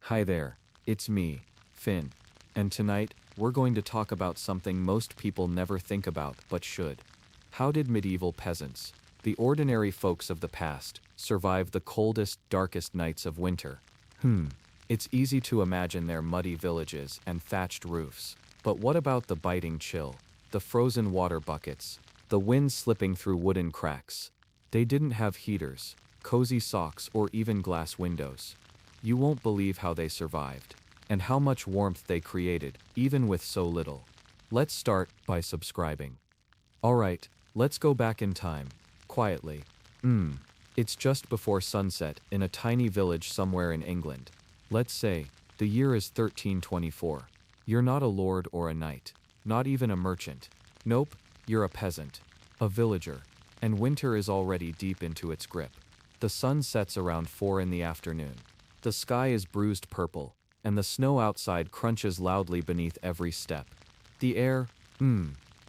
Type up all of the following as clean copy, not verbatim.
Hi there, it's me, Finn. And tonight, we're going to talk about something most people never think about but should. How did medieval peasants, the ordinary folks of the past, survive the coldest, darkest nights of winter? It's easy to imagine their muddy villages and thatched roofs. But what about the biting chill, the frozen water buckets, the wind slipping through wooden cracks? They didn't have heaters, cozy socks, or even glass windows. You won't believe how they survived, and how much warmth they created, even with so little. Let's start by subscribing. Alright, let's go back in time, quietly. It's just before sunset in a tiny village somewhere in England. Let's say, the year is 1324. You're not a lord or a knight, not even a merchant. Nope, you're a peasant, a villager, and winter is already deep into its grip. The sun sets around 4 in the afternoon. The sky is bruised purple, and the snow outside crunches loudly beneath every step. The air,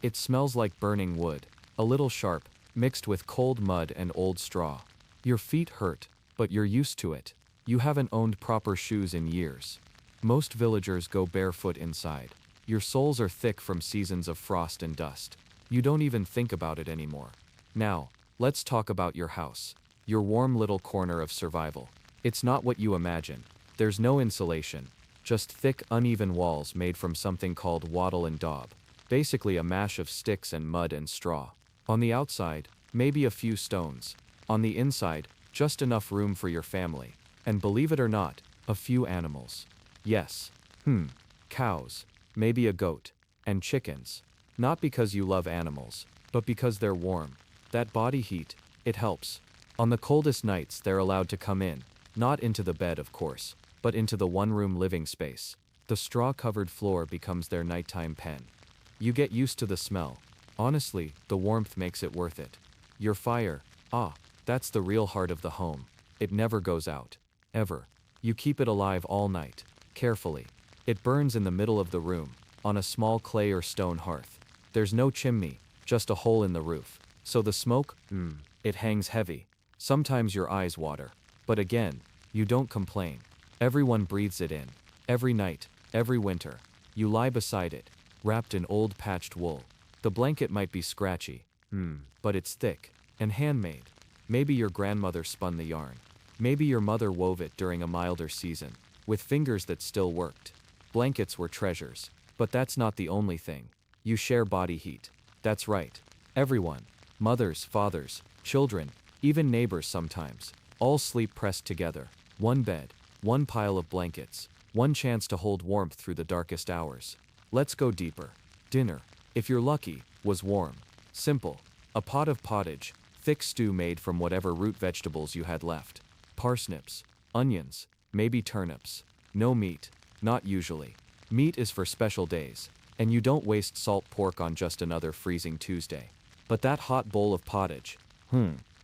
it smells like burning wood, a little sharp, mixed with cold mud and old straw. Your feet hurt, but you're used to it. You haven't owned proper shoes in years. Most villagers go barefoot inside. Your soles are thick from seasons of frost and dust. You don't even think about it anymore. Now, let's talk about your house, your warm little corner of survival. It's not what you imagine. There's no insulation, just thick, uneven walls made from something called wattle and daub, basically a mash of sticks and mud and straw. On the outside, maybe a few stones. On the inside, just enough room for your family. And believe it or not, a few animals. Yes. Cows, maybe a goat, and chickens. Not because you love animals, but because they're warm. That body heat, it helps. On the coldest nights, they're allowed to come in. Not into the bed, of course, but into the one-room living space. The straw-covered floor becomes their nighttime pen. You get used to the smell. Honestly, the warmth makes it worth it. Your fire, that's the real heart of the home. It never goes out. Ever. You keep it alive all night, carefully. It burns in the middle of the room, on a small clay or stone hearth. There's no chimney, just a hole in the roof. So the smoke, it hangs heavy. Sometimes your eyes water. But again, you don't complain. Everyone breathes it in. Every night, every winter. You lie beside it, wrapped in old patched wool. The blanket might be scratchy, but it's thick and handmade. Maybe your grandmother spun the yarn. Maybe your mother wove it during a milder season, with fingers that still worked. Blankets were treasures. But that's not the only thing. You share body heat. That's right. Everyone. Mothers, fathers, children, even neighbors sometimes. All sleep pressed together. One bed, one pile of blankets, one chance to hold warmth through the darkest hours. Let's go deeper. Dinner, if you're lucky, was warm. Simple. A pot of pottage, thick stew made from whatever root vegetables you had left. Parsnips, onions, maybe turnips. No meat, not usually. Meat is for special days, and you don't waste salt pork on just another freezing Tuesday. But that hot bowl of pottage,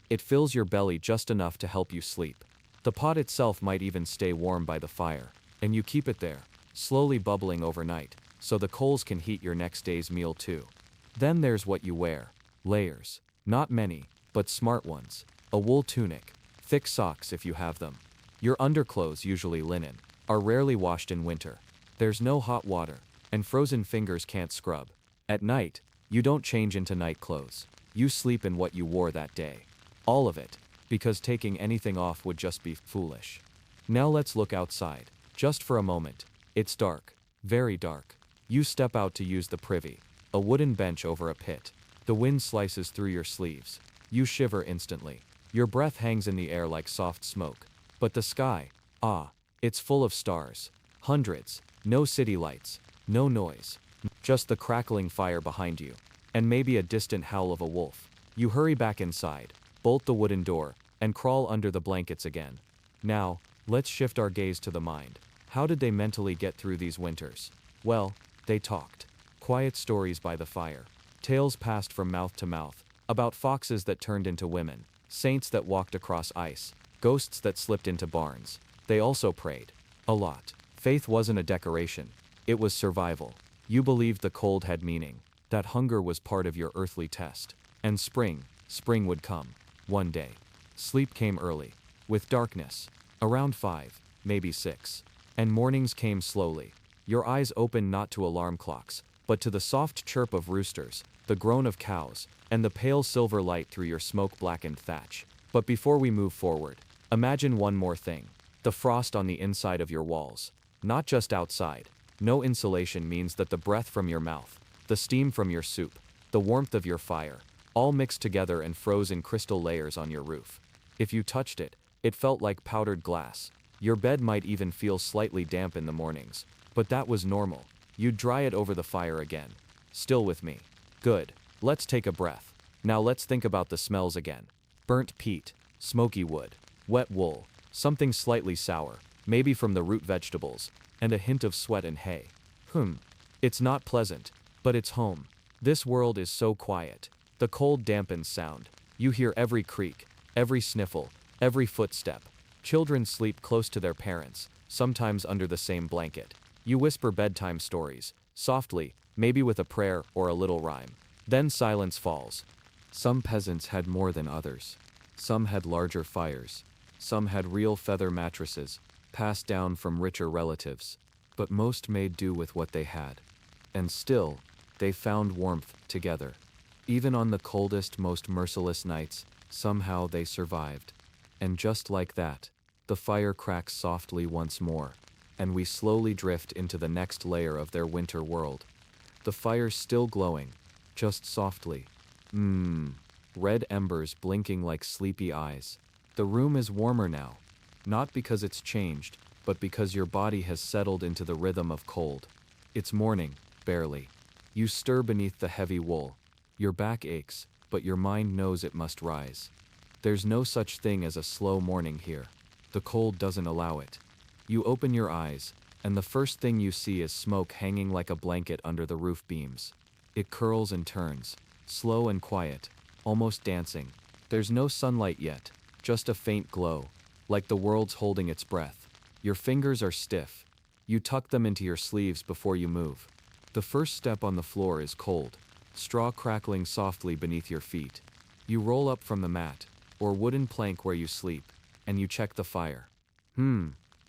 it fills your belly just enough to help you sleep. The pot itself might even stay warm by the fire, and you keep it there, slowly bubbling overnight, so the coals can heat your next day's meal too. Then there's what you wear. Layers. Not many, but smart ones. A wool tunic. Thick socks if you have them. Your underclothes, usually linen, are rarely washed in winter. There's no hot water, and frozen fingers can't scrub. At night, you don't change into night clothes. You sleep in what you wore that day. All of it, because taking anything off would just be foolish. Now let's look outside, just for a moment. It's dark, very dark. You step out to use the privy, a wooden bench over a pit. The wind slices through your sleeves. You shiver instantly. Your breath hangs in the air like soft smoke. But the sky, it's full of stars. Hundreds. No city lights. No noise. Just the crackling fire behind you. And maybe a distant howl of a wolf. You hurry back inside, bolt the wooden door, and crawl under the blankets again. Now, let's shift our gaze to the mind. How did they mentally get through these winters? Well, they talked. Quiet stories by the fire. Tales passed from mouth to mouth, about foxes that turned into women, saints that walked across ice, ghosts that slipped into barns. They also prayed. A lot. Faith wasn't a decoration. It was survival. You believed the cold had meaning, that hunger was part of your earthly test. And spring would come. One day. Sleep came early. With darkness. Around 5, maybe 6. And mornings came slowly. Your eyes opened not to alarm clocks, but to the soft chirp of roosters, the groan of cows, and the pale silver light through your smoke-blackened thatch. But before we move forward, imagine one more thing. The frost on the inside of your walls. Not just outside. No insulation means that the breath from your mouth, the steam from your soup, the warmth of your fire, all mixed together and froze in crystal layers on your roof. If you touched it, it felt like powdered glass. Your bed might even feel slightly damp in the mornings. But that was normal. You'd dry it over the fire again. Still with me? Good. Let's take a breath. Now let's think about the smells again. Burnt peat, smoky wood, wet wool, something slightly sour, maybe from the root vegetables, and a hint of sweat and hay. It's not pleasant, but it's home. This world is so quiet. The cold dampens sound. You hear every creak, every sniffle, every footstep. Children sleep close to their parents, sometimes under the same blanket. You whisper bedtime stories, softly, maybe with a prayer or a little rhyme. Then silence falls. Some peasants had more than others. Some had larger fires. Some had real feather mattresses, passed down from richer relatives. But most made do with what they had. And still, they found warmth together. Even on the coldest, most merciless nights, somehow they survived. And just like that, the fire cracks softly once more, and we slowly drift into the next layer of their winter world. The fire's still glowing, just softly. Red embers blinking like sleepy eyes. The room is warmer now, not because it's changed, but because your body has settled into the rhythm of cold. It's morning, barely. You stir beneath the heavy wool. Your back aches, but your mind knows it must rise. There's no such thing as a slow morning here. The cold doesn't allow it. You open your eyes, and the first thing you see is smoke hanging like a blanket under the roof beams. It curls and turns, slow and quiet, almost dancing. There's no sunlight yet, just a faint glow, like the world's holding its breath. Your fingers are stiff. You tuck them into your sleeves before you move. The first step on the floor is cold, straw crackling softly beneath your feet. You roll up from the mat, or wooden plank where you sleep, and you check the fire.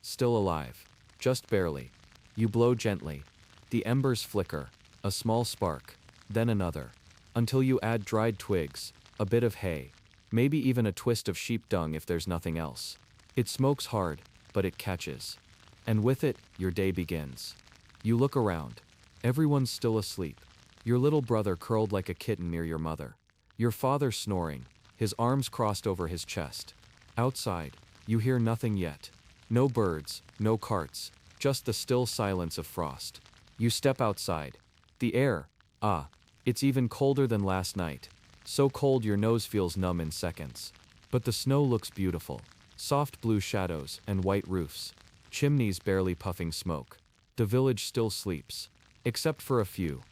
Still alive. Just barely. You blow gently. The embers flicker, a small spark, then another, until you add dried twigs, a bit of hay, maybe even a twist of sheep dung if there's nothing else. It smokes hard, but it catches. And with it, your day begins. You look around. Everyone's still asleep. Your little brother curled like a kitten near your mother. Your father snoring, his arms crossed over his chest. Outside, you hear nothing yet. No birds, no carts, just the still silence of frost. You step outside. The air, it's even colder than last night. So cold your nose feels numb in seconds. But the snow looks beautiful. Soft blue shadows and white roofs. Chimneys barely puffing smoke. The village still sleeps. Except for a few.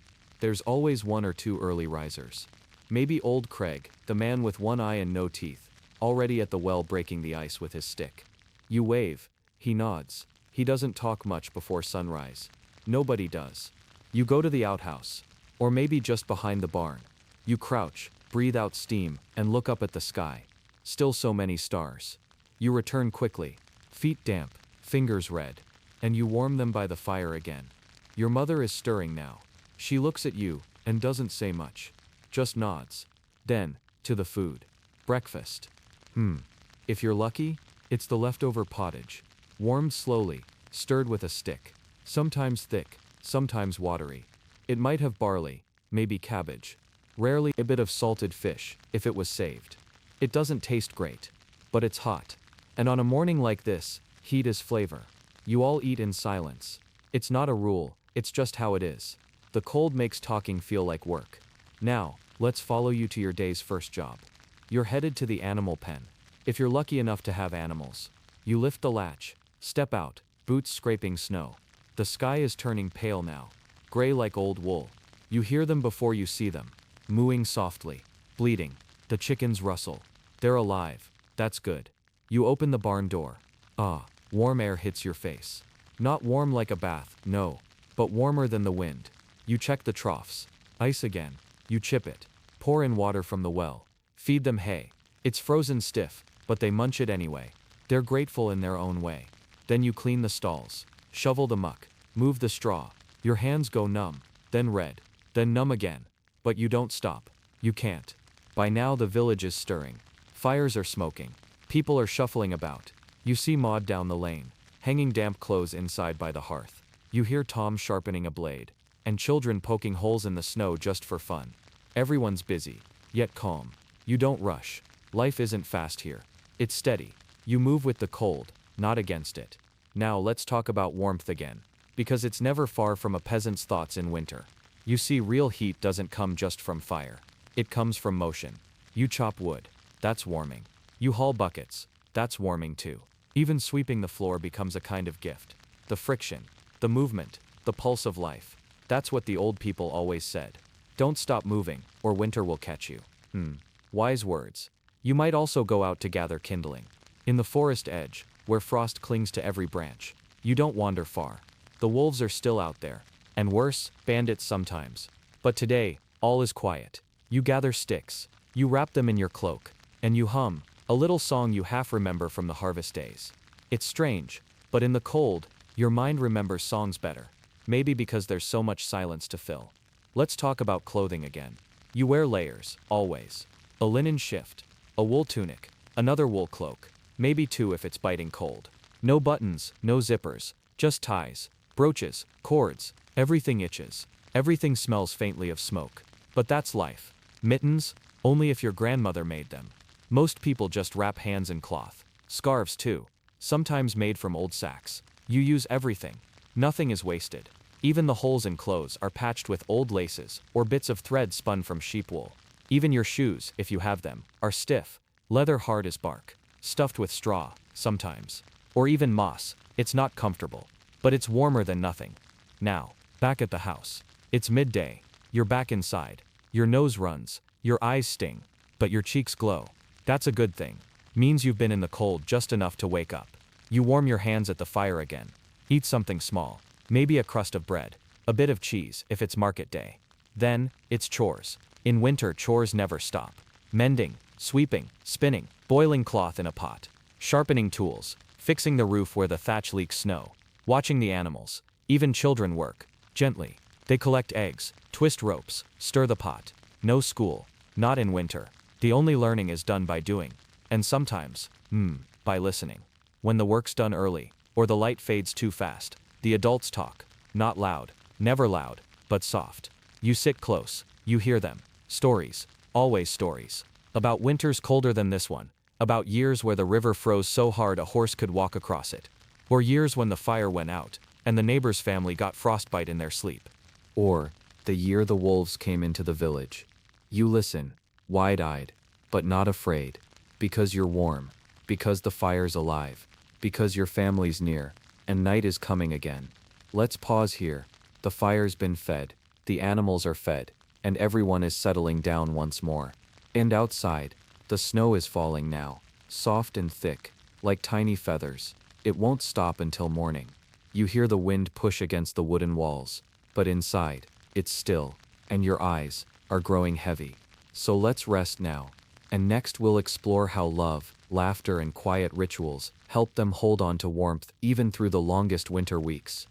There's always one or two early risers. Maybe old Craig, the man with one eye and no teeth, already at the well breaking the ice with his stick. You wave. He nods. He doesn't talk much before sunrise. Nobody does. You go to the outhouse. Or maybe just behind the barn. You crouch, breathe out steam, and look up at the sky. Still so many stars. You return quickly. Feet damp, fingers red. And you warm them by the fire again. Your mother is stirring now. She looks at you, and doesn't say much. Just nods. Then, to the food. Breakfast. If you're lucky, it's the leftover pottage. Warmed slowly, stirred with a stick. Sometimes thick, sometimes watery. It might have barley, maybe cabbage. Rarely a bit of salted fish, if it was saved. It doesn't taste great. But it's hot. And on a morning like this, heat is flavor. You all eat in silence. It's not a rule, it's just how it is. The cold makes talking feel like work. Now, let's follow you to your day's first job. You're headed to the animal pen. If you're lucky enough to have animals. You lift the latch, step out, boots scraping snow. The sky is turning pale now, gray like old wool. You hear them before you see them, mooing softly, bleating. The chickens rustle. They're alive. That's good. You open the barn door. Warm air hits your face. Not warm like a bath, no, but warmer than the wind. You check the troughs. Ice again. You chip it. Pour in water from the well. Feed them hay. It's frozen stiff, but they munch it anyway. They're grateful in their own way. Then you clean the stalls. shovel the muck, move the straw. Your hands go numb, then red, then numb again. But you don't stop. You can't. By now the village is stirring. Fires are smoking. People are shuffling about. You see Maud down the lane, hanging damp clothes inside by the hearth. You hear Tom sharpening a blade, and children poking holes in the snow just for fun. Everyone's busy, yet calm. You don't rush. Life isn't fast here. It's steady. You move with the cold, not against it. Now let's talk about warmth again, because it's never far from a peasant's thoughts in winter. You see, real heat doesn't come just from fire. It comes from motion. You chop wood. That's warming. You haul buckets. That's warming too. Even sweeping the floor becomes a kind of gift. The friction, the movement, the pulse of life. That's what the old people always said. Don't stop moving, or winter will catch you. Wise words. You might also go out to gather kindling. In the forest edge, where frost clings to every branch. You don't wander far. The wolves are still out there. And worse, bandits sometimes. But today, all is quiet. You gather sticks. You wrap them in your cloak. And you hum, a little song you half remember from the harvest days. It's strange, but in the cold, your mind remembers songs better. Maybe because there's so much silence to fill. Let's talk about clothing again. You wear layers, always. A linen shift, a wool tunic, another wool cloak, maybe two if it's biting cold. No buttons, no zippers, just ties, brooches, cords, everything itches. Everything smells faintly of smoke. But that's life. Mittens? Only if your grandmother made them. Most people just wrap hands in cloth. Scarves too. Sometimes made from old sacks. You use everything. Nothing is wasted. Even the holes in clothes are patched with old laces or bits of thread spun from sheep wool. Even your shoes, if you have them, are stiff, leather hard as bark, stuffed with straw, sometimes. Or even moss. It's not comfortable. But it's warmer than nothing. Now, back at the house. It's midday. You're back inside. Your nose runs. Your eyes sting. But your cheeks glow. That's a good thing. Means you've been in the cold just enough to wake up. You warm your hands at the fire again. Eat something small. Maybe a crust of bread. A bit of cheese if it's market day. Then, it's chores. In winter, chores never stop. Mending, sweeping, spinning, boiling cloth in a pot. Sharpening tools. Fixing the roof where the thatch leaks snow. Watching the animals. Even children work. Gently. They collect eggs, twist ropes, stir the pot. No school. Not in winter. The only learning is done by doing. And sometimes, by listening. When the work's done early, or the light fades too fast, the adults talk. Not loud, never loud, but soft. You sit close, you hear them. Stories, always stories. About winters colder than this one. About years where the river froze so hard a horse could walk across it. Or years when the fire went out, and the neighbor's family got frostbite in their sleep. Or the year the wolves came into the village. You listen, wide-eyed, but not afraid, because you're warm, because the fire's alive, because your family's near, and night is coming again. Let's pause here. The fire's been fed, the animals are fed, and everyone is settling down once more. And outside, the snow is falling now, soft and thick, like tiny feathers. It won't stop until morning. You hear the wind push against the wooden walls, but inside, it's still, and your eyes are growing heavy. So let's rest now. And next we'll explore how love, laughter, and quiet rituals help them hold on to warmth even through the longest winter weeks.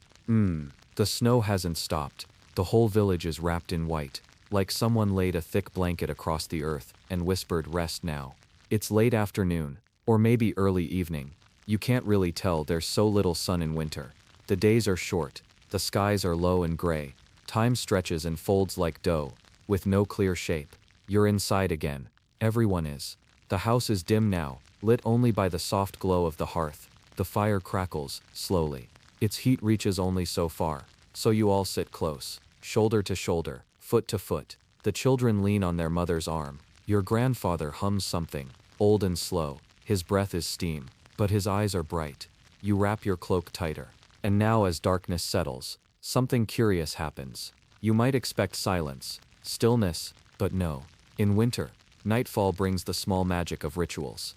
The snow hasn't stopped. The whole village is wrapped in white, like someone laid a thick blanket across the earth and whispered, "Rest now." It's late afternoon, or maybe early evening. You can't really tell, there's so little sun in winter. The days are short, the skies are low and gray. Time stretches and folds like dough, with no clear shape. You're inside again. Everyone is. The house is dim now, lit only by the soft glow of the hearth. The fire crackles, slowly. Its heat reaches only so far, so you all sit close, shoulder to shoulder, foot to foot. The children lean on their mother's arm. Your grandfather hums something, old and slow. His breath is steam, but his eyes are bright. You wrap your cloak tighter. And now as darkness settles, something curious happens. You might expect silence, stillness, but no. In winter, nightfall brings the small magic of rituals.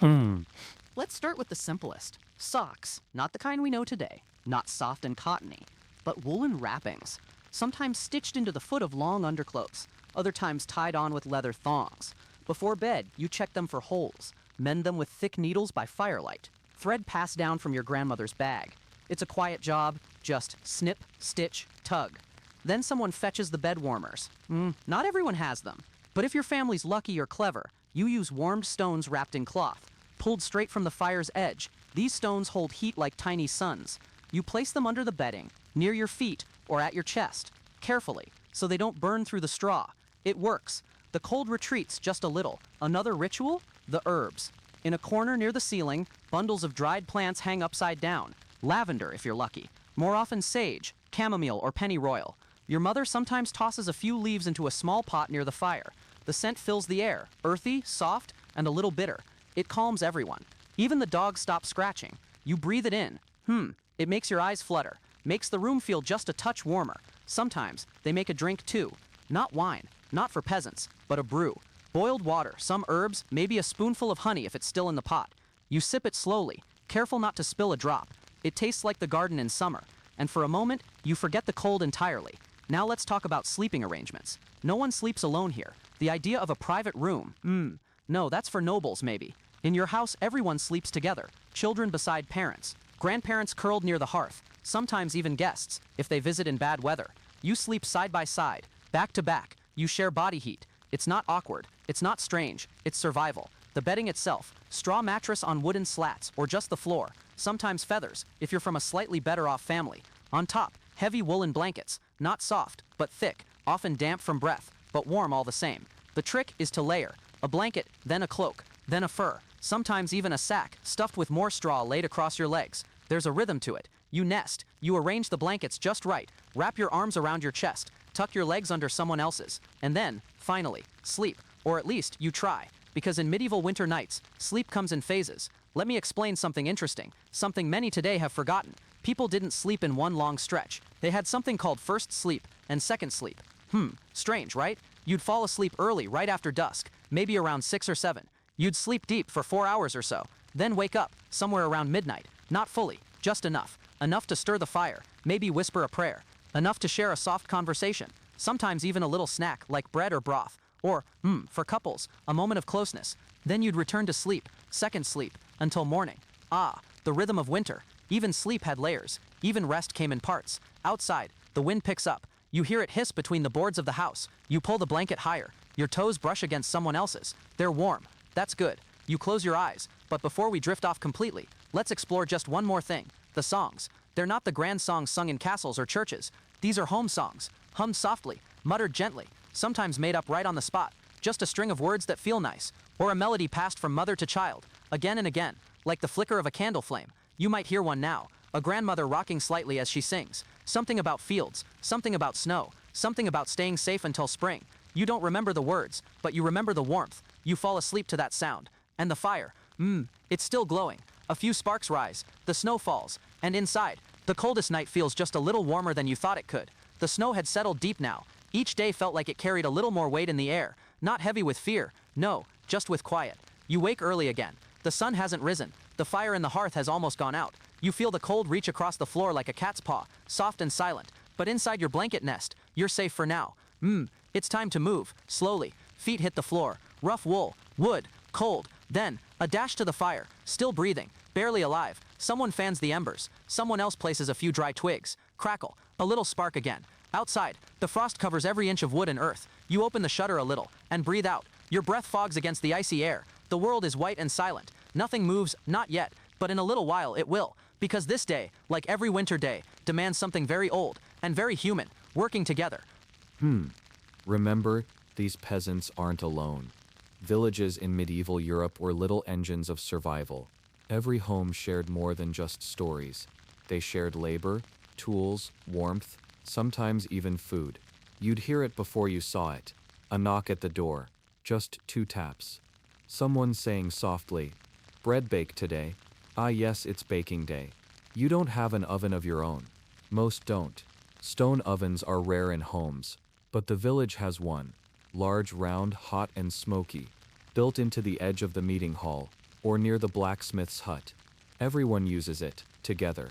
Let's start with the simplest. Socks, not the kind we know today. Not soft and cottony, but woolen wrappings. Sometimes stitched into the foot of long underclothes, other times tied on with leather thongs. Before bed, you check them for holes, mend them with thick needles by firelight. Thread passed down from your grandmother's bag. It's a quiet job, just snip, stitch, tug. Then someone fetches the bed warmers. Not everyone has them. But if your family's lucky or clever, you use warmed stones wrapped in cloth. Pulled straight from the fire's edge, these stones hold heat like tiny suns. You place them under the bedding, near your feet, or at your chest, carefully, so they don't burn through the straw. It works. The cold retreats just a little. Another ritual? The herbs. In a corner near the ceiling, bundles of dried plants hang upside down. Lavender, if you're lucky. More often sage, chamomile, or pennyroyal. Your mother sometimes tosses a few leaves into a small pot near the fire. The scent fills the air, earthy, soft, and a little bitter. It calms everyone. Even the dogs stop scratching. You breathe it in. It makes your eyes flutter. Makes the room feel just a touch warmer. Sometimes they make a drink too. Not wine, not for peasants, but a brew. Boiled water, some herbs, maybe a spoonful of honey if it's still in the pot. You sip it slowly, careful not to spill a drop. It tastes like the garden in summer. And for a moment, you forget the cold entirely. Now let's talk about sleeping arrangements. No one sleeps alone here. The idea of a private room, no, that's for nobles maybe. In your house, everyone sleeps together, children beside parents, grandparents curled near the hearth, sometimes even guests, if they visit in bad weather. You sleep side by side, back to back. You share body heat. It's not awkward, it's not strange, it's survival. The bedding itself, straw mattress on wooden slats, or just the floor, sometimes feathers, if you're from a slightly better off family. On top, heavy woolen blankets, not soft, but thick, often damp from breath, but warm all the same. The trick is to layer, a blanket, then a cloak, then a fur, sometimes even a sack, stuffed with more straw laid across your legs. There's a rhythm to it. You nest, you arrange the blankets just right, wrap your arms around your chest, tuck your legs under someone else's, and then, finally, sleep, or at least you try, because in medieval winter nights, sleep comes in phases. Let me explain something interesting, something many today have forgotten. People didn't sleep in one long stretch. They had something called first sleep and second sleep. Strange, right? You'd fall asleep early, right after dusk, maybe around 6 or 7. You'd sleep deep for 4 hours or so, then wake up, somewhere around midnight. Not fully, just enough. Enough to stir the fire, maybe whisper a prayer. Enough to share a soft conversation, sometimes even a little snack like bread or broth. Or, for couples, a moment of closeness. Then you'd return to sleep, second sleep, until morning. The rhythm of winter. Even sleep had layers. Even rest came in parts. Outside, the wind picks up. You hear it hiss between the boards of the house. You pull the blanket higher. Your toes brush against someone else's. They're warm. That's good. You close your eyes. But before we drift off completely, let's explore just one more thing. The songs. They're not the grand songs sung in castles or churches. These are home songs. Hummed softly, muttered gently, sometimes made up right on the spot. Just a string of words that feel nice. Or a melody passed from mother to child, again and again, like the flicker of a candle flame. You might hear one now, a grandmother rocking slightly as she sings. Something about fields, something about snow, something about staying safe until spring. You don't remember the words, but you remember the warmth. You fall asleep to that sound. And the fire, it's still glowing. A few sparks rise, the snow falls, and inside, the coldest night feels just a little warmer than you thought it could. The snow had settled deep now. Each day felt like it carried a little more weight in the air, not heavy with fear, no, just with quiet. You wake early again. The sun hasn't risen. The fire in the hearth has almost gone out. You feel the cold reach across the floor like a cat's paw, soft and silent. But inside your blanket nest, you're safe for now. It's time to move, slowly. Feet hit the floor. Rough wool, wood, cold. Then, a dash to the fire, still breathing, barely alive. Someone fans the embers. Someone else places a few dry twigs. Crackle, a little spark again. Outside, the frost covers every inch of wood and earth. You open the shutter a little, and breathe out. Your breath fogs against the icy air. The world is white and silent. Nothing moves, not yet, but in a little while it will. Because this day, like every winter day, demands something very old and very human, working together. Remember, these peasants aren't alone. Villages in medieval Europe were little engines of survival. Every home shared more than just stories. They shared labor, tools, warmth, sometimes even food. You'd hear it before you saw it. A knock at the door. Just 2 taps. Someone saying softly, "Bread baked today?" "Ah yes, it's baking day." You don't have an oven of your own. Most don't. Stone ovens are rare in homes. But the village has one. Large, round, hot and smoky. Built into the edge of the meeting hall, or near the blacksmith's hut. Everyone uses it, together.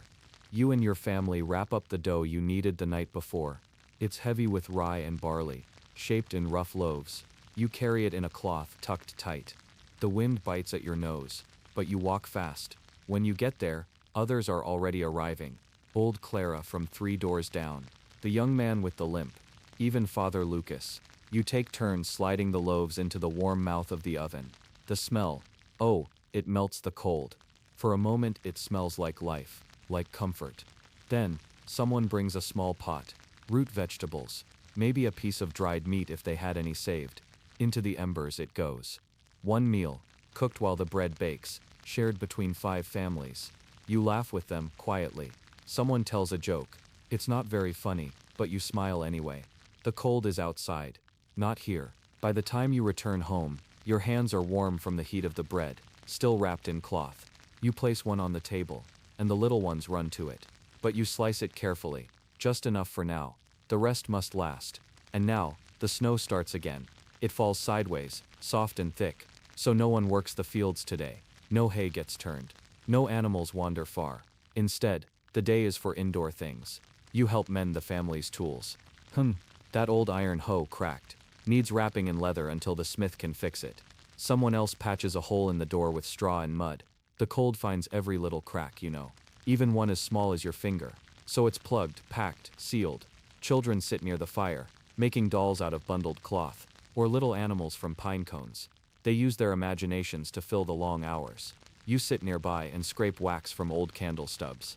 You and your family wrap up the dough you kneaded the night before. It's heavy with rye and barley, shaped in rough loaves. You carry it in a cloth tucked tight. The wind bites at your nose, but you walk fast. When you get there, Others are already arriving. Old Clara from 3 doors down. The young man with the limp. Even Father Lucas. You take turns sliding the loaves into the warm mouth of the oven. The smell. Oh, it melts the cold. For a moment it smells like life, like comfort. Then, someone brings a small pot. Root vegetables. Maybe a piece of dried meat if they had any saved. Into the embers it goes. One meal, cooked while the bread bakes, shared between 5 families. You laugh with them, quietly. Someone tells a joke. It's not very funny, but you smile anyway. The cold is outside. Not here. By the time you return home, your hands are warm from the heat of the bread, still wrapped in cloth. You place one on the table, and the little ones run to it. But you slice it carefully, just enough for now. The rest must last. And now, the snow starts again. It falls sideways, soft and thick, so no one works the fields today. No hay gets turned. No animals wander far. Instead, the day is for indoor things. You help mend the family's tools. That old iron hoe cracked. Needs wrapping in leather until the smith can fix it. Someone else patches a hole in the door with straw and mud. The cold finds every little crack, you know. Even one as small as your finger. So it's plugged, packed, sealed. Children sit near the fire, making dolls out of bundled cloth, or little animals from pine cones. They use their imaginations to fill the long hours. You sit nearby and scrape wax from old candle stubs.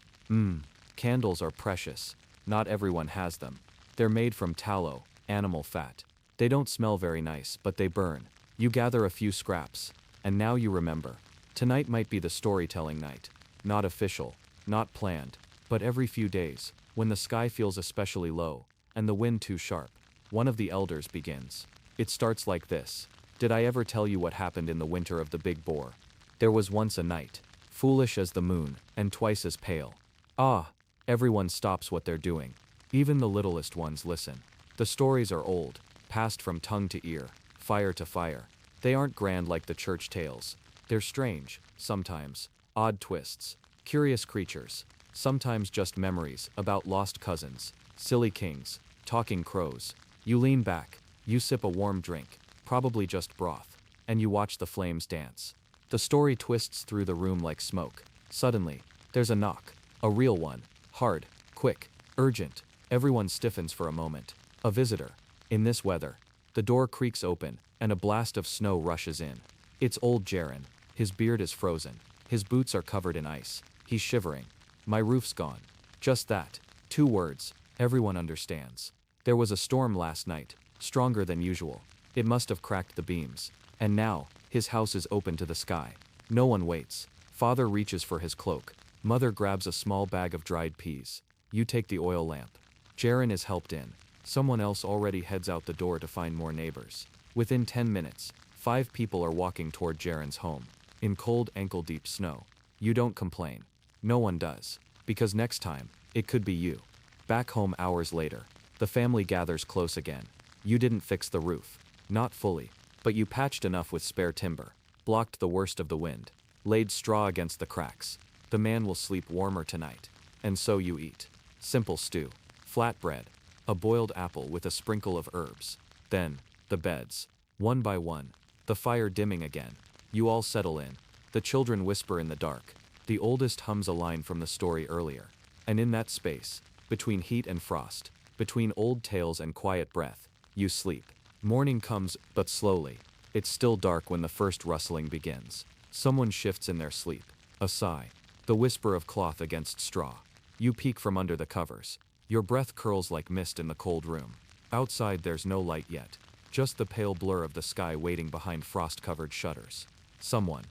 Candles are precious. Not everyone has them. They're made from tallow, animal fat. They don't smell very nice, but they burn. You gather a few scraps, and now you remember. Tonight might be the storytelling night. Not official, not planned, but every few days, when the sky feels especially low, and the wind too sharp, one of the elders begins. It starts like this. Did I ever tell you what happened in the winter of the Big Boar? There was once a night, foolish as the moon, and twice as pale. Ah! Everyone stops what they're doing. Even the littlest ones listen. The stories are old, passed from tongue to ear, fire to fire. They aren't grand like the church tales. They're strange, sometimes, odd twists, curious creatures, sometimes just memories about lost cousins, silly kings, talking crows. You lean back, you sip a warm drink, probably just broth, and you watch the flames dance. The story twists through the room like smoke. Suddenly, there's a knock, a real one, hard, quick, urgent. Everyone stiffens for a moment. A visitor. In this weather, the door creaks open, and a blast of snow rushes in. It's old Jaren. His beard is frozen. His boots are covered in ice. He's shivering. My roof's gone. Just that. 2 words. Everyone understands. There was a storm last night, stronger than usual. It must have cracked the beams. And now, his house is open to the sky. No one waits. Father reaches for his cloak. Mother grabs a small bag of dried peas. You take the oil lamp. Jaren is helped in. Someone else already heads out the door to find more neighbors. Within 10 minutes, 5 people are walking toward Jaren's home. In cold, ankle-deep snow. You don't complain. No one does. Because next time, it could be you. Back home hours later, the family gathers close again. You didn't fix the roof. Not fully. But you patched enough with spare timber. Blocked the worst of the wind. Laid straw against the cracks. The man will sleep warmer tonight. And so you eat. Simple stew. Flatbread. A boiled apple with a sprinkle of herbs. Then, the beds. One by one. The fire dimming again. You all settle in. The children whisper in the dark. The oldest hums a line from the story earlier. And in that space, between heat and frost, between old tales and quiet breath, you sleep. Morning comes, but slowly. It's still dark when the first rustling begins. Someone shifts in their sleep. A sigh. The whisper of cloth against straw. You peek from under the covers. Your breath curls like mist in the cold room. Outside there's no light yet. Just the pale blur of the sky waiting behind frost-covered shutters. Someone.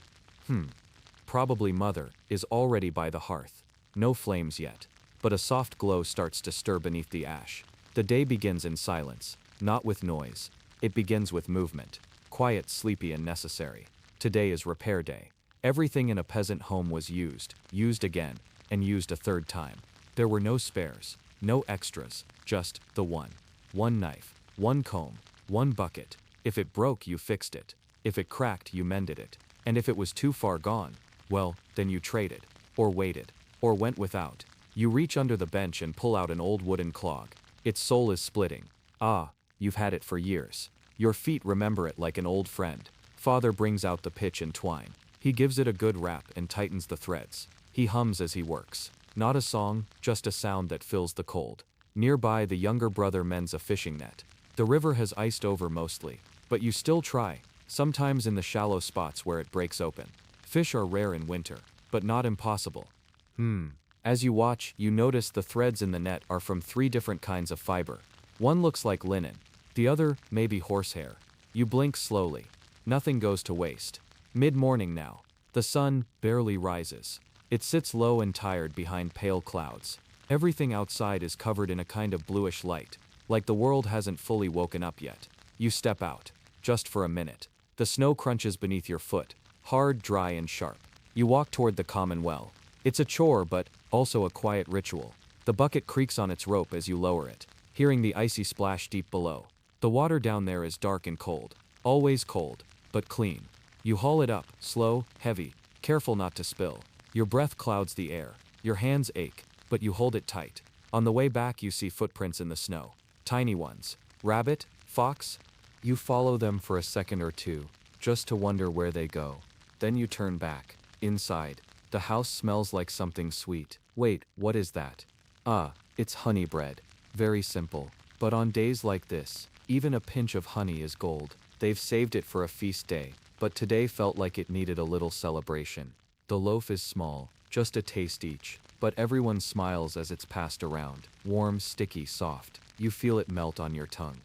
Probably Mother, is already by the hearth. No flames yet. But a soft glow starts to stir beneath the ash. The day begins in silence, not with noise. It begins with movement. Quiet, sleepy, and necessary. Today is repair day. Everything in a peasant home was used again, and used a third time. There were no spares, no extras, just the one. One knife, one comb, one bucket. If it broke, you fixed it. If it cracked, you mended it. And if it was too far gone, well, then you traded, or waited, or went without. You reach under the bench and pull out an old wooden clog. Its sole is splitting. Ah, you've had it for years. Your feet remember it like an old friend. Father brings out the pitch and twine. He gives it a good wrap and tightens the threads. He hums as he works. Not a song, just a sound that fills the cold. Nearby, the younger brother mends a fishing net. The river has iced over mostly, but you still try, sometimes in the shallow spots where it breaks open. Fish are rare in winter, but not impossible. As you watch, you notice the threads in the net are from 3 different kinds of fiber. One looks like linen, the other, maybe horsehair. You blink slowly. Nothing goes to waste. Mid-morning now. The sun barely rises. It sits low and tired behind pale clouds. Everything outside is covered in a kind of bluish light, like the world hasn't fully woken up yet. You step out, just for a minute. The snow crunches beneath your foot, hard, dry, and sharp. You walk toward the common well. It's a chore, but also a quiet ritual. The bucket creaks on its rope as you lower it, hearing the icy splash deep below. The water down there is dark and cold. Always cold, but clean. You haul it up, slow, heavy, careful not to spill. Your breath clouds the air. Your hands ache, but you hold it tight. On the way back, you see footprints in the snow. Tiny ones. Rabbit? Fox? You follow them for a second or two, just to wonder where they go. Then you turn back. Inside, the house smells like something sweet. Wait, what is that? It's honey bread. Very simple. But on days like this, even a pinch of honey is gold. They've saved it for a feast day, but today felt like it needed a little celebration. The loaf is small, just a taste each, but everyone smiles as it's passed around. Warm, sticky, soft. You feel it melt on your tongue.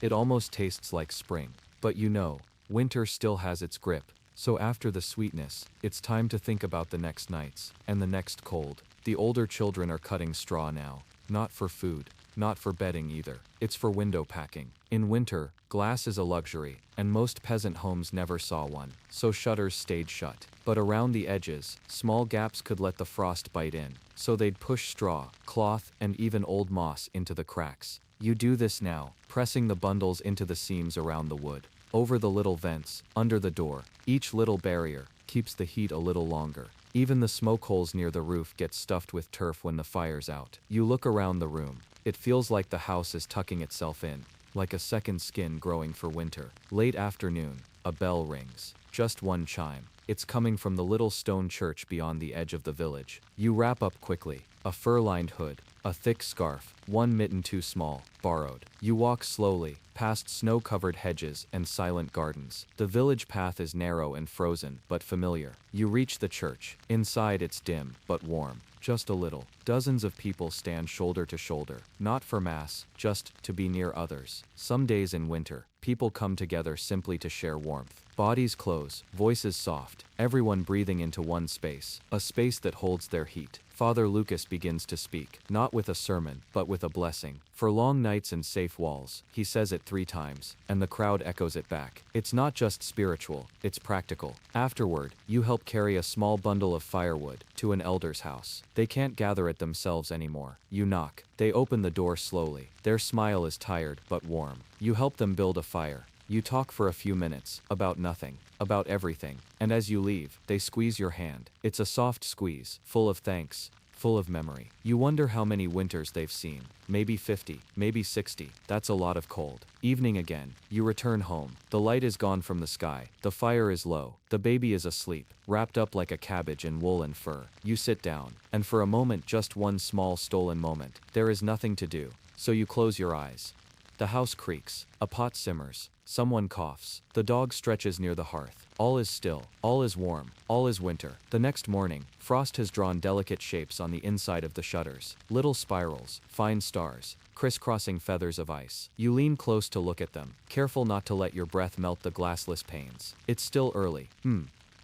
It almost tastes like spring. But you know, winter still has its grip. So after the sweetness, it's time to think about the next nights, and the next cold. The older children are cutting straw now. Not for food, not for bedding either. It's for window packing. In winter, glass is a luxury, and most peasant homes never saw one, so shutters stayed shut. But around the edges, small gaps could let the frost bite in, so they'd push straw, cloth, and even old moss into the cracks. You do this now, pressing the bundles into the seams around the wood. Over the little vents, under the door, each little barrier keeps the heat a little longer. Even the smoke holes near the roof get stuffed with turf when the fire's out. You look around the room. It feels like the house is tucking itself in, like a second skin growing for winter. Late afternoon, a bell rings. Just one chime. It's coming from the little stone church beyond the edge of the village. You wrap up quickly. A fur-lined hood, a thick scarf, one mitten too small, borrowed. You walk slowly, past snow-covered hedges and silent gardens. The village path is narrow and frozen, but familiar. You reach the church. Inside it's dim, but warm. Just a little. Dozens of people stand shoulder to shoulder, not for mass, just to be near others. Some days in winter, people come together simply to share warmth. Bodies close, voices soft, everyone breathing into one space, a space that holds their heat. Father Lucas begins to speak, not with a sermon, but with a blessing. For long nights and safe walls, he says it 3 times, and the crowd echoes it back. It's not just spiritual, it's practical. Afterward, you help carry a small bundle of firewood to an elder's house. They can't gather it themselves anymore. You knock. They open the door slowly. Their smile is tired, but warm. You help them build a fire. You talk for a few minutes, about nothing, about everything, and as you leave, they squeeze your hand. It's a soft squeeze, full of thanks, full of memory. You wonder how many winters they've seen. Maybe 50, maybe 60. That's a lot of cold. Evening again. You return home. The light is gone from the sky. The fire is low. The baby is asleep, wrapped up like a cabbage in wool and fur. You sit down, and for a moment, just one small stolen moment, there is nothing to do, so you close your eyes. The house creaks. A pot simmers. Someone coughs. The dog stretches near the hearth. All is still. All is warm. All is winter. The next morning, frost has drawn delicate shapes on the inside of the shutters. Little spirals, fine stars, crisscrossing feathers of ice. You lean close to look at them, careful not to let your breath melt the glassless panes. It's still early.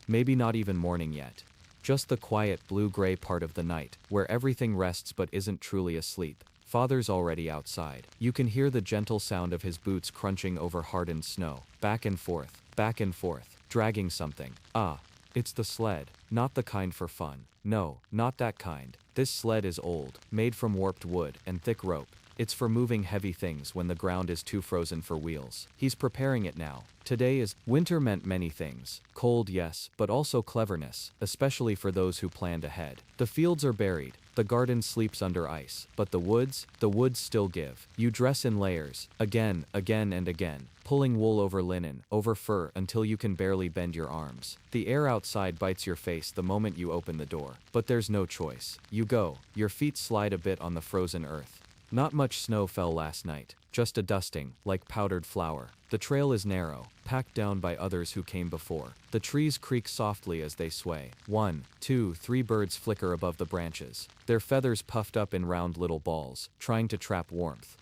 Maybe not even morning yet. Just the quiet blue-gray part of the night, where everything rests but isn't truly asleep. Father's already outside. You can hear the gentle sound of his boots crunching over hardened snow. Back and forth, dragging something. It's the sled. Not the kind for fun. No, not that kind. This sled is old, made from warped wood and thick rope. It's for moving heavy things when the ground is too frozen for wheels. He's preparing it now. Today is... Winter meant many things. Cold, yes, but also cleverness, especially for those who planned ahead. The fields are buried. The garden sleeps under ice, but the woods still give. You dress in layers, again and again, pulling wool over linen, over fur until you can barely bend your arms. The air outside bites your face the moment you open the door. But there's no choice. You go. Your feet slide a bit on the frozen earth. Not much snow fell last night, just a dusting, like powdered flour. The trail is narrow, packed down by others who came before. The trees creak softly as they sway. 1, 2, 3 birds flicker above the branches, their feathers puffed up in round little balls, trying to trap warmth.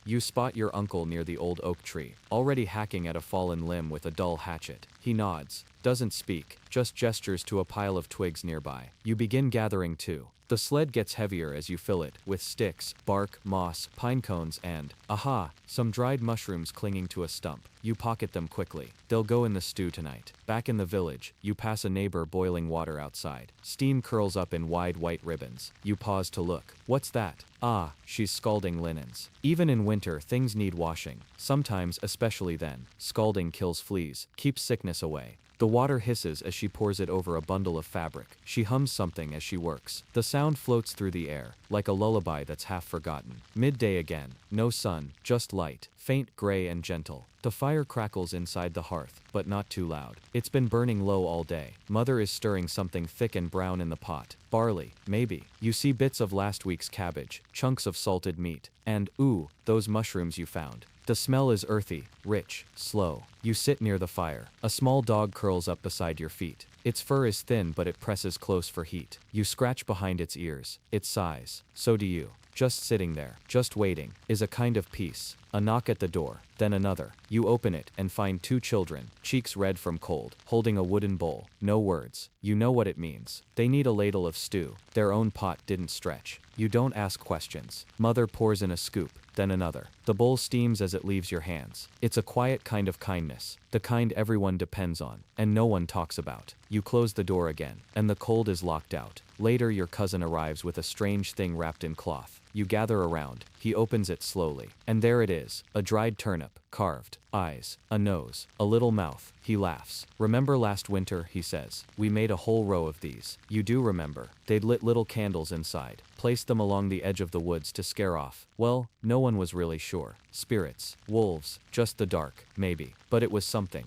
You spot your uncle near the old oak tree, already hacking at a fallen limb with a dull hatchet. He nods, doesn't speak, just gestures to a pile of twigs nearby. You begin gathering too. The sled gets heavier as you fill it, with sticks, bark, moss, pine cones and, aha, some dried mushrooms clinging to a stump. You pocket them quickly. They'll go in the stew tonight. Back in the village, you pass a neighbor boiling water outside. Steam curls up in wide white ribbons. You pause to look. What's that? Ah, she's scalding linens. Even in winter, things need washing. Sometimes, especially then, scalding kills fleas, keeps sickness away. The water hisses as she pours it over a bundle of fabric. She hums something as she works. The sound floats through the air, like a lullaby that's half forgotten. Midday again. No sun, just light, faint gray and gentle. The fire crackles inside the hearth, but not too loud. It's been burning low all day. Mother is stirring something thick and brown in the pot. Barley, maybe. You see bits of last week's cabbage, chunks of salted meat, and, ooh, those mushrooms you found. The smell is earthy, rich, slow. You sit near the fire. A small dog curls up beside your feet. Its fur is thin but it presses close for heat. You scratch behind its ears. It sighs. So do you. Just sitting there, just waiting, is a kind of peace. A knock at the door, then another. You open it and find 2 children, cheeks red from cold, holding a wooden bowl. No words. You know what it means. They need a ladle of stew. Their own pot didn't stretch. You don't ask questions. Mother pours in a scoop, then another. The bowl steams as it leaves your hands. It's a quiet kind of kindness, the kind everyone depends on, and no one talks about. You close the door again, and the cold is locked out. Later, your cousin arrives with a strange thing wrapped in cloth. You gather around. He opens it slowly. And there it is, a dried turnip, carved, eyes, a nose, a little mouth. He laughs. Remember last winter, he says. We made a whole row of these. You do remember. They'd lit little candles inside, placed them along the edge of the woods to scare off. Well, no one was really sure. Spirits, wolves, just the dark, maybe. But it was something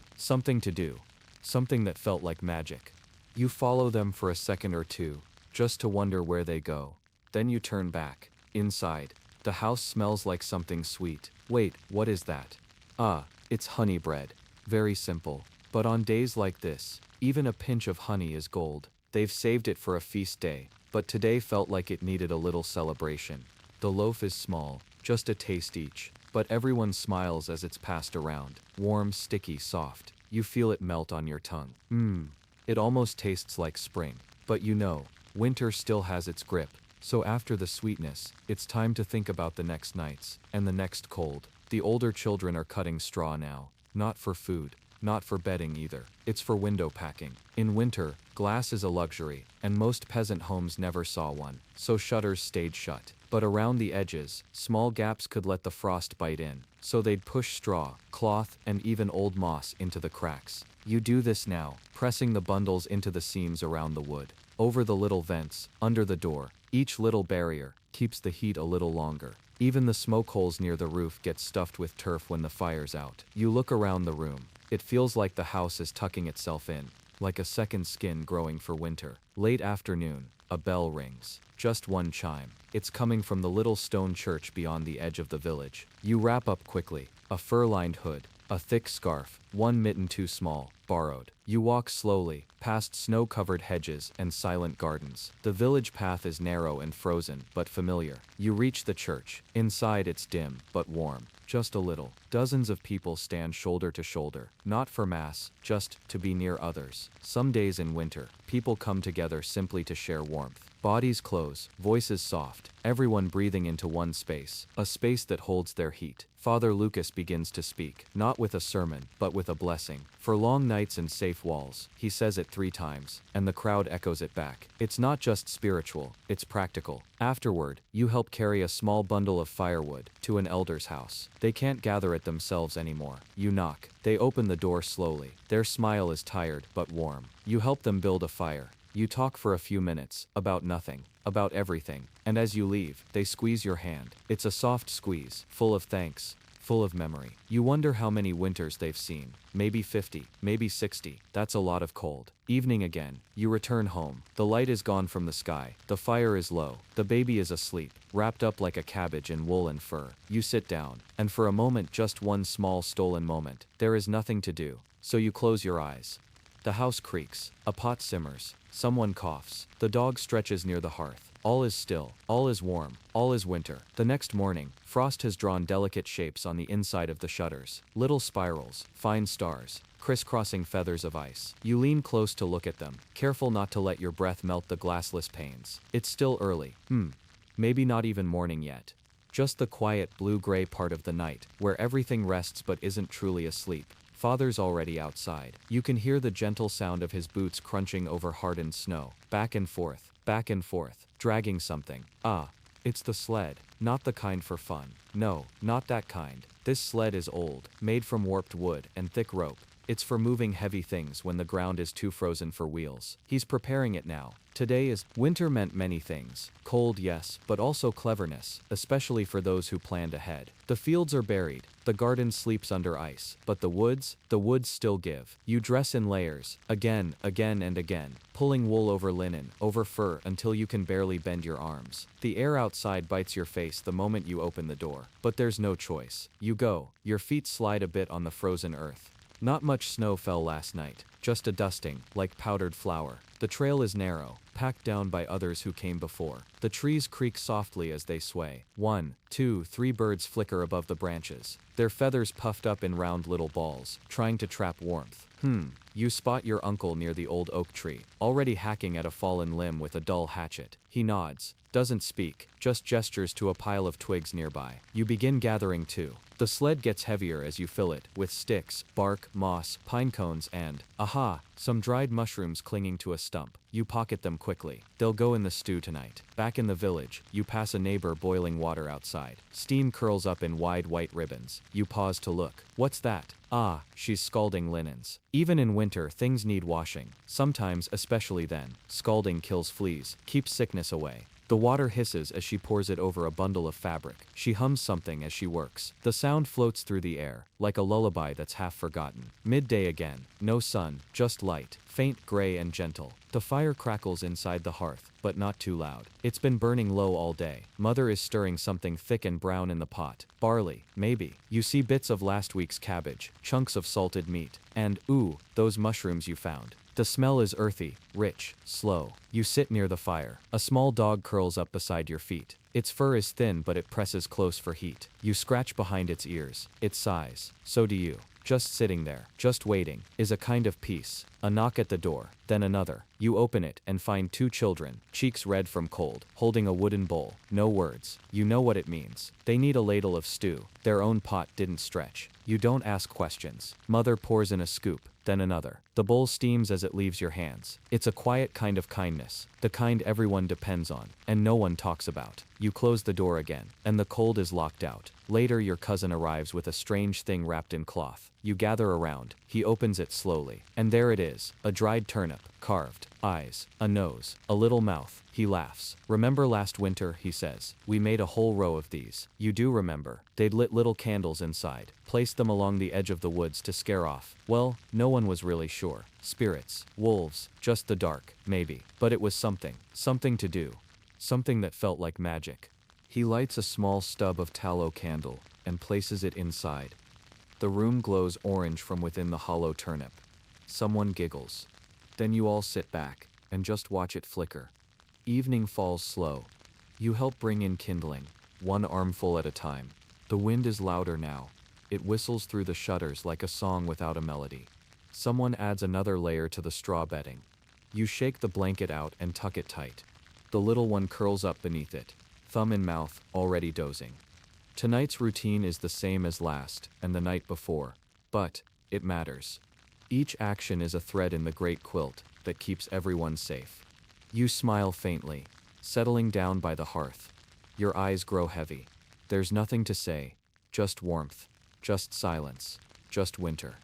to do. Something that felt like magic. You follow them for a second or two, just to wonder where they go. Then you turn back. Inside, the house smells like something sweet. Wait, what is that? Ah, it's honey bread. Very simple. But on days like this, even a pinch of honey is gold. They've saved it for a feast day, but today felt like it needed a little celebration. The loaf is small, just a taste each, but everyone smiles as it's passed around. Warm, sticky, soft. You feel it melt on your tongue. It almost tastes like spring. But you know, winter still has its grip. So after the sweetness, it's time to think about the next nights, and the next cold. The older children are cutting straw now. Not for food, not for bedding either. It's for window packing. In winter, glass is a luxury, and most peasant homes never saw one, so shutters stayed shut. But around the edges, small gaps could let the frost bite in, so they'd push straw, cloth, and even old moss into the cracks. You do this now, pressing the bundles into the seams around the wood. Over the little vents, under the door, each little barrier keeps the heat a little longer. Even the smoke holes near the roof get stuffed with turf when the fire's out. You look around the room. It feels like the house is tucking itself in, like a second skin growing for winter. Late afternoon, a bell rings. Just one chime. It's coming from the little stone church beyond the edge of the village. You wrap up quickly. A fur-lined hood, a thick scarf, one mitten too small, borrowed. You walk slowly, past snow-covered hedges and silent gardens. The village path is narrow and frozen, but familiar. You reach the church. Inside it's dim, but warm. Just a little. Dozens of people stand shoulder to shoulder, not for mass, just to be near others. Some days in winter, people come together simply to share warmth. Bodies close, voices soft, everyone breathing into one space, a space that holds their heat. Father Lucas begins to speak, not with a sermon, but with a blessing. For long nights and safe walls, he says it 3 times, and the crowd echoes it back. It's not just spiritual, it's practical. Afterward, you help carry a small bundle of firewood to an elder's house. They can't gather it themselves anymore. You knock. They open the door slowly. Their smile is tired, but warm. You help them build a fire. You talk for a few minutes, about nothing. about everything, and as you leave, they squeeze your hand. It's a soft squeeze, full of thanks, full of memory. You wonder how many winters they've seen. Maybe 50, maybe 60, that's a lot of cold. Evening again, you return home. The light is gone from the sky, the fire is low, the baby is asleep, wrapped up like a cabbage in wool and fur. You sit down, and for a moment, just one small stolen moment, there is nothing to do, so you close your eyes. The house creaks, a pot simmers, someone coughs, the dog stretches near the hearth. All is still, all is warm, all is winter. The next morning, frost has drawn delicate shapes on the inside of the shutters, little spirals, fine stars, crisscrossing feathers of ice. You lean close to look at them, careful not to let your breath melt the glassless panes. It's still early. Maybe not even morning yet. Just the quiet blue-gray part of the night, where everything rests but isn't truly asleep. Father's already outside. You can hear the gentle sound of his boots crunching over hardened snow. Back and forth, dragging something. It's the sled. Not the kind for fun. No, not that kind. This sled is old, made from warped wood and thick rope. It's for moving heavy things when the ground is too frozen for wheels. He's preparing it now. Today is winter meant many things. Cold, yes, but also cleverness, especially for those who planned ahead. The fields are buried, the garden sleeps under ice, but the woods still give. You dress in layers, again and again, pulling wool over linen, over fur until you can barely bend your arms. The air outside bites your face the moment you open the door, but there's no choice. You go, your feet slide a bit on the frozen earth. Not much snow fell last night, just a dusting, like powdered flour. The trail is narrow, packed down by others who came before. The trees creak softly as they sway. 1, 2, 3 birds flicker above the branches, their feathers puffed up in round little balls, trying to trap warmth. You spot your uncle near the old oak tree, already hacking at a fallen limb with a dull hatchet. He nods, doesn't speak, just gestures to a pile of twigs nearby. You begin gathering too. The sled gets heavier as you fill it, with sticks, bark, moss, pine cones and, some dried mushrooms clinging to a stump. You pocket them quickly. They'll go in the stew tonight. Back in the village, you pass a neighbor boiling water outside. Steam curls up in wide white ribbons. You pause to look. What's that? She's scalding linens. Even in winter, things need washing. Sometimes, especially then, scalding kills fleas, keeps sickness away. The water hisses as she pours it over a bundle of fabric. She hums something as she works. The sound floats through the air, like a lullaby that's half forgotten. Midday again. No sun, just light, faint, gray and gentle. The fire crackles inside the hearth, but not too loud. It's been burning low all day. Mother is stirring something thick and brown in the pot. Barley, maybe. You see bits of last week's cabbage, chunks of salted meat, and, those mushrooms you found. The smell is earthy, rich, slow. You sit near the fire. A small dog curls up beside your feet. Its fur is thin but it presses close for heat. You scratch behind its ears. It sighs. So do you. Just sitting there, just waiting, is a kind of peace. A knock at the door, then another. You open it and find 2 children, cheeks red from cold, holding a wooden bowl. No words. You know what it means. They need a ladle of stew. Their own pot didn't stretch. You don't ask questions. Mother pours in a scoop, then another. The bowl steams as it leaves your hands. It's a quiet kind of kindness, the kind everyone depends on, and no one talks about. You close the door again, and the cold is locked out. Later your cousin arrives with a strange thing wrapped in cloth. You gather around. He opens it slowly, and there it is, a dried turnip, carved, eyes, a nose, a little mouth. He laughs. Remember last winter, he says. We made a whole row of these. You do remember. They'd lit little candles inside, placed them along the edge of the woods to scare off. Well, no one was really sure. Spirits, wolves, just the dark, maybe. But it was something to do. Something that felt like magic. He lights a small stub of tallow candle and places it inside. The room glows orange from within the hollow turnip. Someone giggles. Then you all sit back and just watch it flicker. Evening falls slow. You help bring in kindling, 1 armful at a time. The wind is louder now. It whistles through the shutters like a song without a melody. Someone adds another layer to the straw bedding. You shake the blanket out and tuck it tight. The little one curls up beneath it, thumb in mouth, already dozing. Tonight's routine is the same as last and the night before, but it matters. Each action is a thread in the great quilt that keeps everyone safe. You smile faintly, settling down by the hearth. Your eyes grow heavy. There's nothing to say, just warmth, just silence, just winter.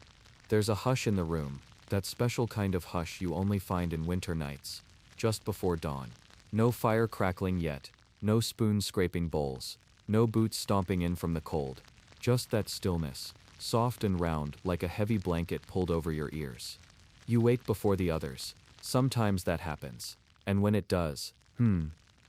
There's a hush in the room, that special kind of hush you only find in winter nights, just before dawn. No fire crackling yet, no spoons scraping bowls, no boots stomping in from the cold. Just that stillness, soft and round like a heavy blanket pulled over your ears. You wake before the others. Sometimes that happens. And when it does,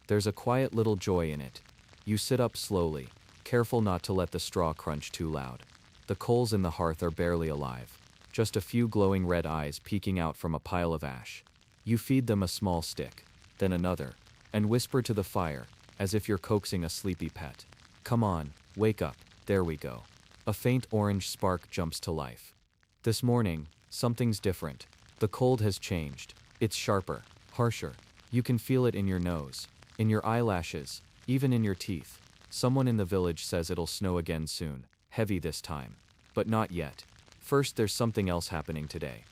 there's a quiet little joy in it. You sit up slowly, careful not to let the straw crunch too loud. The coals in the hearth are barely alive, just a few glowing red eyes peeking out from a pile of ash. You feed them a small stick, then another, and whisper to the fire, as if you're coaxing a sleepy pet. Come on, wake up, there we go. A faint orange spark jumps to life. This morning, something's different. The cold has changed. It's sharper, harsher. You can feel it in your nose, in your eyelashes, even in your teeth. Someone in the village says it'll snow again soon, heavy this time. But not yet. First, there's something else happening today.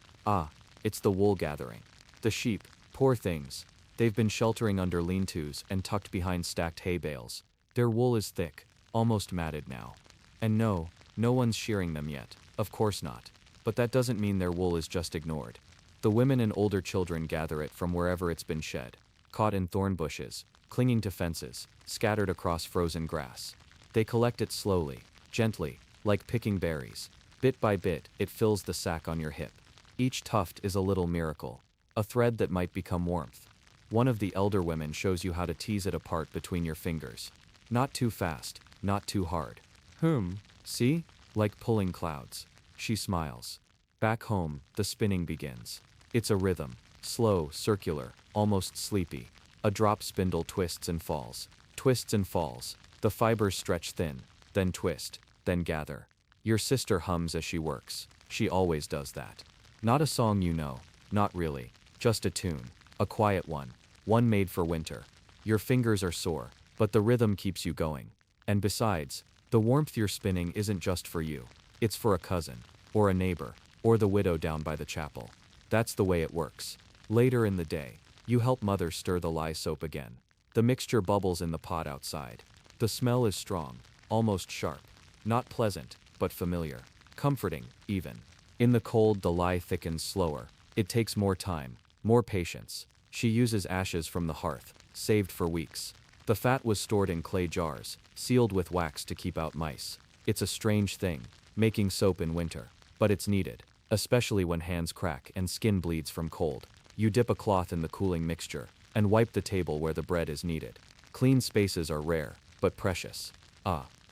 It's the wool gathering. The sheep, poor things. They've been sheltering under lean-tos and tucked behind stacked hay bales. Their wool is thick, almost matted now. And no one's shearing them yet, of course not. But that doesn't mean their wool is just ignored. The women and older children gather it from wherever it's been shed, caught in thorn bushes, clinging to fences, scattered across frozen grass. They collect it slowly, gently, like picking berries. Bit by bit, it fills the sack on your hip. Each tuft is a little miracle, a thread that might become warmth. One of the elder women shows you how to tease it apart between your fingers. Not too fast, not too hard. See? Like pulling clouds. She smiles. Back home, the spinning begins. It's a rhythm, slow, circular, almost sleepy. A drop spindle twists and falls. Twists and falls. The fibers stretch thin, then twist, then gather. Your sister hums as she works. She always does that. Not a song you know, not really. Just a tune. A quiet one. One made for winter. Your fingers are sore, but the rhythm keeps you going. And besides, the warmth you're spinning isn't just for you. It's for a cousin, or a neighbor, or the widow down by the chapel. That's the way it works. Later in the day, you help mother stir the lye soap again. The mixture bubbles in the pot outside. The smell is strong, almost sharp. Not pleasant, but familiar. Comforting, even. In the cold, the lye thickens slower. It takes more time, more patience. She uses ashes from the hearth, saved for weeks. The fat was stored in clay jars, sealed with wax to keep out mice. It's a strange thing, making soap in winter. But it's needed, especially when hands crack and skin bleeds from cold. You dip a cloth in the cooling mixture, and wipe the table where the bread is kneaded. Clean spaces are rare, but precious.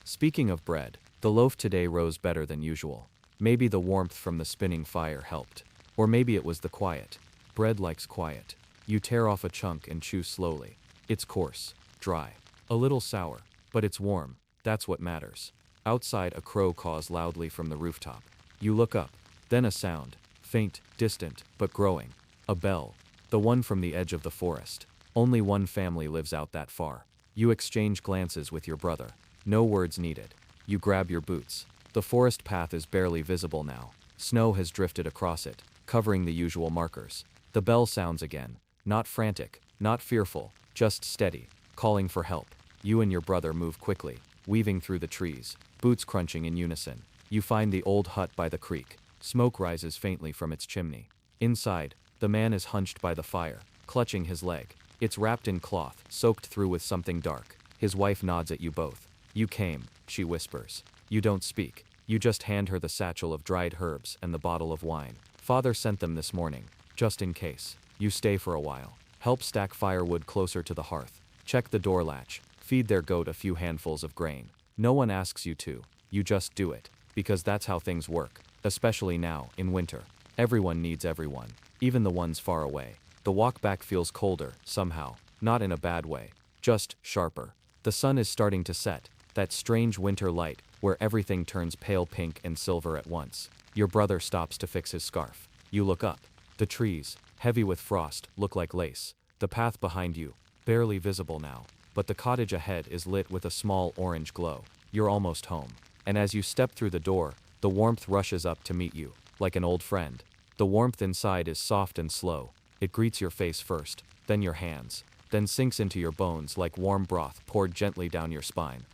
Speaking of bread, the loaf today rose better than usual. Maybe the warmth from the spinning fire helped. Or maybe it was the quiet. Bread likes quiet. You tear off a chunk and chew slowly. It's coarse, dry, a little sour, but it's warm. That's what matters. Outside, a crow caws loudly from the rooftop. You look up. Then a sound, faint, distant, but growing. A bell. The one from the edge of the forest. Only one family lives out that far. You exchange glances with your brother. No words needed. You grab your boots. The forest path is barely visible now. Snow has drifted across it, covering the usual markers. The bell sounds again. Not frantic, not fearful, just steady, calling for help. You and your brother move quickly, weaving through the trees, boots crunching in unison. You find the old hut by the creek. Smoke rises faintly from its chimney. Inside, the man is hunched by the fire, clutching his leg. It's wrapped in cloth, soaked through with something dark. His wife nods at you both. You came, she whispers. You don't speak. You just hand her the satchel of dried herbs and the bottle of wine. Father sent them this morning, just in case. You stay for a while. Help stack firewood closer to the hearth. Check the door latch. Feed their goat a few handfuls of grain. No one asks you to. You just do it. Because that's how things work. Especially now, in winter. Everyone needs everyone. Even the ones far away. The walk back feels colder, somehow. Not in a bad way. Just sharper. The sun is starting to set. That strange winter light, where everything turns pale pink and silver at once. Your brother stops to fix his scarf. You look up. The trees, heavy with frost, look like lace. The path behind you, barely visible now. But the cottage ahead is lit with a small orange glow. You're almost home. And as you step through the door, the warmth rushes up to meet you, like an old friend. The warmth inside is soft and slow. It greets your face first, then your hands, then sinks into your bones like warm broth poured gently down your spine.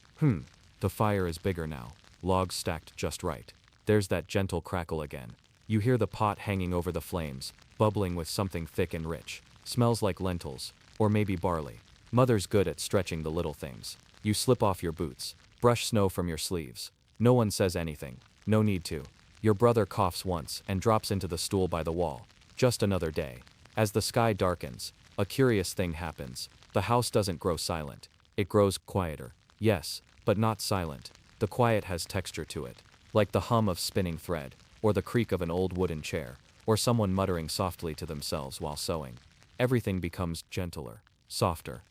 The fire is bigger now, logs stacked just right. There's that gentle crackle again. You hear the pot hanging over the flames, bubbling with something thick and rich. Smells like lentils, Or maybe barley. Mother's good at stretching the little things. You slip off your boots, brush snow from your sleeves. No one says anything. No need to. Your brother coughs once and drops into the stool by the wall. Just another day. As the sky darkens, a curious thing happens. The house doesn't grow silent. It grows quieter. Yes, but not silent. The quiet has texture to it. Like the hum of spinning thread, or the creak of an old wooden chair, or someone muttering softly to themselves while sewing. Everything becomes gentler, softer.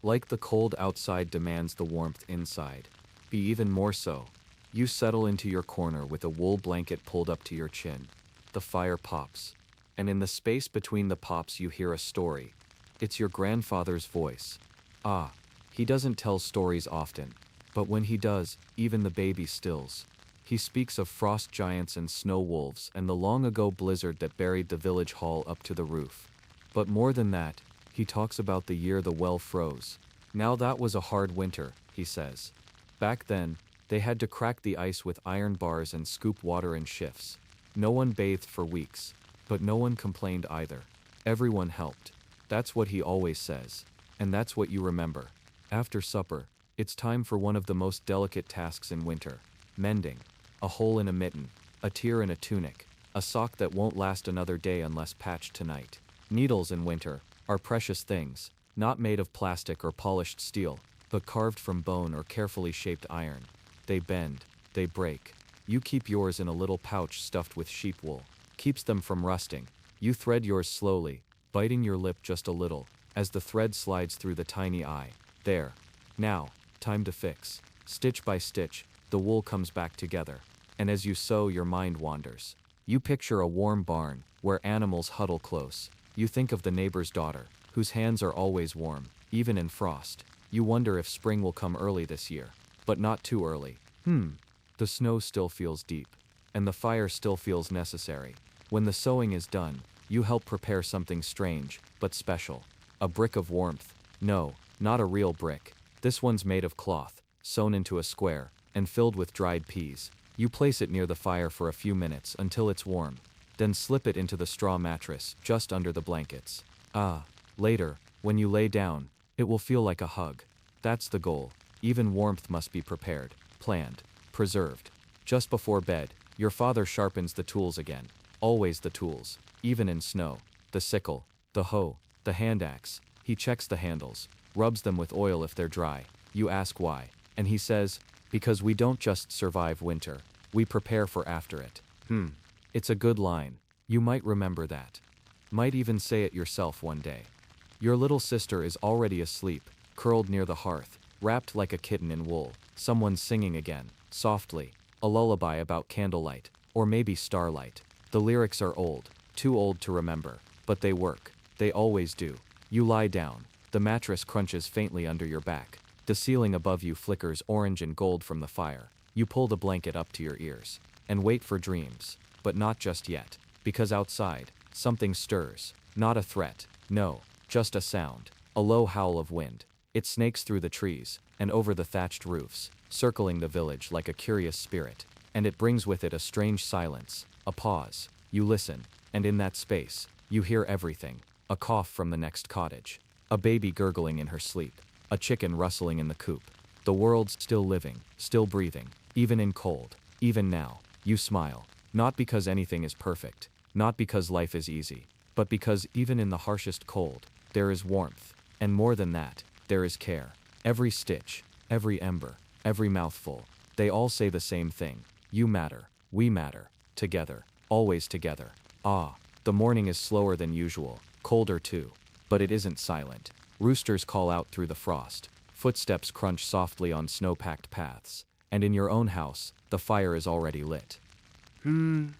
Like the cold outside demands the warmth inside. Be even more so. You settle into your corner with a wool blanket pulled up to your chin. The fire pops. And in the space between the pops you hear a story. It's your grandfather's voice. Ah, he doesn't tell stories often. But when he does, even the baby stills. He speaks of frost giants and snow wolves and the long-ago blizzard that buried the village hall up to the roof. But more than that, he talks about the year the well froze. Now that was a hard winter, he says. Back then, they had to crack the ice with iron bars and scoop water in shifts. No one bathed for weeks, but no one complained either. Everyone helped. That's what he always says. And that's what you remember. After supper, it's time for one of the most delicate tasks in winter. Mending. A hole in a mitten, a tear in a tunic, a sock that won't last another day unless patched tonight. Needles in winter are precious things, not made of plastic or polished steel, but carved from bone or carefully shaped iron. They bend, they break. You keep yours in a little pouch stuffed with sheep wool. Keeps them from rusting. You thread yours slowly, biting your lip just a little, as the thread slides through the tiny eye. There. Now, time to fix. Stitch by stitch, the wool comes back together. And as you sew, your mind wanders. You picture a warm barn, where animals huddle close. You think of the neighbor's daughter, whose hands are always warm, even in frost. You wonder if spring will come early this year. But not too early. The snow still feels deep. And the fire still feels necessary. When the sewing is done, you help prepare something strange, but special. A brick of warmth. No, not a real brick. This one's made of cloth, sewn into a square, and filled with dried peas. You place it near the fire for a few minutes until it's warm. Then slip it into the straw mattress, just under the blankets. Later, when you lay down, it will feel like a hug. That's the goal. Even warmth must be prepared, planned, preserved. Just before bed, your father sharpens the tools again. Always the tools, even in snow. The sickle, the hoe, the hand axe. He checks the handles, rubs them with oil if they're dry. You ask why, and he says, because we don't just survive winter, we prepare for after it. It's a good line. You might remember that. Might even say it yourself one day. Your little sister is already asleep, curled near the hearth, wrapped like a kitten in wool. Someone's singing again, softly, a lullaby about candlelight, or maybe starlight. The lyrics are old, too old to remember, but they work. They always do. You lie down. The mattress crunches faintly under your back. The ceiling above you flickers orange and gold from the fire. You pull the blanket up to your ears and wait for dreams, but not just yet, because outside, something stirs. Not a threat, no, just a sound, a low howl of wind. It snakes through the trees and over the thatched roofs, circling the village like a curious spirit, and it brings with it a strange silence, a pause. You listen, and in that space, you hear everything. A cough from the next cottage, a baby gurgling in her sleep, a chicken rustling in the coop. The world's still living, still breathing, even in cold. Even now, you smile, not because anything is perfect, not because life is easy, but because even in the harshest cold, there is warmth, and more than that, there is care. Every stitch, every ember, every mouthful, they all say the same thing. You matter, we matter, together, always together. The morning is slower than usual, colder too, but it isn't silent. Roosters call out through the frost. Footsteps crunch softly on snow-packed paths. And in your own house, the fire is already lit.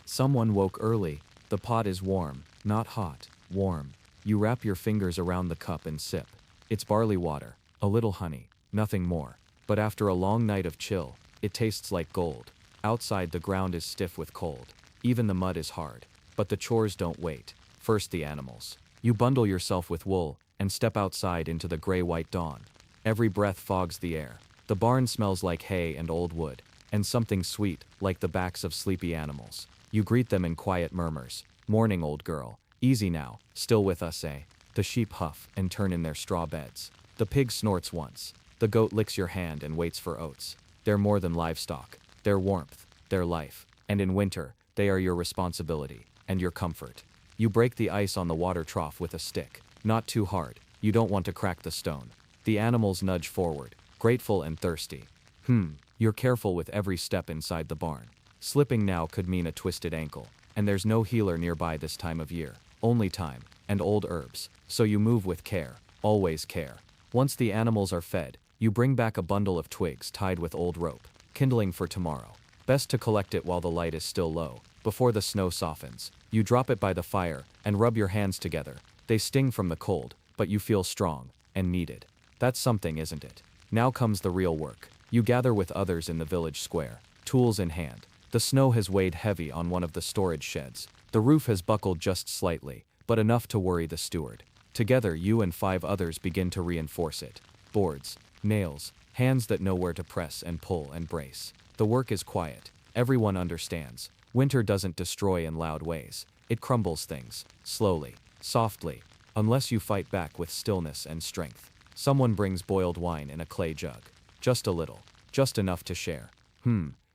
Someone woke early. The pot is warm, not hot, warm. You wrap your fingers around the cup and sip. It's barley water, a little honey, nothing more. But after a long night of chill, it tastes like gold. Outside the ground is stiff with cold. Even the mud is hard. But the chores don't wait. First the animals. You bundle yourself with wool and step outside into the gray-white dawn. Every breath fogs the air. The barn smells like hay and old wood, and something sweet, like the backs of sleepy animals. You greet them in quiet murmurs. Morning, old girl. Easy now. Still with us, eh? The sheep huff and turn in their straw beds. The pig snorts once. The goat licks your hand and waits for oats. They're more than livestock. They're warmth, their life, and in winter, they are your responsibility and your comfort. You break the ice on the water trough with a stick. Not too hard, you don't want to crack the stone. The animals nudge forward, grateful and thirsty. You're careful with every step inside the barn. Slipping now could mean a twisted ankle, and there's no healer nearby this time of year. Only time, and old herbs, so you move with care, always care. Once the animals are fed, you bring back a bundle of twigs tied with old rope, kindling for tomorrow. Best to collect it while the light is still low, before the snow softens. You drop it by the fire, and rub your hands together. They sting from the cold, but you feel strong, and needed. That's something, isn't it? Now comes the real work. You gather with others in the village square, tools in hand. The snow has weighed heavy on one of the storage sheds. The roof has buckled just slightly, but enough to worry the steward. Together, you and 5 others begin to reinforce it. Boards, nails, hands that know where to press and pull and brace. The work is quiet. Everyone understands. Winter doesn't destroy in loud ways. It crumbles things, slowly, softly, unless you fight back with stillness and strength. Someone brings boiled wine in a clay jug. Just a little, just enough to share.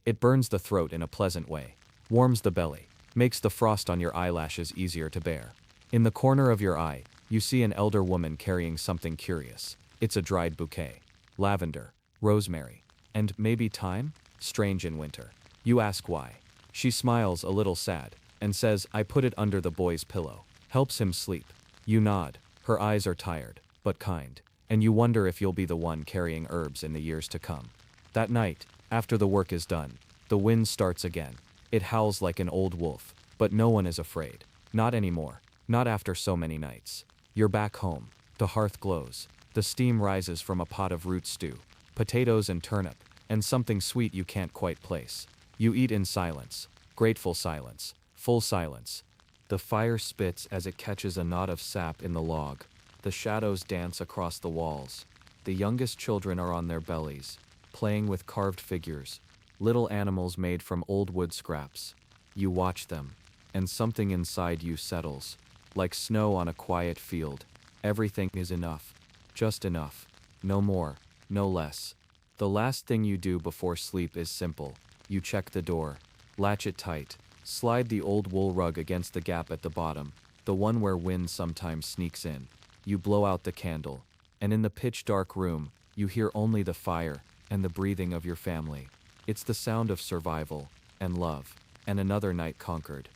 It burns the throat in a pleasant way, warms the belly, makes the frost on your eyelashes easier to bear. In the corner of your eye, you see an elder woman carrying something curious. It's a dried bouquet. Lavender, rosemary, and maybe thyme? Strange in winter. You ask why. She smiles a little sad, and says, I put it under the boy's pillow. Helps him sleep. You nod. Her eyes are tired, but kind, and you wonder if you'll be the one carrying herbs in the years to come. That night, after the work is done, the wind starts again. It howls like an old wolf, but no one is afraid. Not anymore. Not after so many nights. You're back home. The hearth glows. The steam rises from a pot of root stew, potatoes and turnip, and something sweet you can't quite place. You eat in silence. Grateful silence. Full silence. The fire spits as it catches a knot of sap in the log. The shadows dance across the walls. The youngest children are on their bellies, playing with carved figures, little animals made from old wood scraps. You watch them, and something inside you settles, like snow on a quiet field. Everything is enough, just enough, no more, no less. The last thing you do before sleep is simple. You check the door, latch it tight, slide the old wool rug against the gap at the bottom, the one where wind sometimes sneaks in. You blow out the candle, and in the pitch-dark room, you hear only the fire and the breathing of your family. It's the sound of survival and love, and another night conquered.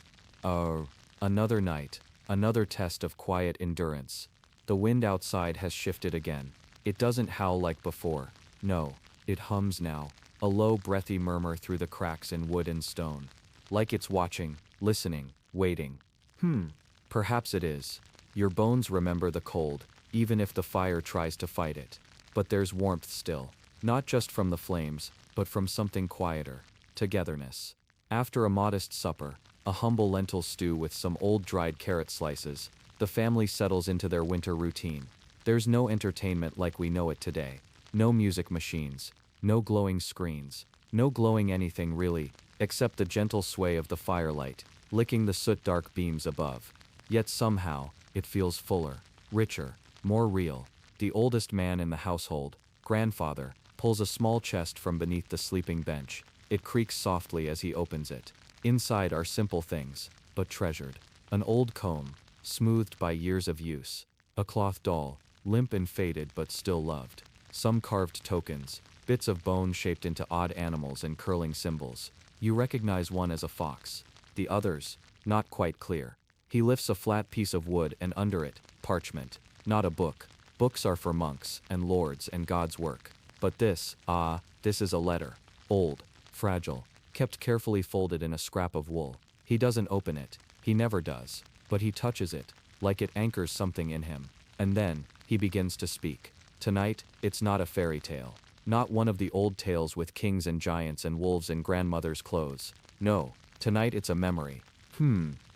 Oh, another night, another test of quiet endurance. The wind outside has shifted again. It doesn't howl like before. No, it hums now, a low breathy murmur through the cracks in wood and stone. Like it's watching, listening, waiting. Perhaps it is. Your bones remember the cold, even if the fire tries to fight it. But there's warmth still, not just from the flames, but from something quieter, togetherness. After a modest supper, a humble lentil stew with some old dried carrot slices, the family settles into their winter routine. There's no entertainment like we know it today. No music machines, no glowing screens, no glowing anything really, except the gentle sway of the firelight, licking the soot-dark beams above. Yet somehow, it feels fuller, richer, more real. The oldest man in the household, grandfather, pulls a small chest from beneath the sleeping bench. It creaks softly as he opens it. Inside are simple things, but treasured. An old comb, smoothed by years of use. A cloth doll, limp and faded but still loved. Some carved tokens, bits of bone shaped into odd animals and curling symbols. You recognize one as a fox. The others, not quite clear. He lifts a flat piece of wood and under it, parchment. Not a book. Books are for monks and lords and God's work. But this is a letter. Old, fragile, kept carefully folded in a scrap of wool. He doesn't open it. He never does. But he touches it, like it anchors something in him. And then, he begins to speak. Tonight, it's not a fairy tale. Not one of the old tales with kings and giants and wolves in grandmother's clothes. No, tonight it's a memory.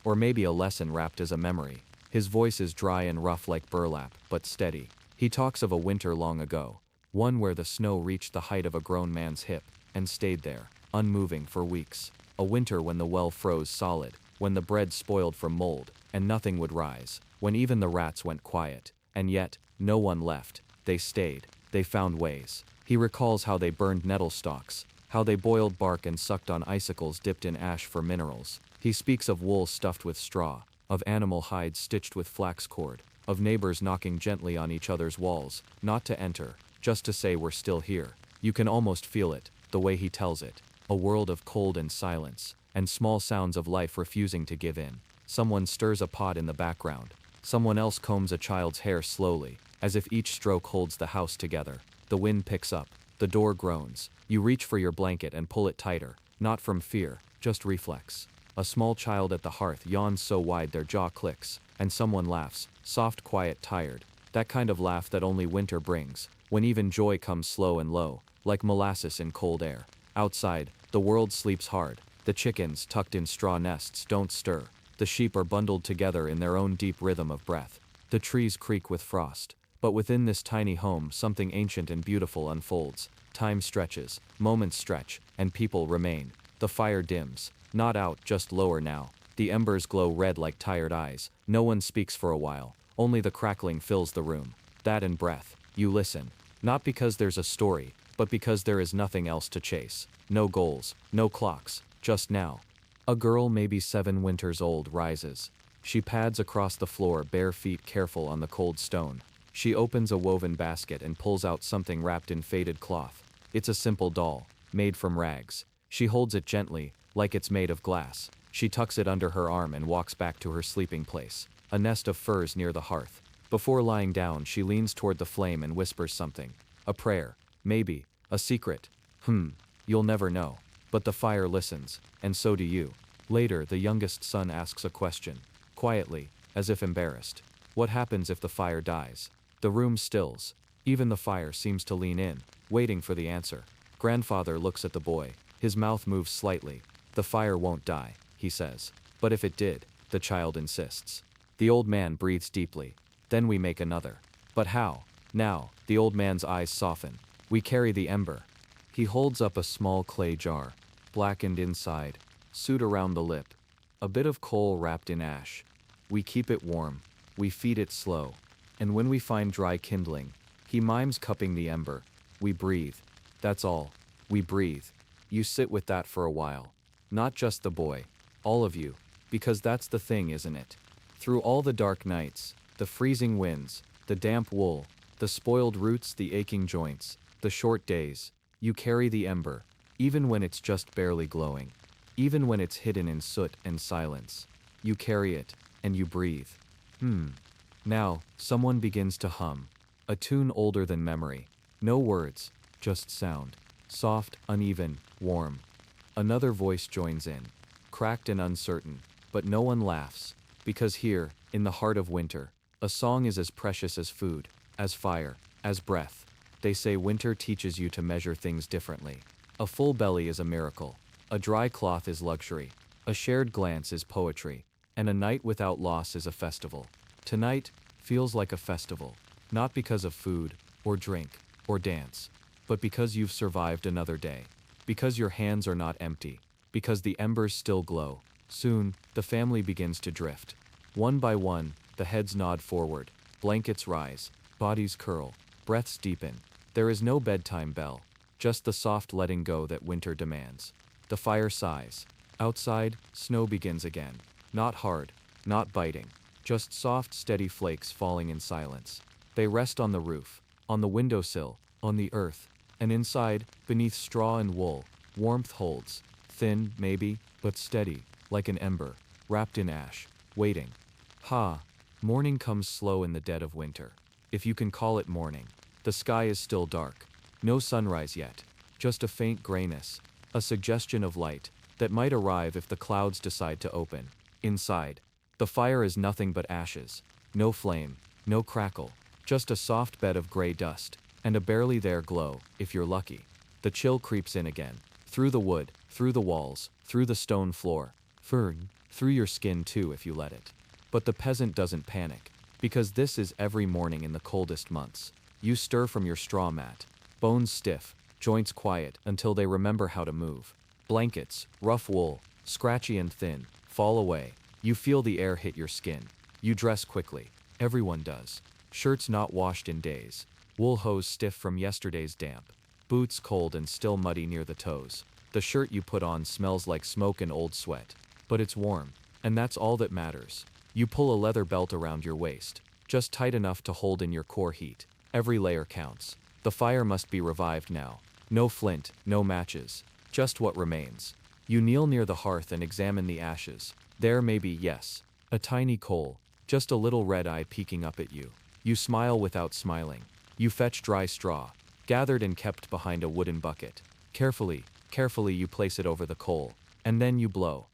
Or maybe a lesson wrapped as a memory. His voice is dry and rough like burlap, but steady. He talks of a winter long ago. One where the snow reached the height of a grown man's hip, and stayed there, unmoving for weeks. A winter when the well froze solid, when the bread spoiled from mold, and nothing would rise, when even the rats went quiet, and yet, no one left. They stayed, they found ways. He recalls how they burned nettle stalks, how they boiled bark and sucked on icicles dipped in ash for minerals. He speaks of wool stuffed with straw, of animal hides stitched with flax cord, of neighbors knocking gently on each other's walls, not to enter, just to say we're still here. You can almost feel it, the way he tells it. A world of cold and silence, and small sounds of life refusing to give in. Someone stirs a pot in the background. Someone else combs a child's hair slowly, as if each stroke holds the house together. The wind picks up. The door groans. You reach for your blanket and pull it tighter, not from fear, just reflex. A small child at the hearth yawns so wide their jaw clicks, and someone laughs, soft, quiet, tired. That kind of laugh that only winter brings, when even joy comes slow and low, like molasses in cold air. Outside, the world sleeps hard. The chickens, tucked in straw nests, don't stir. The sheep are bundled together in their own deep rhythm of breath. The trees creak with frost. But within this tiny home, something ancient and beautiful unfolds. Time stretches, moments stretch, and people remain. The fire dims. Not out, just lower now. The embers glow red like tired eyes. No one speaks for a while. Only the crackling fills the room. That and breath. You listen. Not because there's a story, but because there is nothing else to chase. No goals, no clocks, just now. A girl maybe 7 winters old rises. She pads across the floor, bare feet careful on the cold stone. She opens a woven basket and pulls out something wrapped in faded cloth. It's a simple doll, made from rags. She holds it gently, like it's made of glass. She tucks it under her arm and walks back to her sleeping place, a nest of furs near the hearth. Before lying down, she leans toward the flame and whispers something. A prayer, maybe, a secret. You'll never know. But the fire listens, and so do you. Later, the youngest son asks a question, quietly, as if embarrassed. What happens if the fire dies? The room stills. Even the fire seems to lean in, waiting for the answer. Grandfather looks at the boy. His mouth moves slightly. The fire won't die, he says. But if it did, the child insists. The old man breathes deeply. Then we make another. But how? Now, the old man's eyes soften. We carry the ember. He holds up a small clay jar, blackened inside, soot around the lip, a bit of coal wrapped in ash. We keep it warm. We feed it slow. And when we find dry kindling, he mimes cupping the ember. We breathe. That's all. We breathe. You sit with that for a while. Not just the boy. All of you. Because that's the thing, isn't it? Through all the dark nights, the freezing winds, the damp wool, the spoiled roots, the aching joints, the short days, you carry the ember, even when it's just barely glowing. Even when it's hidden in soot and silence. You carry it, and you breathe. Now, someone begins to hum. A tune older than memory. No words, just sound. Soft, uneven, warm. Another voice joins in. Cracked and uncertain. But no one laughs. Because here, in the heart of winter, a song is as precious as food, as fire, as breath. They say winter teaches you to measure things differently. A full belly is a miracle. A dry cloth is luxury. A shared glance is poetry. And a night without loss is a festival. Tonight feels like a festival. Not because of food, or drink, or dance. But because you've survived another day. Because your hands are not empty. Because the embers still glow. Soon, the family begins to drift. One by one, the heads nod forward. Blankets rise. Bodies curl. Breaths deepen. There is no bedtime bell. Just the soft letting go that winter demands. The fire sighs. Outside, snow begins again. Not hard. Not biting. Just soft, steady flakes falling in silence. They rest on the roof, on the windowsill, on the earth, and inside, beneath straw and wool, warmth holds. Thin, maybe, but steady, like an ember, wrapped in ash, waiting. Morning comes slow in the dead of winter. If you can call it morning. The sky is still dark. No sunrise yet. Just a faint grayness, a suggestion of light, that might arrive if the clouds decide to open. Inside, the fire is nothing but ashes. No flame, no crackle, just a soft bed of gray dust, and a barely there glow, if you're lucky. The chill creeps in again. Through the wood, through the walls, through the stone floor. Through your skin too if you let it. But the peasant doesn't panic. Because this is every morning in the coldest months. You stir from your straw mat. Bones stiff, joints quiet until they remember how to move. Blankets, rough wool, scratchy and thin, fall away. You feel the air hit your skin. You dress quickly. Everyone does. Shirts not washed in days. Wool hose stiff from yesterday's damp. Boots cold and still muddy near the toes. The shirt you put on smells like smoke and old sweat. But it's warm. And that's all that matters. You pull a leather belt around your waist. Just tight enough to hold in your core heat. Every layer counts. The fire must be revived now. No flint, no matches. Just what remains. You kneel near the hearth and examine the ashes. There may be, yes, a tiny coal. Just a little red eye peeking up at you. You smile without smiling. You fetch dry straw, gathered and kept behind a wooden bucket. Carefully you place it over the coal. And then you blow.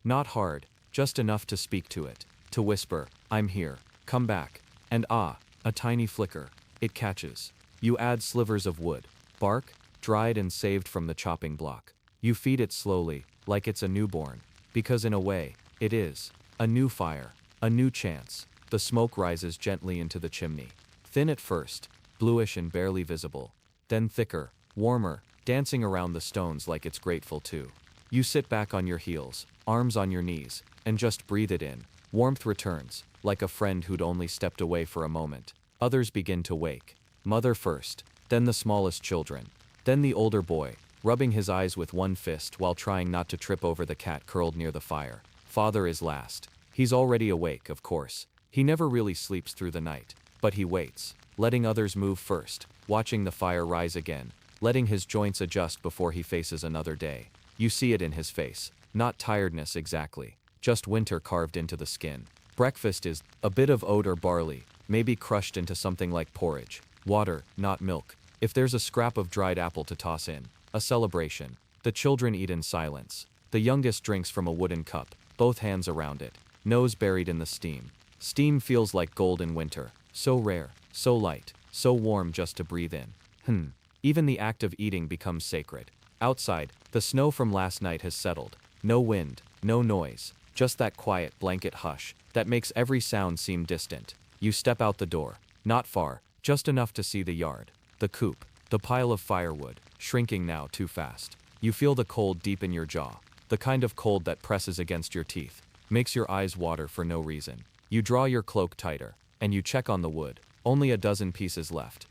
Not hard, just enough to speak to it. To whisper, I'm here, come back. And a tiny flicker. It catches. You add slivers of wood. Bark, dried and saved from the chopping block. You feed it slowly, like it's a newborn. Because in a way, it is. A new fire. A new chance. The smoke rises gently into the chimney. Thin at first, bluish and barely visible. Then thicker, warmer, dancing around the stones like it's grateful too. You sit back on your heels, arms on your knees, and just breathe it in. Warmth returns, like a friend who'd only stepped away for a moment. Others begin to wake. Mother first, then the smallest children. Then the older boy, rubbing his eyes with one fist while trying not to trip over the cat curled near the fire. Father is last. He's already awake, of course. He never really sleeps through the night. But he waits, letting others move first, watching the fire rise again, letting his joints adjust before he faces another day. You see it in his face. Not tiredness exactly. Just winter carved into the skin. Breakfast is a bit of oat or barley, maybe crushed into something like porridge. Water, not milk. If there's a scrap of dried apple to toss in. A celebration. The children eat in silence. The youngest drinks from a wooden cup, both hands around it, nose buried in the steam. Steam feels like gold in winter. So rare, so light, so warm just to breathe in. Even the act of eating becomes sacred. Outside, the snow from last night has settled. No wind, no noise. Just that quiet blanket hush that makes every sound seem distant. You step out the door. Not far, just enough to see the yard. The coop. The pile of firewood, shrinking now too fast. You feel the cold deep in your jaw. The kind of cold that presses against your teeth. Makes your eyes water for no reason. You draw your cloak tighter. And you check on the wood. Only a dozen pieces left.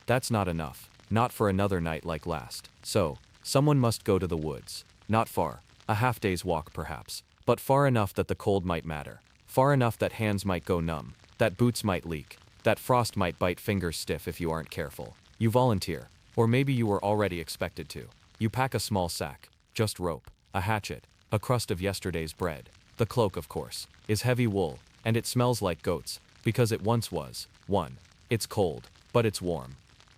That's not enough. Not for another night like last. So, someone must go to the woods. Not far. A half-day's walk perhaps. But far enough that the cold might matter. Far enough that hands might go numb. That boots might leak. That frost might bite fingers stiff if you aren't careful. You volunteer. Or maybe you were already expected to. You pack a small sack. Just rope. A hatchet. A crust of yesterday's bread. The cloak, of course, is heavy wool. And it smells like goats. Because it once was. It's cold. But it's warm.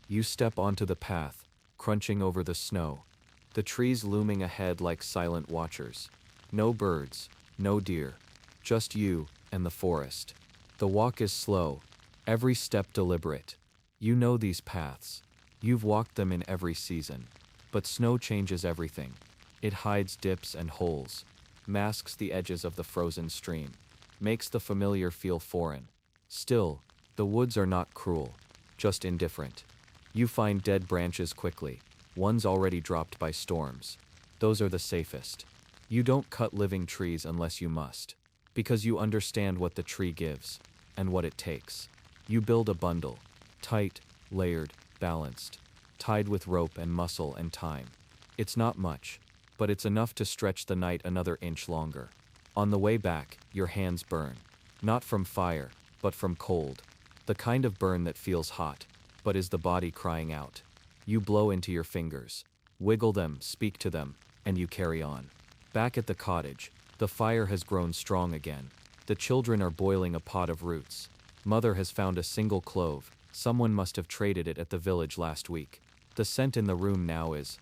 You step onto the path, crunching over the snow. The trees looming ahead like silent watchers. No birds. No deer. Just you and the forest. The walk is slow. Every step deliberate. You know these paths. You've walked them in every season. But snow changes everything. It hides dips and holes. Masks the edges of the frozen stream. Makes the familiar feel foreign. Still, the woods are not cruel. Just indifferent. You find dead branches quickly. Ones already dropped by storms. Those are the safest. You don't cut living trees unless you must. Because you understand what the tree gives. And what it takes. You build a bundle. Tight, layered, balanced. Tied with rope and muscle and time. It's not much. But it's enough to stretch the night another inch longer. On the way back, your hands burn. Not from fire, but from cold. The kind of burn that feels hot. But is the body crying out. You blow into your fingers. Wiggle them, speak to them, and you carry on. Back at the cottage, the fire has grown strong again. The children are boiling a pot of roots. Mother has found a single clove. Someone must have traded it at the village last week. The scent in the room now is,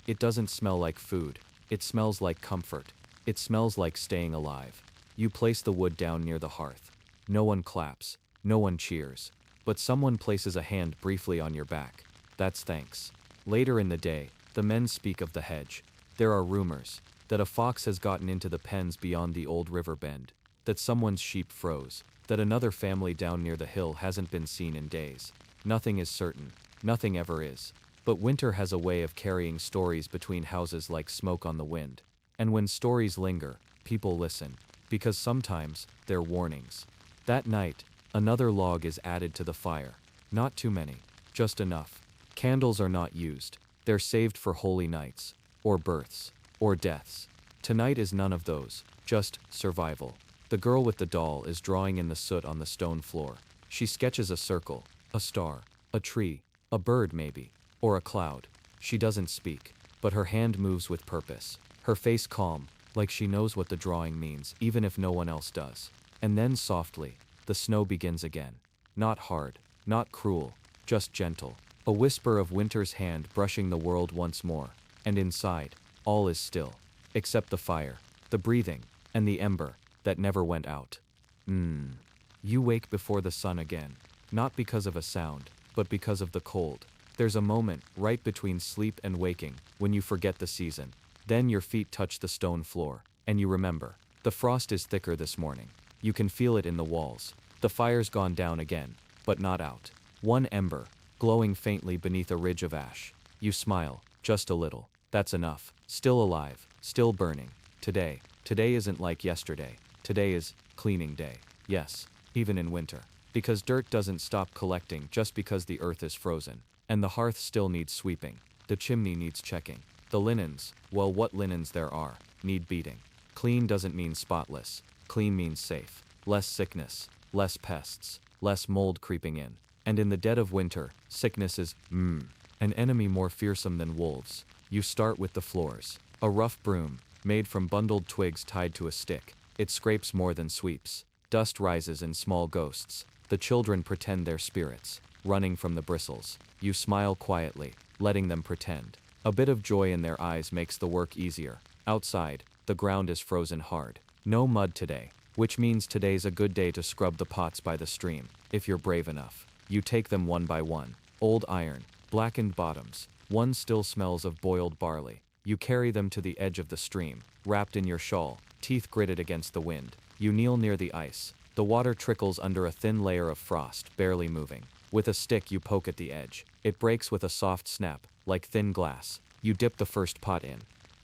it doesn't smell like food. It smells like comfort. It smells like staying alive. You place the wood down near the hearth. No one claps. No one cheers. But someone places a hand briefly on your back. That's thanks. Later in the day, the men speak of the hedge. There are rumors that a fox has gotten into the pens beyond the old river bend, that someone's sheep froze, that another family down near the hill hasn't been seen in days. Nothing is certain. Nothing ever is. But winter has a way of carrying stories between houses like smoke on the wind. And when stories linger, people listen. Because sometimes, they're warnings. That night, another log is added to the fire. Not too many, just enough. Candles are not used. They're saved for holy nights, or births, or deaths. Tonight is none of those, just survival. The girl with the doll is drawing in the soot on the stone floor. She sketches a circle, a star, a tree, a bird maybe, or a cloud. She doesn't speak, but her hand moves with purpose. Her face calm, like she knows what the drawing means, even if no one else does. And then softly, the snow begins again. Not hard, not cruel, just gentle. A whisper of winter's hand brushing the world once more. And inside, all is still. Except the fire, the breathing, and the ember that never went out. You wake before the sun again. Not because of a sound, but because of the cold. There's a moment, right between sleep and waking, when you forget the season. Then your feet touch the stone floor, and you remember. The frost is thicker this morning. You can feel it in the walls. The fire's gone down again, but not out. One ember, glowing faintly beneath a ridge of ash. You smile, just a little. That's enough. Still alive, still burning. Today isn't like yesterday. Today is cleaning day. Yes, even in winter. Because dirt doesn't stop collecting just because the earth is frozen. And the hearth still needs sweeping. The chimney needs checking. The linens, well, what linens there are, need beating. Clean doesn't mean spotless. Clean means safe. Less sickness, less pests, less mold creeping in. And in the dead of winter, sickness is, an enemy more fearsome than wolves. You start with the floors. A rough broom, made from bundled twigs tied to a stick. It scrapes more than sweeps. Dust rises in small ghosts. The children pretend they're spirits, running from the bristles. You smile quietly, letting them pretend. A bit of joy in their eyes makes the work easier. Outside, the ground is frozen hard. No mud today, which means today's a good day to scrub the pots by the stream, if you're brave enough. You take them one by one. Old iron, blackened bottoms. One still smells of boiled barley. You carry them to the edge of the stream, wrapped in your shawl, teeth gritted against the wind. You kneel near the ice. The water trickles under a thin layer of frost, barely moving. With a stick you poke at the edge. It breaks with a soft snap, like thin glass. You dip the first pot in.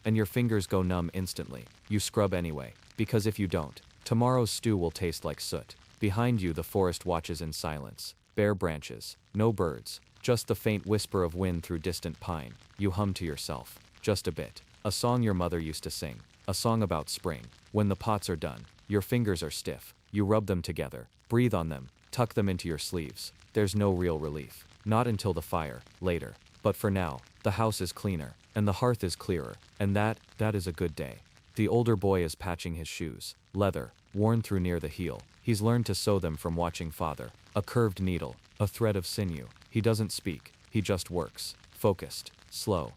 And your fingers go numb instantly. You scrub anyway, because if you don't, tomorrow's stew will taste like soot. Behind you the forest watches in silence. Bare branches, no birds, just the faint whisper of wind through distant pine. You hum to yourself, just a bit. A song your mother used to sing. A song about spring. When the pots are done, your fingers are stiff. You rub them together, breathe on them, tuck them into your sleeves. There's no real relief. Not until the fire, later. But for now, the house is cleaner, and the hearth is clearer, and that is a good day. The older boy is patching his shoes. Leather, worn through near the heel. He's learned to sew them from watching father. A curved needle, a thread of sinew. He doesn't speak, he just works. Focused, slow.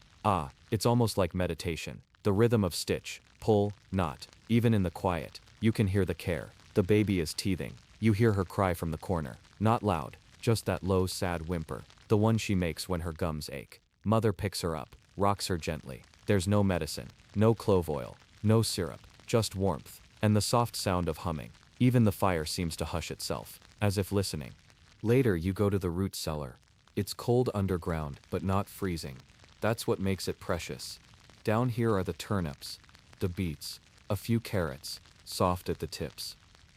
It's almost like meditation. The rhythm of stitch, pull, knot. Even in the quiet, you can hear the care. The baby is teething. You hear her cry from the corner. Not loud, just that low, sad whimper. The one she makes when her gums ache. Mother picks her up, rocks her gently. There's no medicine, no clove oil, no syrup, just warmth, and the soft sound of humming. Even the fire seems to hush itself, as if listening. Later you go to the root cellar. It's cold underground, but not freezing. That's what makes it precious. Down here are the turnips, the beets, a few carrots, soft at the tips.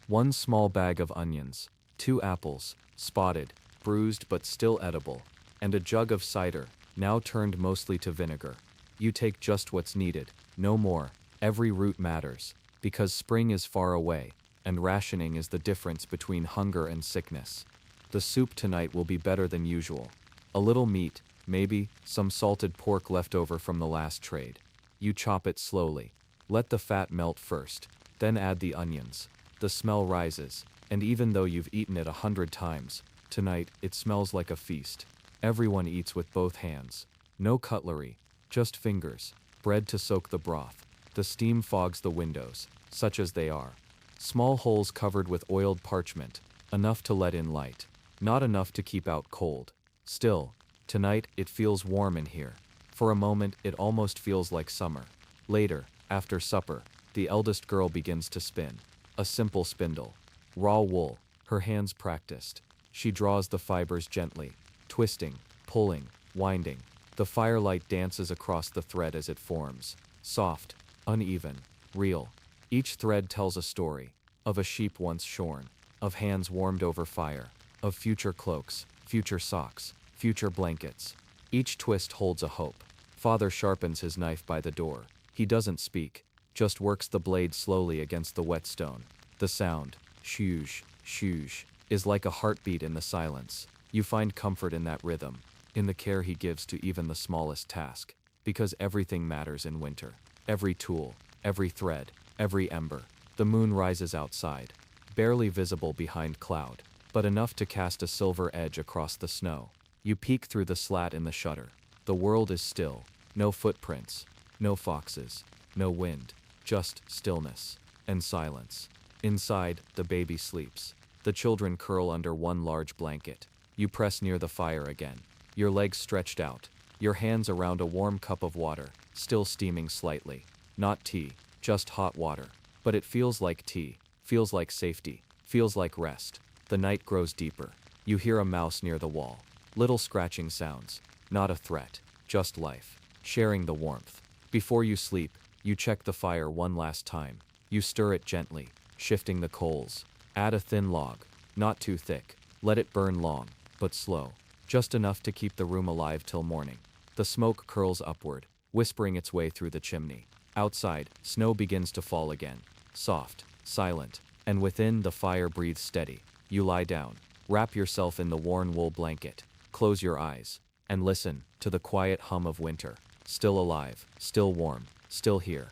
One small bag of onions, 2 apples, spotted, bruised but still edible, and a jug of cider, now turned mostly to vinegar. You take just what's needed, no more. Every root matters, because spring is far away, and rationing is the difference between hunger and sickness. The soup tonight will be better than usual. A little meat, maybe, some salted pork left over from the last trade. You chop it slowly. Let the fat melt first, then add the onions. The smell rises, and even though you've eaten it 100 times, tonight it smells like a feast. Everyone eats with both hands. No cutlery, just fingers, bread to soak the broth. The steam fogs the windows, such as they are. Small holes covered with oiled parchment, enough to let in light, not enough to keep out cold. Still, tonight it feels warm in here. For a moment it almost feels like summer. Later, after supper, the eldest girl begins to spin. A simple spindle. Raw wool, her hands practiced. She draws the fibers gently, twisting, pulling, winding. The firelight dances across the thread as it forms. Soft, uneven, real. Each thread tells a story, of a sheep once shorn, of hands warmed over fire, of future cloaks, future socks, future blankets. Each twist holds a hope. Father sharpens his knife by the door. He doesn't speak, just works the blade slowly against the wet stone. The sound, shoosh, shoosh, is like a heartbeat in the silence. You find comfort in that rhythm, in the care he gives to even the smallest task, because everything matters in winter. Every tool, every thread, every ember. The moon rises outside, barely visible behind cloud, but enough to cast a silver edge across the snow. You peek through the slat in the shutter. The world is still, no footprints, no foxes, no wind, just stillness and silence. Inside, the baby sleeps. The children curl under one large blanket. You press near the fire again, your legs stretched out, your hands around a warm cup of water, still steaming slightly. Not tea, just hot water. But it feels like tea, feels like safety, feels like rest. The night grows deeper. You hear a mouse near the wall. Little scratching sounds. Not a threat, just life, sharing the warmth. Before you sleep, you check the fire one last time. You stir it gently, shifting the coals. Add a thin log, not too thick. Let it burn long, but slow. Just enough to keep the room alive till morning. The smoke curls upward, whispering its way through the chimney. Outside, snow begins to fall again. Soft, silent, and within, the fire breathes steady. You lie down, wrap yourself in the worn wool blanket, close your eyes, and listen to the quiet hum of winter. Still alive, still warm, still here.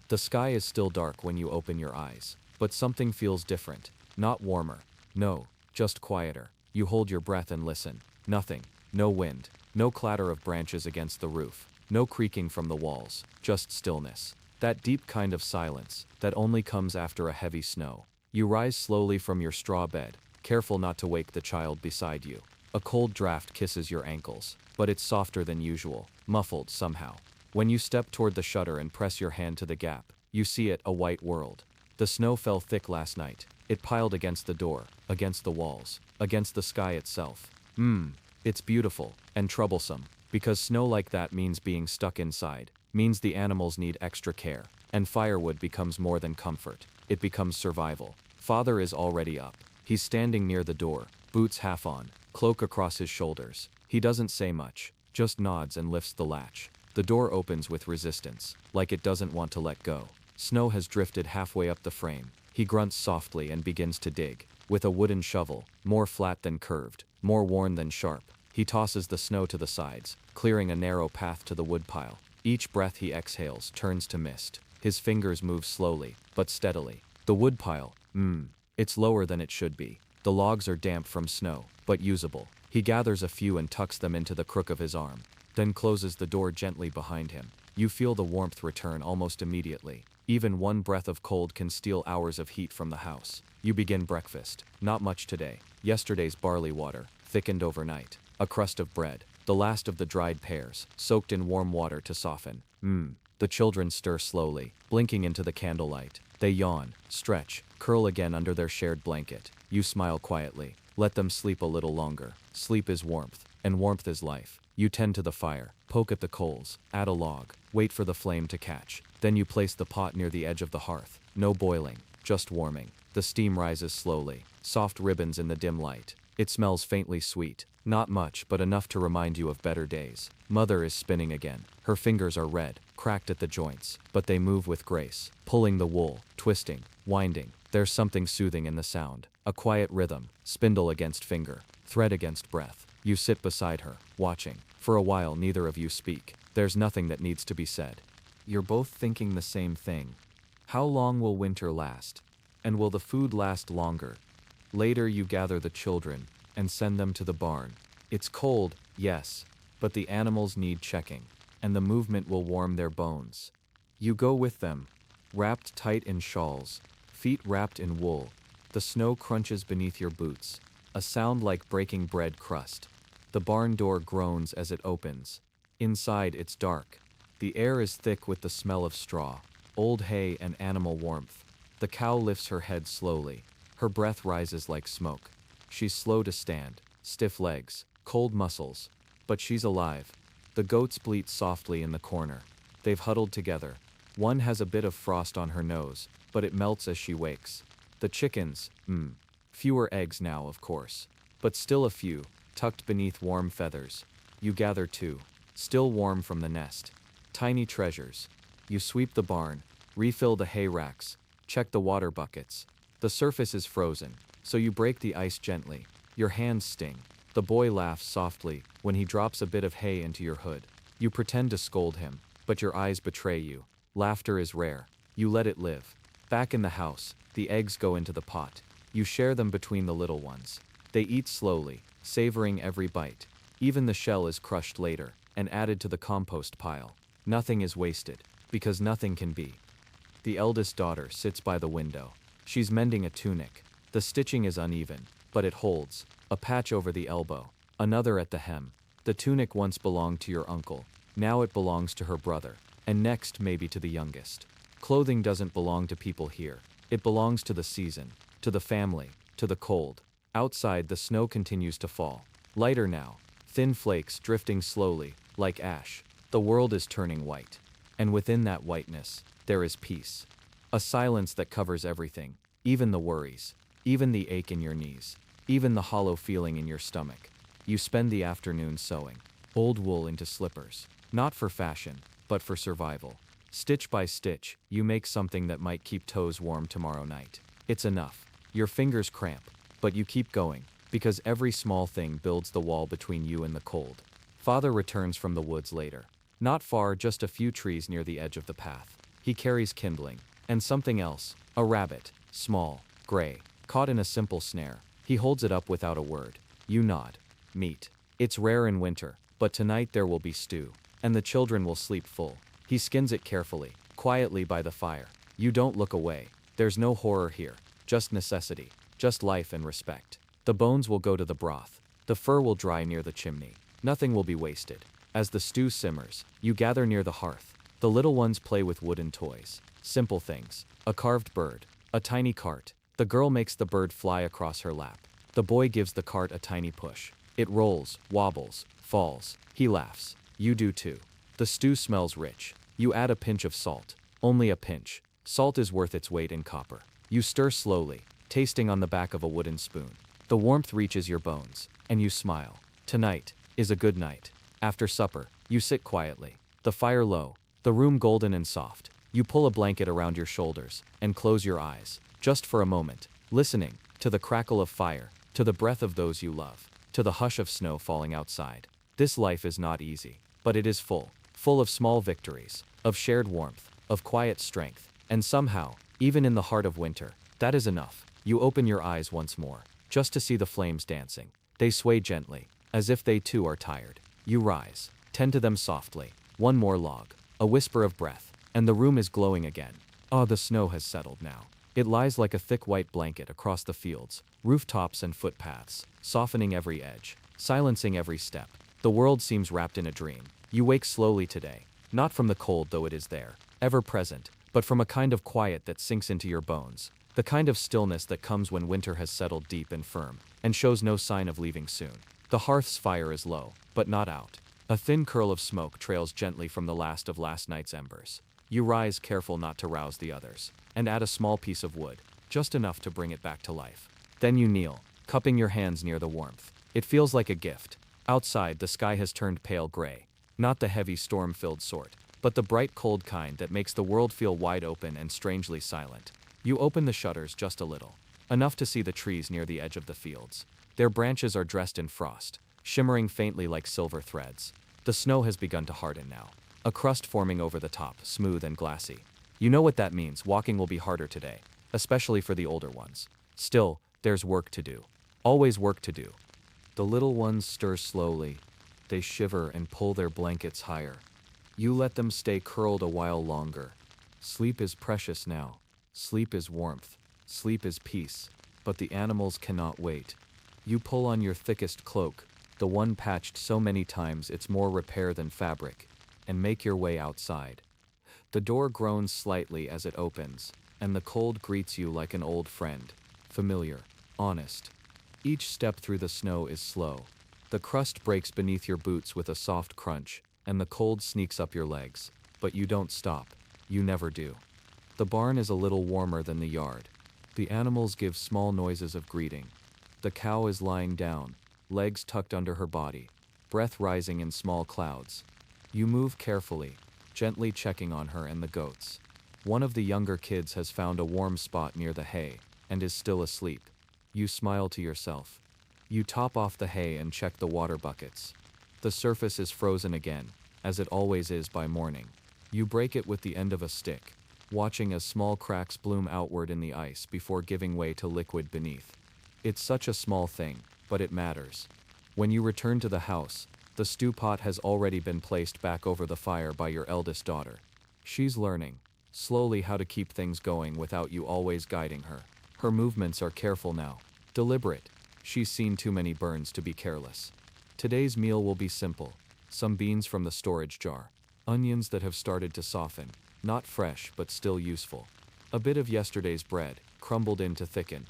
The sky is still dark when you open your eyes, but something feels different. Not warmer, no, just quieter. You hold your breath and listen. Nothing, no wind, no clatter of branches against the roof, no creaking from the walls, just stillness. That deep kind of silence that only comes after a heavy snow. You rise slowly from your straw bed, careful not to wake the child beside you. A cold draft kisses your ankles, but it's softer than usual, muffled somehow. When you step toward the shutter and press your hand to the gap, you see it, a white world. The snow fell thick last night. It piled against the door, against the walls, against the sky itself. It's beautiful, and troublesome, because snow like that means being stuck inside, means the animals need extra care, and firewood becomes more than comfort. It becomes survival. Father is already up. He's standing near the door, boots half on, cloak across his shoulders. He doesn't say much, just nods and lifts the latch. The door opens with resistance, like it doesn't want to let go. Snow has drifted halfway up the frame. He grunts softly and begins to dig. With a wooden shovel, more flat than curved, more worn than sharp, he tosses the snow to the sides, clearing a narrow path to the woodpile. Each breath he exhales turns to mist. His fingers move slowly, but steadily. The woodpile, it's lower than it should be. The logs are damp from snow, but usable. He gathers a few and tucks them into the crook of his arm, then closes the door gently behind him. You feel the warmth return almost immediately. Even one breath of cold can steal hours of heat from the house. You begin breakfast. Not much today. Yesterday's barley water, thickened overnight. A crust of bread, the last of the dried pears, soaked in warm water to soften. The children stir slowly, blinking into the candlelight. They yawn, stretch, curl again under their shared blanket. You smile quietly. Let them sleep a little longer. Sleep is warmth, and warmth is life. You tend to the fire, poke at the coals, add a log, wait for the flame to catch. Then you place the pot near the edge of the hearth. No boiling, just warming. The steam rises slowly, soft ribbons in the dim light. It smells faintly sweet. Not much, but enough to remind you of better days. Mother is spinning again. Her fingers are red, cracked at the joints, but they move with grace, pulling the wool, twisting, winding. There's something soothing in the sound. A quiet rhythm, spindle against finger, thread against breath. You sit beside her, watching. For a while neither of you speak. There's nothing that needs to be said. You're both thinking the same thing. How long will winter last? And will the food last longer? Later you gather the children and send them to the barn. It's cold, yes, but the animals need checking, and the movement will warm their bones. You go with them, wrapped tight in shawls, feet wrapped in wool. The snow crunches beneath your boots, a sound like breaking bread crust. The barn door groans as it opens. Inside it's dark. The air is thick with the smell of straw, old hay and animal warmth. The cow lifts her head slowly. Her breath rises like smoke. She's slow to stand, stiff legs, cold muscles, but she's alive. The goats bleat softly in the corner. They've huddled together, One has a bit of frost on her nose, but it melts as she wakes. The chickens, fewer eggs now, of course, but still a few, tucked beneath warm feathers. You gather two, still warm from the nest. Tiny treasures. You sweep the barn, refill the hay racks, check the water buckets. The surface is frozen, so you break the ice gently. Your hands sting. The boy laughs softly when he drops a bit of hay into your hood. You pretend to scold him, but your eyes betray you. Laughter is rare. You let it live. Back in the house, the eggs go into the pot. You share them between the little ones. They eat slowly, savoring every bite. Even the shell is crushed later and added to the compost pile. Nothing is wasted, because nothing can be. The eldest daughter sits by the window. She's mending a tunic. The stitching is uneven, but it holds. A patch over the elbow, another at the hem. The tunic once belonged to your uncle. Now it belongs to her brother, and next maybe to the youngest. Clothing doesn't belong to people here. It belongs to the season, to the family, to the cold. Outside, the snow continues to fall. Lighter now, thin flakes drifting slowly, like ash. The world is turning white. And within that whiteness, there is peace. A silence that covers everything, even the worries, even the ache in your knees, even the hollow feeling in your stomach. You spend the afternoon sewing old wool into slippers, not for fashion, but for survival. Stitch by stitch, you make something that might keep toes warm tomorrow night. It's enough. Your fingers cramp, but you keep going, because every small thing builds the wall between you and the cold. Father returns from the woods later. Not far, just a few trees near the edge of the path. He carries kindling, and something else, a rabbit, small, gray, caught in a simple snare. He holds it up without a word. You nod. Meat. It's rare in winter, but tonight there will be stew, and the children will sleep full. He skins it carefully, quietly by the fire. You don't look away. There's no horror here, just necessity, just life and respect. The bones will go to the broth. The fur will dry near the chimney. Nothing will be wasted. As the stew simmers, you gather near the hearth. The little ones play with wooden toys. Simple things. A carved bird. A tiny cart. The girl makes the bird fly across her lap. The boy gives the cart a tiny push. It rolls, wobbles, falls. He laughs. You do too. The stew smells rich. You add a pinch of salt. Only a pinch. Salt is worth its weight in copper. You stir slowly, tasting on the back of a wooden spoon. The warmth reaches your bones, and you smile. Tonight is a good night. After supper, you sit quietly. The fire low, the room golden and soft. You pull a blanket around your shoulders and close your eyes, just for a moment, listening to the crackle of fire, to the breath of those you love, to the hush of snow falling outside. This life is not easy, but it is full of small victories, of shared warmth, of quiet strength, and somehow, even in the heart of winter, that is enough. You open your eyes once more, just to see the flames dancing. They sway gently, as if they too are tired. You rise, tend to them softly. One more log, a whisper of breath, and the room is glowing again. Ah, the snow has settled now. It lies like a thick white blanket across the fields, rooftops and footpaths, softening every edge, silencing every step. The world seems wrapped in a dream. You wake slowly today, not from the cold though it is there, ever present, but from a kind of quiet that sinks into your bones, the kind of stillness that comes when winter has settled deep and firm, and shows no sign of leaving soon. The hearth's fire is low, but not out. A thin curl of smoke trails gently from the last of last night's embers. You rise, careful not to rouse the others, and add a small piece of wood, just enough to bring it back to life. Then you kneel, cupping your hands near the warmth. It feels like a gift. Outside, the sky has turned pale gray. Not the heavy storm-filled sort, but the bright cold kind that makes the world feel wide open and strangely silent. You open the shutters just a little, enough to see the trees near the edge of the fields. Their branches are dressed in frost, shimmering faintly like silver threads. The snow has begun to harden now, a crust forming over the top, smooth and glassy. You know what that means. Walking will be harder today, especially for the older ones. Still, there's work to do. Always work to do. The little ones stir slowly. They shiver and pull their blankets higher. You let them stay curled a while longer. Sleep is precious now. Sleep is warmth. Sleep is peace. But the animals cannot wait. You pull on your thickest cloak, the one patched so many times it's more repair than fabric, and make your way outside. The door groans slightly as it opens, and the cold greets you like an old friend, familiar, honest. Each step through the snow is slow. The crust breaks beneath your boots with a soft crunch, and the cold sneaks up your legs. But you don't stop. You never do. The barn is a little warmer than the yard. The animals give small noises of greeting. The cow is lying down, legs tucked under her body, breath rising in small clouds. You move carefully, gently checking on her and the goats. One of the younger kids has found a warm spot near the hay, and is still asleep. You smile to yourself. You top off the hay and check the water buckets. The surface is frozen again, as it always is by morning. You break it with the end of a stick, watching as small cracks bloom outward in the ice before giving way to liquid beneath. It's such a small thing, but it matters. When you return to the house, the stew pot has already been placed back over the fire by your eldest daughter. She's learning, slowly, how to keep things going without you always guiding her. Her movements are careful now, deliberate. She's seen too many burns to be careless. Today's meal will be simple. Some beans from the storage jar. Onions that have started to soften. Not fresh, but still useful. A bit of yesterday's bread, crumbled in to thicken.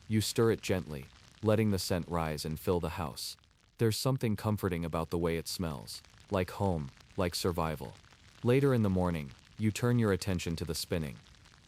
You stir it gently, letting the scent rise and fill the house. There's something comforting about the way it smells. Like home, like survival. Later in the morning, you turn your attention to the spinning.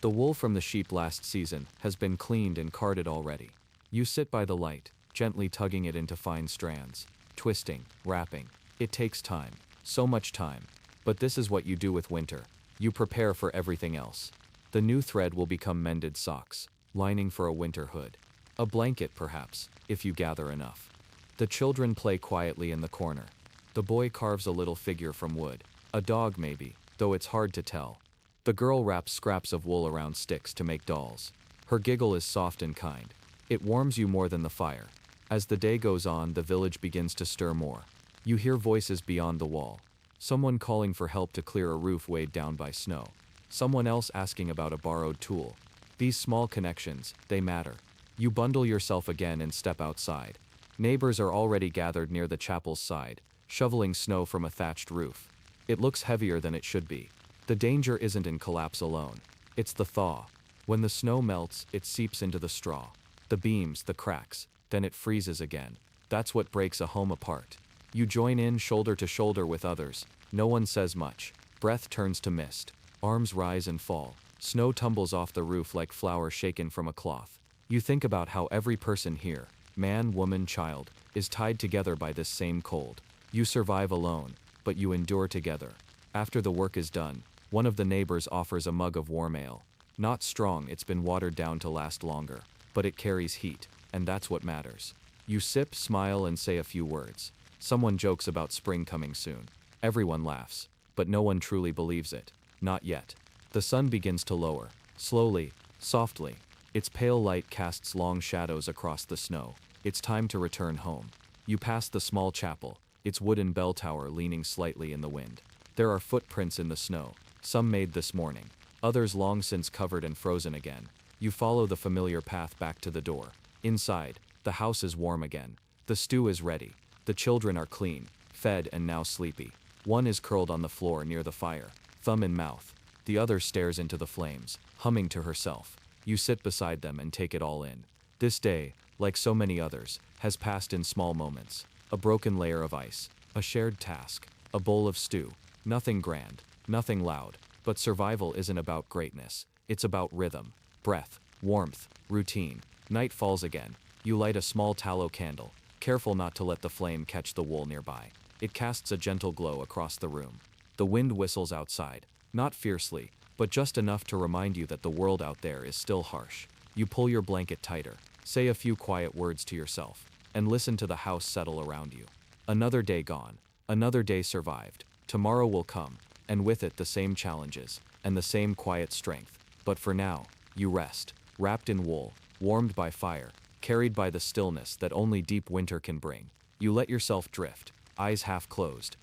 The wool from the sheep last season has been cleaned and carded already. You sit by the light, gently tugging it into fine strands. Twisting, wrapping. It takes time. So much time. But this is what you do with winter. You prepare for everything else. The new thread will become mended socks, lining for a winter hood. A blanket, perhaps, if you gather enough. The children play quietly in the corner. The boy carves a little figure from wood. A dog maybe, though it's hard to tell. The girl wraps scraps of wool around sticks to make dolls. Her giggle is soft and kind. It warms you more than the fire. As the day goes on, the village begins to stir more. You hear voices beyond the wall. Someone calling for help to clear a roof weighed down by snow. Someone else asking about a borrowed tool. These small connections, they matter. You bundle yourself again and step outside. Neighbors are already gathered near the chapel's side, shoveling snow from a thatched roof. It looks heavier than it should be. The danger isn't in collapse alone. It's the thaw. When the snow melts, it seeps into the straw. The beams, the cracks, then it freezes again. That's what breaks a home apart. You join in shoulder to shoulder with others. No one says much. Breath turns to mist. Arms rise and fall. Snow tumbles off the roof like flour shaken from a cloth. You think about how every person here, man, woman, child, is tied together by this same cold. You survive alone, but you endure together. After the work is done, one of the neighbors offers a mug of warm ale. Not strong, it's been watered down to last longer, but it carries heat, and that's what matters. You sip, smile, and say a few words. Someone jokes about spring coming soon. Everyone laughs, but no one truly believes it. Not yet. The sun begins to lower, slowly, softly. Its pale light casts long shadows across the snow. It's time to return home. You pass the small chapel, its wooden bell tower leaning slightly in the wind. There are footprints in the snow, some made this morning, others long since covered and frozen again. You follow the familiar path back to the door. Inside, the house is warm again. The stew is ready. The children are clean, fed, and now sleepy. One is curled on the floor near the fire, thumb in mouth. The other stares into the flames, humming to herself. You sit beside them and take it all in. This day, like so many others, has passed in small moments. A broken layer of ice, a shared task, a bowl of stew. Nothing grand, nothing loud, but survival isn't about greatness. It's about rhythm, breath, warmth, routine. Night falls again. You light a small tallow candle, careful not to let the flame catch the wool nearby. It casts a gentle glow across the room. The wind whistles outside, not fiercely, but just enough to remind you that the world out there is still harsh. You pull your blanket tighter, say a few quiet words to yourself, and listen to the house settle around you. Another day gone, another day survived. Tomorrow will come, and with it the same challenges, and the same quiet strength. But for now, you rest, wrapped in wool, warmed by fire, carried by the stillness that only deep winter can bring. You let yourself drift, eyes half closed.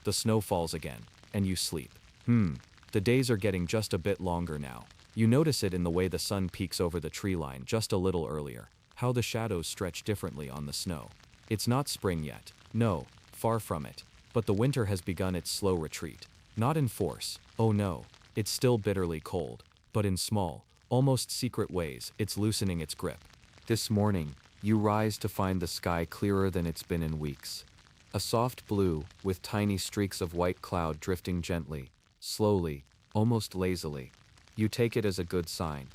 The snow falls again, and you sleep. The days are getting just a bit longer now. You notice it in the way the sun peeks over the tree line just a little earlier, how the shadows stretch differently on the snow. It's not spring yet. No, far from it. But the winter has begun its slow retreat. Not in force. Oh no, it's still bitterly cold. But in small, almost secret ways, it's loosening its grip. This morning, you rise to find the sky clearer than it's been in weeks. A soft blue, with tiny streaks of white cloud drifting gently, slowly, almost lazily. You take it as a good sign.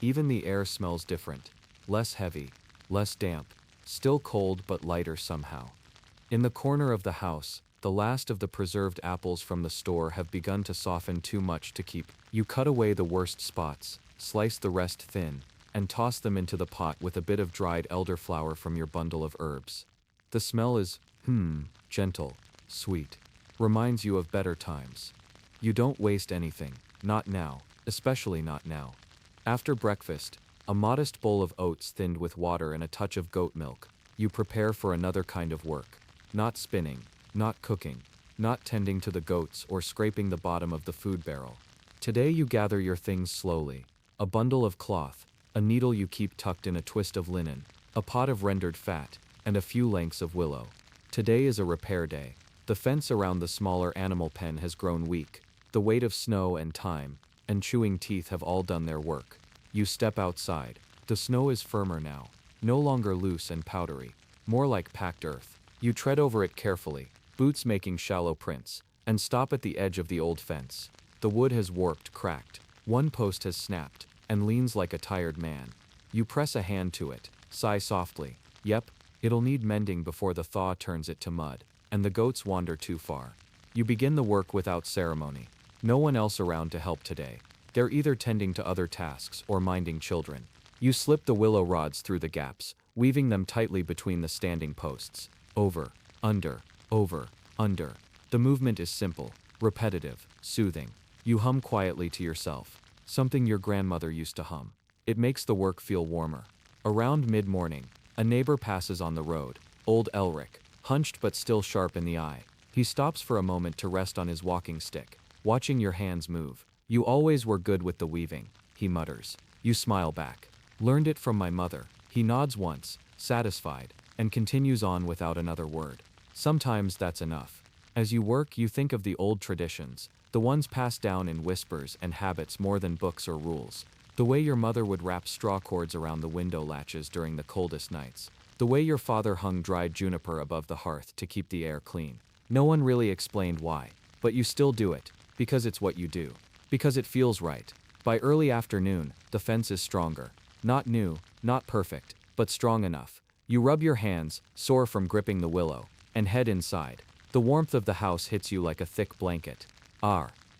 Even the air smells different. Less heavy, less damp, still cold but lighter somehow. In the corner of the house, the last of the preserved apples from the store have begun to soften too much to keep. You cut away the worst spots, slice the rest thin, and toss them into the pot with a bit of dried elderflower from your bundle of herbs. The smell is, gentle, sweet. Reminds you of better times. You don't waste anything, not now, especially not now. After breakfast, a modest bowl of oats thinned with water and a touch of goat milk, you prepare for another kind of work. Not spinning, not cooking, not tending to the goats or scraping the bottom of the food barrel. Today you gather your things slowly. A bundle of cloth, a needle you keep tucked in a twist of linen, a pot of rendered fat, and a few lengths of willow. Today is a repair day. The fence around the smaller animal pen has grown weak. The weight of snow and time, and chewing teeth have all done their work. You step outside. The snow is firmer now, no longer loose and powdery, more like packed earth. You tread over it carefully, boots making shallow prints, and stop at the edge of the old fence. The wood has warped, cracked. One post has snapped, and leans like a tired man. You press a hand to it, sigh softly. Yep, it'll need mending before the thaw turns it to mud, and the goats wander too far. You begin the work without ceremony. No one else around to help today. They're either tending to other tasks or minding children. You slip the willow rods through the gaps, weaving them tightly between the standing posts. Over, under, over, under. The movement is simple, repetitive, soothing. You hum quietly to yourself, something your grandmother used to hum. It makes the work feel warmer. Around mid-morning, a neighbor passes on the road, old Elric, hunched but still sharp in the eye. He stops for a moment to rest on his walking stick, watching your hands move. You always were good with the weaving, he mutters. You smile back. Learned it from my mother. He nods once, satisfied, and continues on without another word. Sometimes that's enough. As you work, you think of the old traditions, the ones passed down in whispers and habits more than books or rules. The way your mother would wrap straw cords around the window latches during the coldest nights. The way your father hung dried juniper above the hearth to keep the air clean. No one really explained why, but you still do it, because it's what you do. Because it feels right. By early afternoon, the fence is stronger. Not new, not perfect, but strong enough. You rub your hands, sore from gripping the willow, and head inside. The warmth of the house hits you like a thick blanket.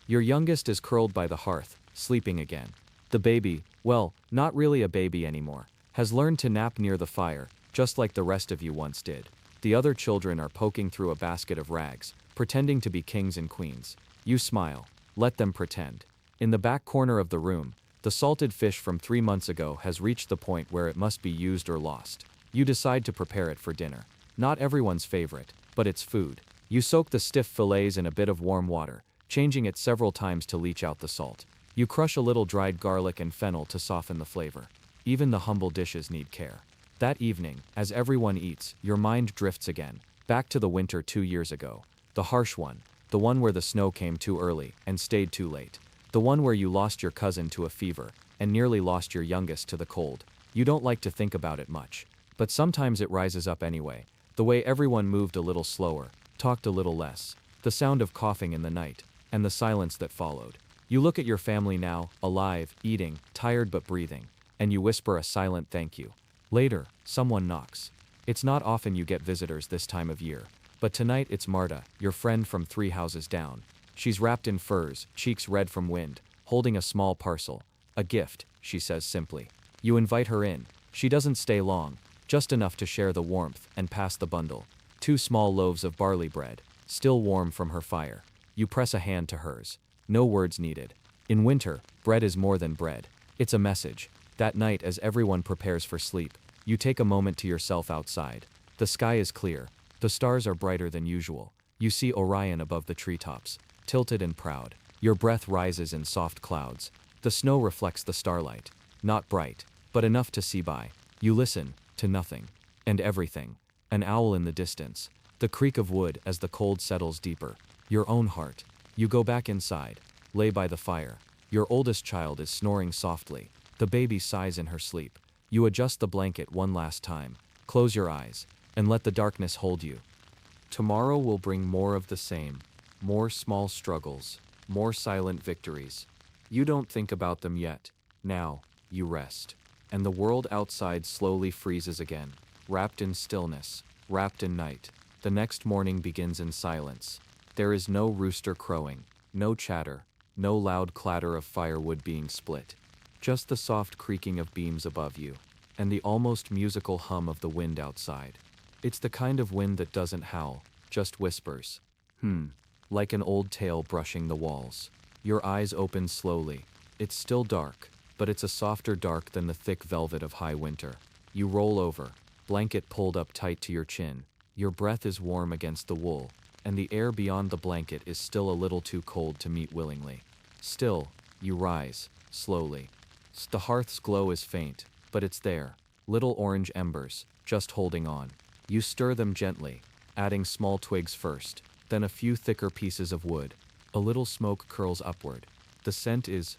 Your youngest is curled by the hearth, sleeping again. The baby, well, not really a baby anymore, has learned to nap near the fire, just like the rest of you once did. The other children are poking through a basket of rags, pretending to be kings and queens. You smile. Let them pretend. In the back corner of the room, the salted fish from 3 months ago has reached the point where it must be used or lost. You decide to prepare it for dinner. Not everyone's favorite, but it's food. You soak the stiff fillets in a bit of warm water, changing it several times to leach out the salt. You crush a little dried garlic and fennel to soften the flavor. Even the humble dishes need care. That evening, as everyone eats, your mind drifts again, back to the winter 2 years ago. The harsh one. The one where the snow came too early and stayed too late. The one where you lost your cousin to a fever and nearly lost your youngest to the cold. You don't like to think about it much, but sometimes it rises up anyway. The way everyone moved a little slower, talked a little less, the sound of coughing in the night, and the silence that followed. You look at your family now, alive, eating, tired but breathing, and you whisper a silent thank you. Later, someone knocks. It's not often you get visitors this time of year. But tonight it's Marta, your friend from 3 houses down. She's wrapped in furs, cheeks red from wind, holding a small parcel. A gift, she says simply. You invite her in. She doesn't stay long, just enough to share the warmth and pass the bundle. 2 small loaves of barley bread, still warm from her fire. You press a hand to hers. No words needed. In winter, bread is more than bread. It's a message. That night, as everyone prepares for sleep, you take a moment to yourself outside. The sky is clear. The stars are brighter than usual. You see Orion above the treetops, tilted and proud. Your breath rises in soft clouds. The snow reflects the starlight. Not bright, but enough to see by. You listen, to nothing. And everything. An owl in the distance. The creak of wood as the cold settles deeper. Your own heart. You go back inside. Lay by the fire. Your oldest child is snoring softly. The baby sighs in her sleep. You adjust the blanket one last time. Close your eyes. And let the darkness hold you. Tomorrow will bring more of the same. More small struggles. more silent victories. You don't think about them yet. Now, you rest. And the world outside slowly freezes again, wrapped in stillness, wrapped in night. The next morning begins in silence. There is no rooster crowing, no chatter, no loud clatter of firewood being split. Just the soft creaking of beams above you, and the almost musical hum of the wind outside. It's the kind of wind that doesn't howl, just whispers. Like an old tale brushing the walls. Your eyes open slowly. It's still dark, but it's a softer dark than the thick velvet of high winter. You roll over, blanket pulled up tight to your chin. Your breath is warm against the wool, and the air beyond the blanket is still a little too cold to meet willingly. Still, you rise, slowly. The hearth's glow is faint, but it's there. Little orange embers, just holding on. You stir them gently, adding small twigs first, then a few thicker pieces of wood. A little smoke curls upward. The scent is,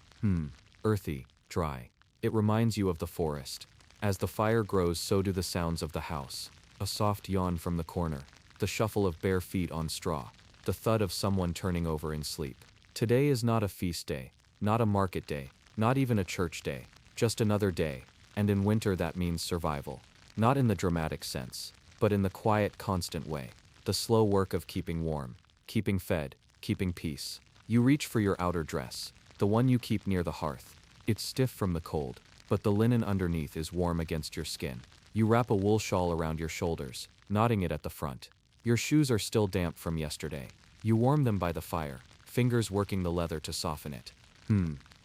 earthy, dry. It reminds you of the forest. As the fire grows, so do the sounds of the house. A soft yawn from the corner, the shuffle of bare feet on straw, the thud of someone turning over in sleep. Today is not a feast day, not a market day, not even a church day, just another day, and in winter that means survival. Not in the dramatic sense, but in the quiet, constant way. The slow work of keeping warm, keeping fed, keeping peace. You reach for your outer dress, the one you keep near the hearth. It's stiff from the cold, but the linen underneath is warm against your skin. You wrap a wool shawl around your shoulders, knotting it at the front. Your shoes are still damp from yesterday. You warm them by the fire, fingers working the leather to soften it.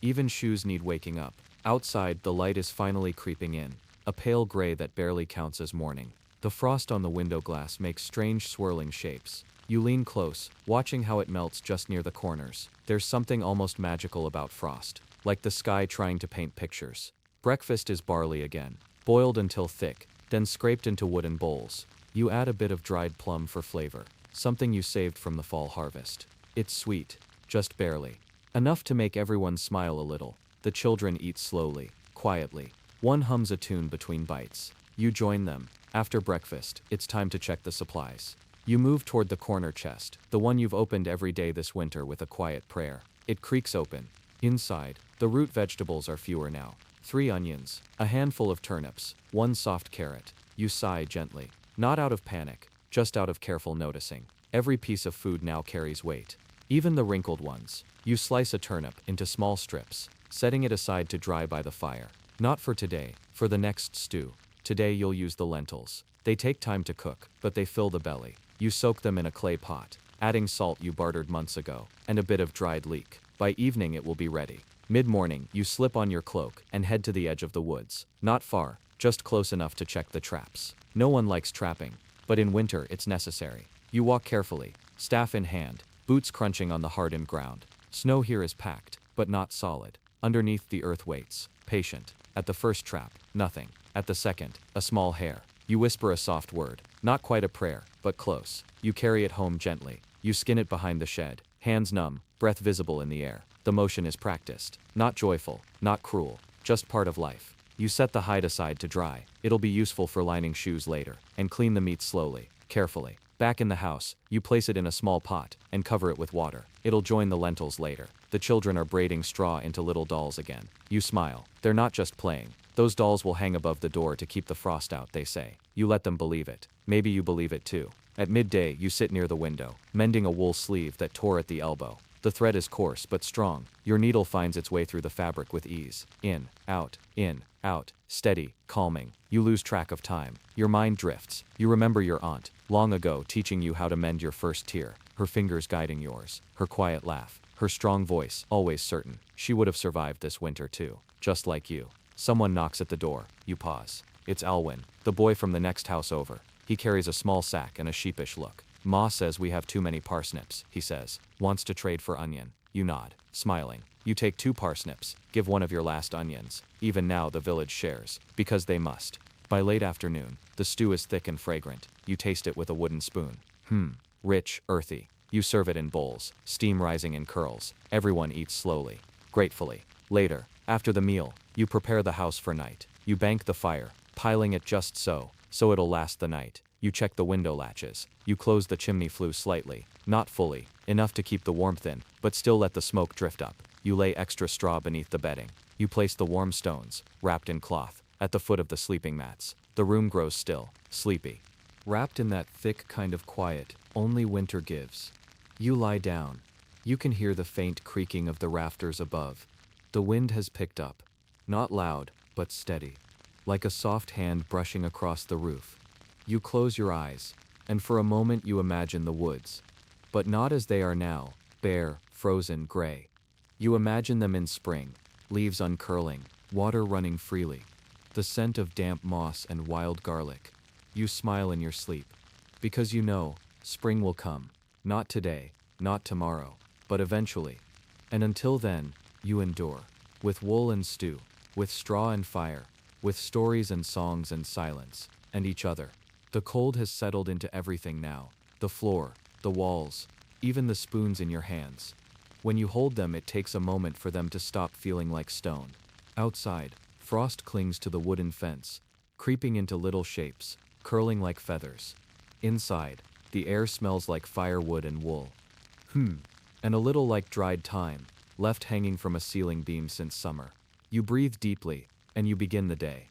Even shoes need waking up. Outside, the light is finally creeping in, a pale gray that barely counts as morning. The frost on the window glass makes strange swirling shapes. You lean close, watching how it melts just near the corners. There's something almost magical about frost, like the sky trying to paint pictures. Breakfast is barley again, boiled until thick, then scraped into wooden bowls. You add a bit of dried plum for flavor, something you saved from the fall harvest. It's sweet, just barely. Enough to make everyone smile a little. The children eat slowly, quietly. One hums a tune between bites. You join them. After breakfast, it's time to check the supplies. You move toward the corner chest, the one you've opened every day this winter with a quiet prayer. It creaks open. Inside, the root vegetables are fewer now. 3 onions, a handful of turnips, 1 soft carrot. You sigh gently. Not out of panic, just out of careful noticing. Every piece of food now carries weight. Even the wrinkled ones. You slice a turnip into small strips, setting it aside to dry by the fire. Not for today, for the next stew. Today you'll use the lentils. They take time to cook, but they fill the belly. You soak them in a clay pot, adding salt you bartered months ago, and a bit of dried leek. By evening it will be ready. Mid-morning, you slip on your cloak and head to the edge of the woods. Not far, just close enough to check the traps. No one likes trapping, but in winter it's necessary. You walk carefully, staff in hand, boots crunching on the hardened ground. Snow here is packed, but not solid. Underneath the earth waits, patient. At the first trap, nothing. At the second, a small hair. You whisper a soft word. Not quite a prayer, but close. You carry it home gently. You skin it behind the shed. Hands numb, breath visible in the air. The motion is practiced. Not joyful, not cruel, just part of life. You set the hide aside to dry. It'll be useful for lining shoes later. And clean the meat slowly, carefully. Back in the house, you place it in a small pot and cover it with water. It'll join the lentils later. The children are braiding straw into little dolls again. You smile. They're not just playing. Those dolls will hang above the door to keep the frost out, they say. You let them believe it. Maybe you believe it too. At midday, you sit near the window, mending a wool sleeve that tore at the elbow. The thread is coarse but strong. Your needle finds its way through the fabric with ease. In, out, steady, calming. You lose track of time. Your mind drifts. You remember your aunt, long ago, teaching you how to mend your first tear, her fingers guiding yours, her quiet laugh, her strong voice, always certain. She would have survived this winter too, just like you. Someone knocks at the door. You pause. It's Alwyn, the boy from the next house over. He carries a small sack and a sheepish look. Ma says we have too many parsnips, he says. Wants to trade for onion. You nod, smiling. You take 2 parsnips, give one of your last onions. Even now the village shares, because they must. By late afternoon, the stew is thick and fragrant. You taste it with a wooden spoon. Rich, earthy. You serve it in bowls, steam rising in curls. Everyone eats slowly, gratefully. Later, after the meal, you prepare the house for night. You bank the fire, piling it just so it'll last the night. You check the window latches. You close the chimney flue slightly, Not fully, enough to keep the warmth in, but still let the smoke drift up. You lay extra straw beneath the bedding. You place the warm stones, wrapped in cloth, at the foot of the sleeping mats. The room grows still, sleepy. Wrapped in that thick kind of quiet only winter gives. You lie down. You can hear the faint creaking of the rafters above. The wind has picked up. Not loud, but steady. Like a soft hand brushing across the roof. You close your eyes, and for a moment you imagine the woods. But not as they are now, bare, frozen, gray. You imagine them in spring, leaves uncurling, water running freely. The scent of damp moss and wild garlic. You smile in your sleep. Because you know, spring will come. Not today, not tomorrow, but eventually. And until then, you endure. With wool and stew, with straw and fire, with stories and songs and silence, and each other. The cold has settled into everything now. The floor, the walls, even the spoons in your hands. When you hold them, it takes a moment for them to stop feeling like stone. Outside, frost clings to the wooden fence, creeping into little shapes, curling like feathers. Inside, the air smells like firewood and wool. And a little like dried thyme, left hanging from a ceiling beam since summer. You breathe deeply, and you begin the day.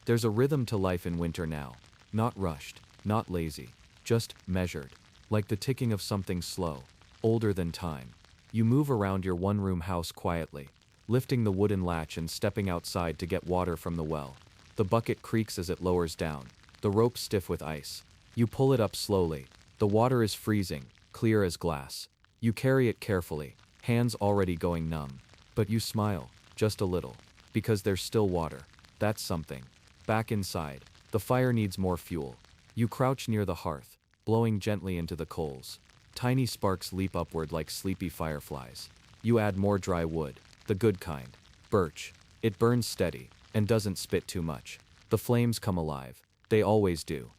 There's a rhythm to life in winter now. Not rushed, not lazy, just measured. Like the ticking of something slow, older than time. You move around your one-room house quietly, lifting the wooden latch and stepping outside to get water from the well. The bucket creaks as it lowers down, the rope stiff with ice. You pull it up slowly. The water is freezing, clear as glass. You carry it carefully, hands already going numb. But you smile, just a little, because there's still water. That's something. Back inside, the fire needs more fuel. You crouch near the hearth, blowing gently into the coals. Tiny sparks leap upward like sleepy fireflies. You add more dry wood, the good kind. Birch. It burns steady, and doesn't spit too much. The flames come alive. They always do.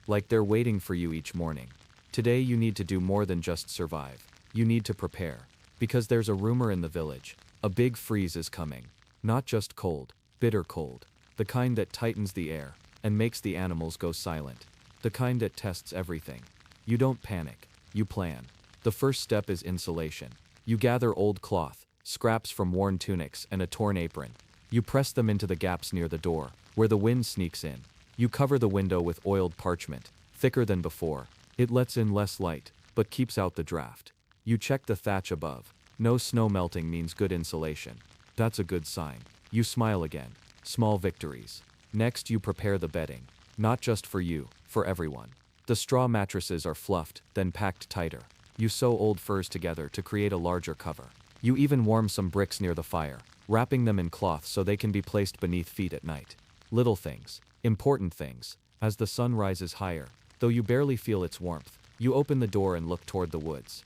Like they're waiting for you each morning. Today you need to do more than just survive. You need to prepare. Because there's a rumor in the village. A big freeze is coming. Not just cold, bitter cold. The kind that tightens the air, and makes the animals go silent. The kind that tests everything. You don't panic. You plan. The first step is insulation. You gather old cloth, scraps from worn tunics, and a torn apron. You press them into the gaps near the door, where the wind sneaks in. You cover the window with oiled parchment, thicker than before. It lets in less light, but keeps out the draft. You check the thatch above. No snow melting means good insulation. That's a good sign. You smile again. Small victories. Next, you prepare the bedding. Not just for you, for everyone. The straw mattresses are fluffed, then packed tighter. You sew old furs together to create a larger cover. You even warm some bricks near the fire, wrapping them in cloth so they can be placed beneath feet at night. Little things. Important things. As the sun rises higher, though you barely feel its warmth, you open the door and look toward the woods.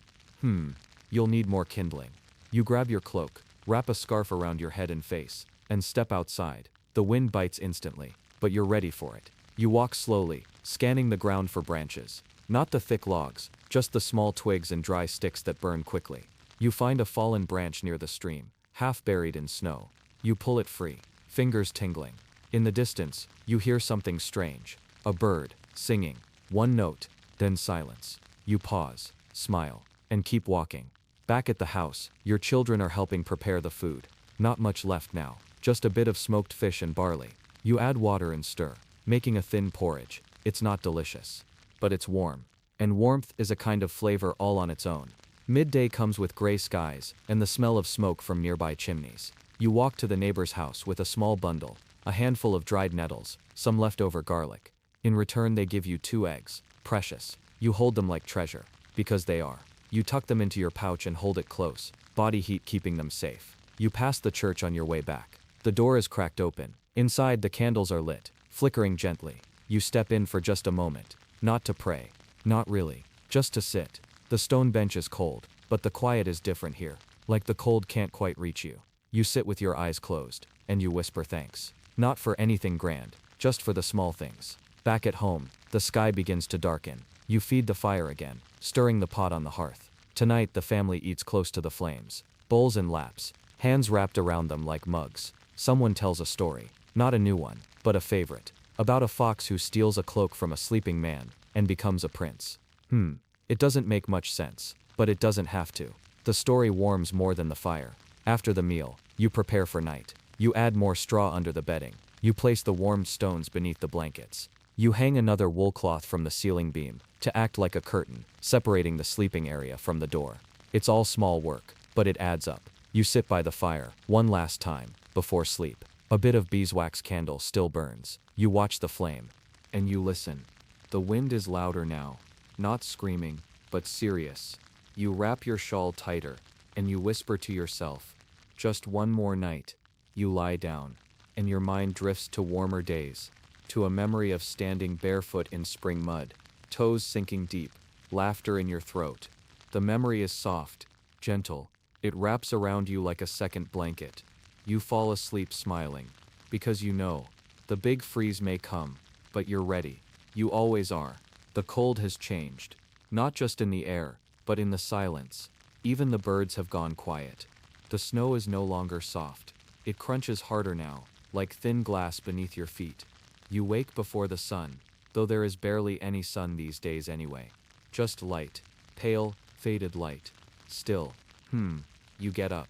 You'll need more kindling. You grab your cloak, wrap a scarf around your head and face, and step outside. The wind bites instantly, but you're ready for it. You walk slowly, scanning the ground for branches. Not the thick logs, just the small twigs and dry sticks that burn quickly. You find a fallen branch near the stream, half buried in snow. You pull it free, fingers tingling. In the distance, you hear something strange. A bird, singing. One note, then silence. You pause, smile, and keep walking. Back at the house, your children are helping prepare the food. Not much left now, just a bit of smoked fish and barley. You add water and stir, making a thin porridge. It's not delicious, but it's warm. And warmth is a kind of flavor all on its own. Midday comes with gray skies and the smell of smoke from nearby chimneys. You walk to the neighbor's house with a small bundle, a handful of dried nettles, some leftover garlic. In return, they give you 2 eggs, precious. You hold them like treasure, because they are. You tuck them into your pouch and hold it close, body heat keeping them safe. You pass the church on your way back. The door is cracked open. Inside, the candles are lit, flickering gently. You step in for just a moment, not to pray, not really, just to sit. The stone bench is cold, but the quiet is different here, like the cold can't quite reach you. You sit with your eyes closed, and you whisper thanks. Not for anything grand, just for the small things. Back at home, the sky begins to darken. You feed the fire again, stirring the pot on the hearth. Tonight the family eats close to the flames, bowls in laps, hands wrapped around them like mugs. Someone tells a story, not a new one, but a favorite, about a fox who steals a cloak from a sleeping man, and becomes a prince. It doesn't make much sense, but it doesn't have to. The story warms more than the fire. After the meal, you prepare for night. You add more straw under the bedding. You place the warmed stones beneath the blankets. You hang another wool cloth from the ceiling beam to act like a curtain, separating the sleeping area from the door. It's all small work, but it adds up. You sit by the fire, one last time, before sleep. A bit of beeswax candle still burns. You watch the flame, and you listen. The wind is louder now, not screaming, but serious. You wrap your shawl tighter, and you whisper to yourself, just one more night. You lie down, and your mind drifts to warmer days, to a memory of standing barefoot in spring mud, toes sinking deep, laughter in your throat. The memory is soft, gentle. It wraps around you like a second blanket. You fall asleep smiling, because you know, the big freeze may come, but you're ready. You always are. The cold has changed, not just in the air, but in the silence. Even the birds have gone quiet. The snow is no longer soft. It crunches harder now, like thin glass beneath your feet. You wake before the sun, though there is barely any sun these days anyway. Just light, pale, faded light. Still, you get up.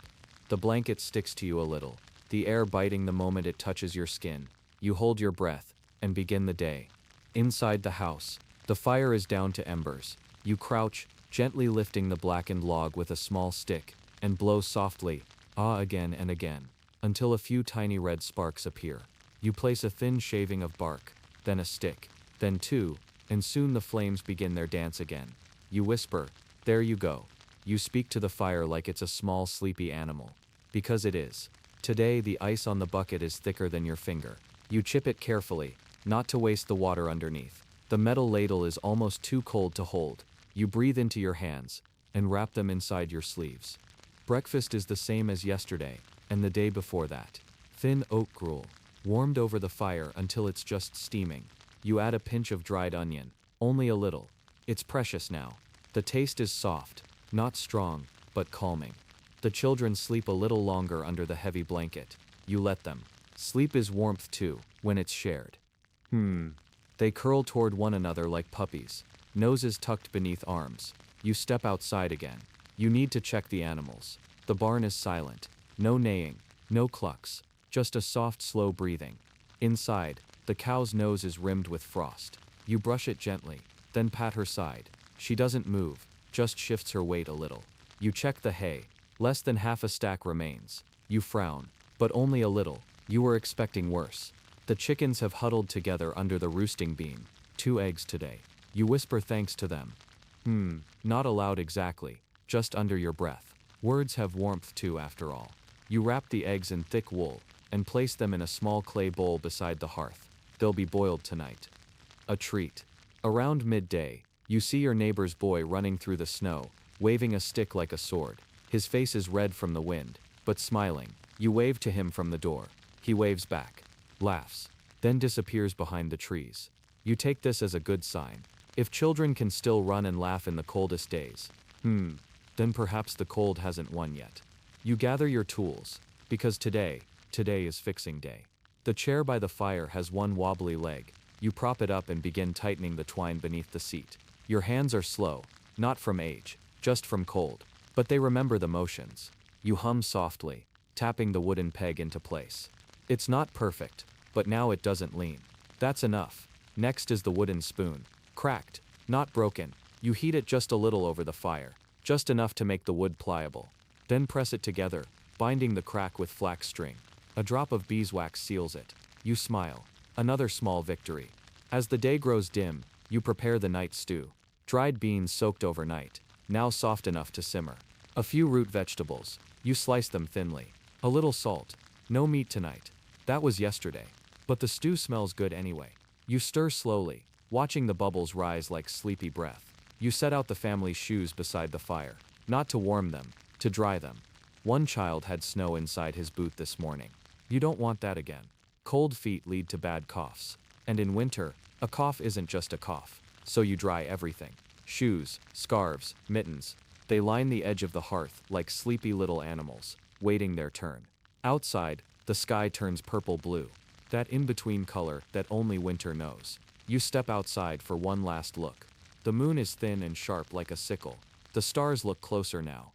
The blanket sticks to you a little, the air biting the moment it touches your skin. You hold your breath, and begin the day. Inside the house, the fire is down to embers. You crouch, gently lifting the blackened log with a small stick, and blow softly, again and again, until a few tiny red sparks appear. You place a thin shaving of bark, then a stick, then two, and soon the flames begin their dance again. You whisper, "There you go." You speak to the fire like it's a small sleepy animal. Because it is. Today the ice on the bucket is thicker than your finger. You chip it carefully, not to waste the water underneath. The metal ladle is almost too cold to hold. You breathe into your hands, and wrap them inside your sleeves. Breakfast is the same as yesterday, and the day before that. Thin oat gruel, warmed over the fire until it's just steaming. You add a pinch of dried onion, only a little. It's precious now. The taste is soft, not strong, but calming. The children sleep a little longer under the heavy blanket. You let them. Sleep is warmth too, when it's shared. They curl toward one another like puppies, noses tucked beneath arms. You step outside again. You need to check the animals. The barn is silent. No neighing, no clucks, just a soft, slow breathing. Inside, the cow's nose is rimmed with frost. You brush it gently, then pat her side. She doesn't move, just shifts her weight a little. You check the hay. Less than half a stack remains. You frown, but only a little. You were expecting worse. The chickens have huddled together under the roosting beam. 2 eggs today. You whisper thanks to them. Not aloud exactly, just under your breath. Words have warmth too, after all. You wrap the eggs in thick wool, and place them in a small clay bowl beside the hearth. They'll be boiled tonight. A treat. Around midday, you see your neighbor's boy running through the snow, waving a stick like a sword. His face is red from the wind, but smiling. You wave to him from the door. He waves back, laughs, then disappears behind the trees. You take this as a good sign. If children can still run and laugh in the coldest days, then perhaps the cold hasn't won yet. You gather your tools, because today is fixing day. The chair by the fire has one wobbly leg. You prop it up and begin tightening the twine beneath the seat. Your hands are slow, not from age, just from cold, but they remember the motions. You hum softly, tapping the wooden peg into place. It's not perfect, but now it doesn't lean. That's enough. Next is the wooden spoon. Cracked, not broken. You heat it just a little over the fire, just enough to make the wood pliable. Then press it together, binding the crack with flax string. A drop of beeswax seals it. You smile. Another small victory. As the day grows dim, you prepare the night stew. Dried beans soaked overnight, now soft enough to simmer. A few root vegetables. You slice them thinly. A little salt. No meat tonight. That was yesterday. But the stew smells good anyway. You stir slowly, watching the bubbles rise like sleepy breath. You set out the family's shoes beside the fire. Not to warm them, to dry them. One child had snow inside his boot this morning. You don't want that again. Cold feet lead to bad coughs. And in winter, a cough isn't just a cough. So you dry everything. Shoes, scarves, mittens. They line the edge of the hearth like sleepy little animals, waiting their turn. Outside, the sky turns purple-blue. That in-between color that only winter knows. You step outside for one last look. The moon is thin and sharp like a sickle. The stars look closer now.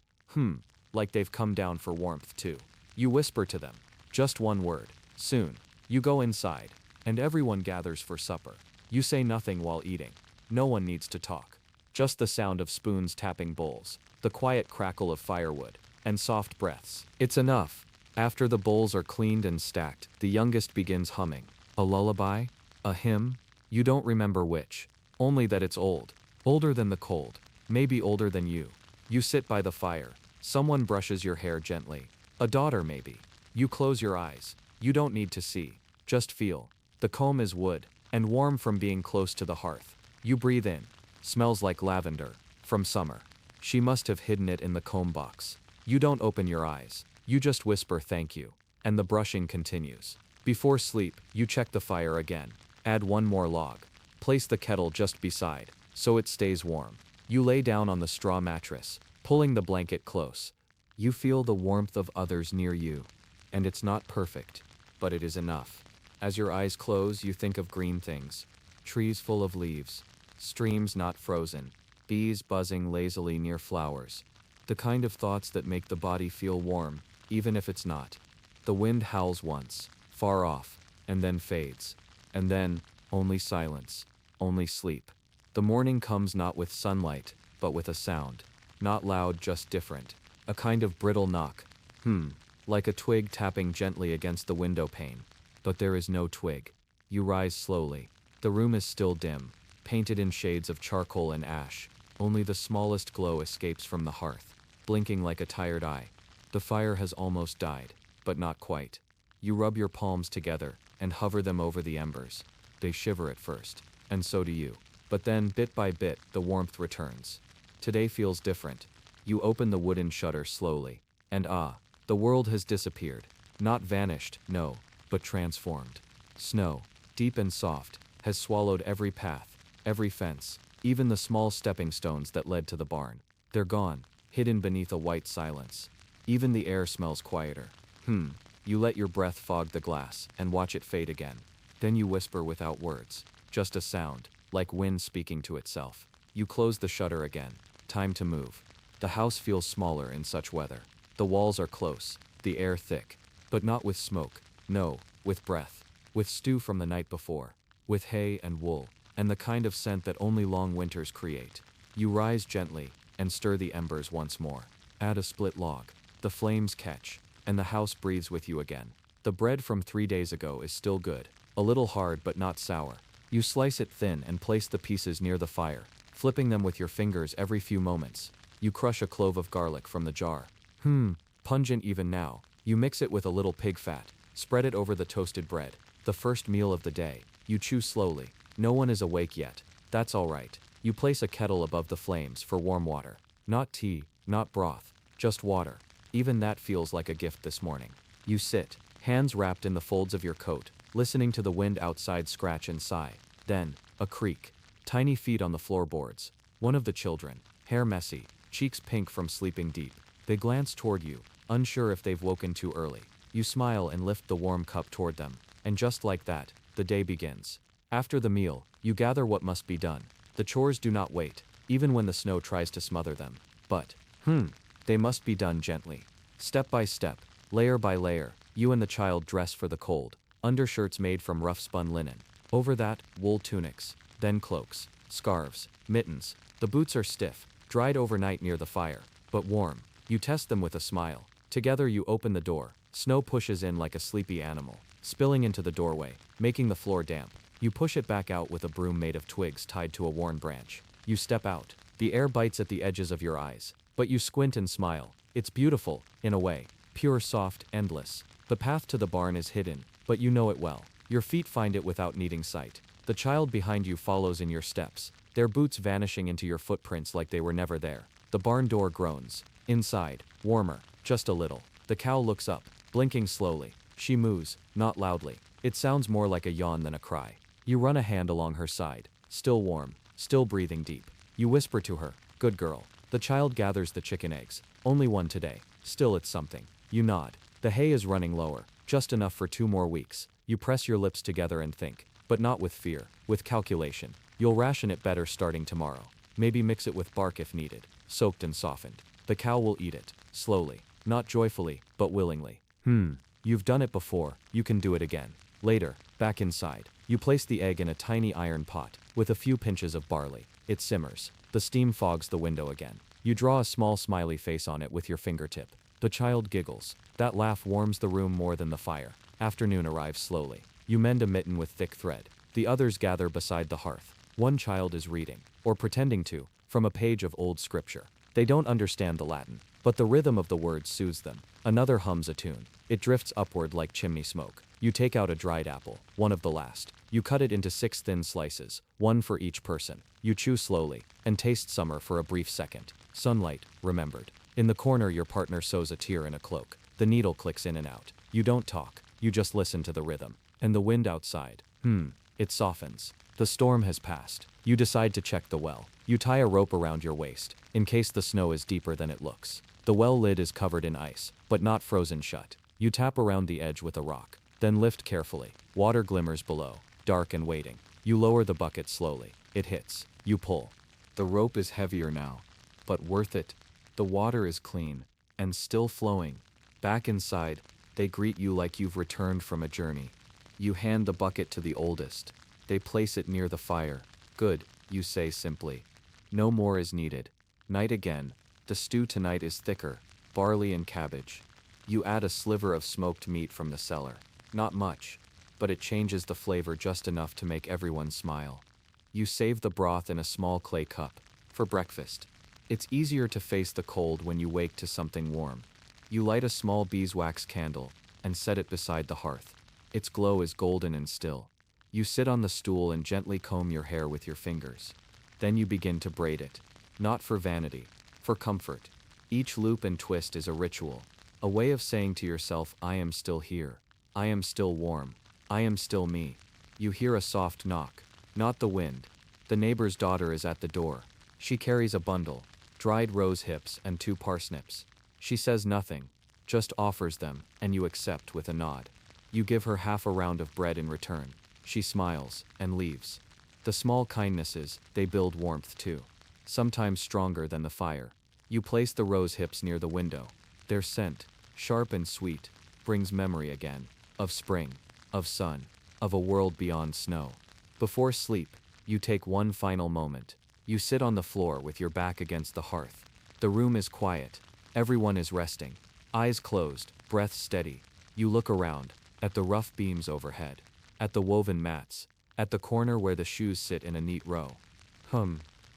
Like they've come down for warmth too. You whisper to them. Just one word. Soon. You go inside. And everyone gathers for supper. You say nothing while eating. No one needs to talk. Just the sound of spoons tapping bowls. The quiet crackle of firewood. And soft breaths. It's enough. After the bowls are cleaned and stacked, the youngest begins humming. A lullaby? A hymn? You don't remember which. Only that it's old. Older than the cold. Maybe older than you. You sit by the fire. Someone brushes your hair gently. A daughter maybe. You close your eyes. You don't need to see. Just feel. The comb is wood, and warm from being close to the hearth. You breathe in. Smells like lavender. From summer. She must have hidden it in the comb box. You don't open your eyes. You just whisper thank you. And the brushing continues. Before sleep, you check the fire again. Add one more log. Place the kettle just beside, so it stays warm. You lay down on the straw mattress, pulling the blanket close. You feel the warmth of others near you. And it's not perfect, but it is enough. As your eyes close, you think of green things. Trees full of leaves. Streams not frozen. Bees buzzing lazily near flowers. The kind of thoughts that make the body feel warm, even if it's not. The wind howls once, far off, and then fades. And then, only silence, only sleep. The morning comes not with sunlight, but with a sound. Not loud, just different. A kind of brittle knock. Like a twig tapping gently against the window pane. But there is no twig. You rise slowly. The room is still dim, painted in shades of charcoal and ash. Only the smallest glow escapes from the hearth, blinking like a tired eye. The fire has almost died, but not quite. You rub your palms together and hover them over the embers. They shiver at first, and so do you. But then, bit by bit, the warmth returns. Today feels different. You open the wooden shutter slowly, and the world has disappeared. Not vanished, no, but transformed. Snow, deep and soft, has swallowed every path, every fence, even the small stepping stones that led to the barn. They're gone, hidden beneath a white silence. Even the air smells quieter. You let your breath fog the glass and watch it fade again. Then you whisper without words, just a sound, like wind speaking to itself. You close the shutter again. Time to move. The house feels smaller in such weather. The walls are close, the air thick, but not with smoke. No, with breath. With stew from the night before. With hay and wool, and the kind of scent that only long winters create. You rise gently and stir the embers once more. Add a split log. The flames catch, and the house breathes with you again. The bread from 3 days ago is still good. A little hard but not sour. You slice it thin and place the pieces near the fire, flipping them with your fingers every few moments. You crush a clove of garlic from the jar. Pungent even now. You mix it with a little pig fat. Spread it over the toasted bread. The first meal of the day. You chew slowly. No one is awake yet. That's all right. You place a kettle above the flames for warm water. Not tea, not broth, just water. Even that feels like a gift this morning. You sit, hands wrapped in the folds of your coat, listening to the wind outside scratch and sigh. Then, a creak. Tiny feet on the floorboards. One of the children, hair messy, cheeks pink from sleeping deep. They glance toward you, unsure if they've woken too early. You smile and lift the warm cup toward them. And just like that, the day begins. After the meal, you gather what must be done. The chores do not wait, even when the snow tries to smother them. But, they must be done gently. Step by step, layer by layer, you and the child dress for the cold. Undershirts made from rough spun linen. Over that, wool tunics. Then cloaks, scarves, mittens. The boots are stiff, dried overnight near the fire, but warm. You test them with a smile. Together you open the door. Snow pushes in like a sleepy animal, spilling into the doorway, making the floor damp. You push it back out with a broom made of twigs tied to a worn branch. You step out. The air bites at the edges of your eyes, but you squint and smile. It's beautiful, in a way. Pure, soft, endless. The path to the barn is hidden, but you know it well. Your feet find it without needing sight. The child behind you follows in your steps, their boots vanishing into your footprints like they were never there. The barn door groans. Inside, warmer, just a little. The cow looks up, blinking slowly. She moos, not loudly. It sounds more like a yawn than a cry. You run a hand along her side, still warm, still breathing deep. You whisper to her, "Good girl." The child gathers the chicken eggs. Only one today. Still it's something. You nod. The hay is running lower, just enough for 2 more weeks. You press your lips together and think, but not with fear, with calculation. You'll ration it better starting tomorrow. Maybe mix it with bark if needed, soaked and softened. The cow will eat it, slowly, not joyfully, but willingly. You've done it before, you can do it again. Later, back inside, you place the egg in a tiny iron pot, with a few pinches of barley. It simmers. The steam fogs the window again. You draw a small smiley face on it with your fingertip. The child giggles. That laugh warms the room more than the fire. Afternoon arrives slowly. You mend a mitten with thick thread. The others gather beside the hearth. One child is reading, or pretending to, from a page of old scripture. They don't understand the Latin, but the rhythm of the words soothes them. Another hums a tune. It drifts upward like chimney smoke. You take out a dried apple, one of the last. You cut it into 6 thin slices, one for each person. You chew slowly, and taste summer for a brief second. Sunlight, remembered. In the corner your partner sews a tear in a cloak. The needle clicks in and out. You don't talk, you just listen to the rhythm. And the wind outside. It softens. The storm has passed. You decide to check the well. You tie a rope around your waist, in case the snow is deeper than it looks. The well lid is covered in ice, but not frozen shut. You tap around the edge with a rock, then lift carefully. Water glimmers below, dark and waiting. You lower the bucket slowly. It hits. You pull. The rope is heavier now, but worth it. The water is clean, and still flowing. Back inside, they greet you like you've returned from a journey. You hand the bucket to the oldest. They place it near the fire. Good, you say simply. No more is needed. Night again. The stew tonight is thicker, barley and cabbage. You add a sliver of smoked meat from the cellar. Not much, but it changes the flavor just enough to make everyone smile. You save the broth in a small clay cup, for breakfast. It's easier to face the cold when you wake to something warm. You light a small beeswax candle, and set it beside the hearth. Its glow is golden and still. You sit on the stool and gently comb your hair with your fingers. Then you begin to braid it. Not for vanity, for comfort. Each loop and twist is a ritual, a way of saying to yourself, I am still here. I am still warm. I am still me. You hear a soft knock. Not the wind. The neighbor's daughter is at the door. She carries a bundle, dried rose hips and 2 parsnips. She says nothing, just offers them, and you accept with a nod. You give her half a round of bread in return. She smiles, and leaves. The small kindnesses, they build warmth too. Sometimes stronger than the fire. You place the rose hips near the window. Their scent, sharp and sweet, brings memory again. Of spring, of sun, of a world beyond snow. Before sleep, you take one final moment. You sit on the floor with your back against the hearth. The room is quiet. Everyone is resting. Eyes closed, breath steady. You look around, at the rough beams overhead. At the woven mats, at the corner where the shoes sit in a neat row.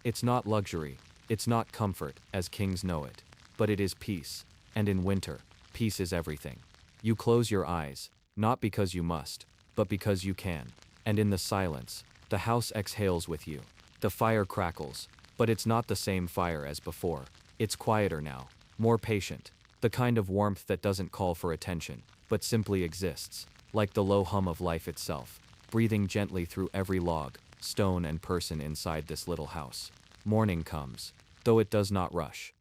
It's not luxury, it's not comfort, as kings know it, but it is peace, and in winter, peace is everything. You close your eyes, not because you must, but because you can, and in the silence, the house exhales with you. The fire crackles, but it's not the same fire as before. It's quieter now, more patient, the kind of warmth that doesn't call for attention, but simply exists. Like the low hum of life itself, breathing gently through every log, stone and person inside this little house. Morning comes, though it does not rush.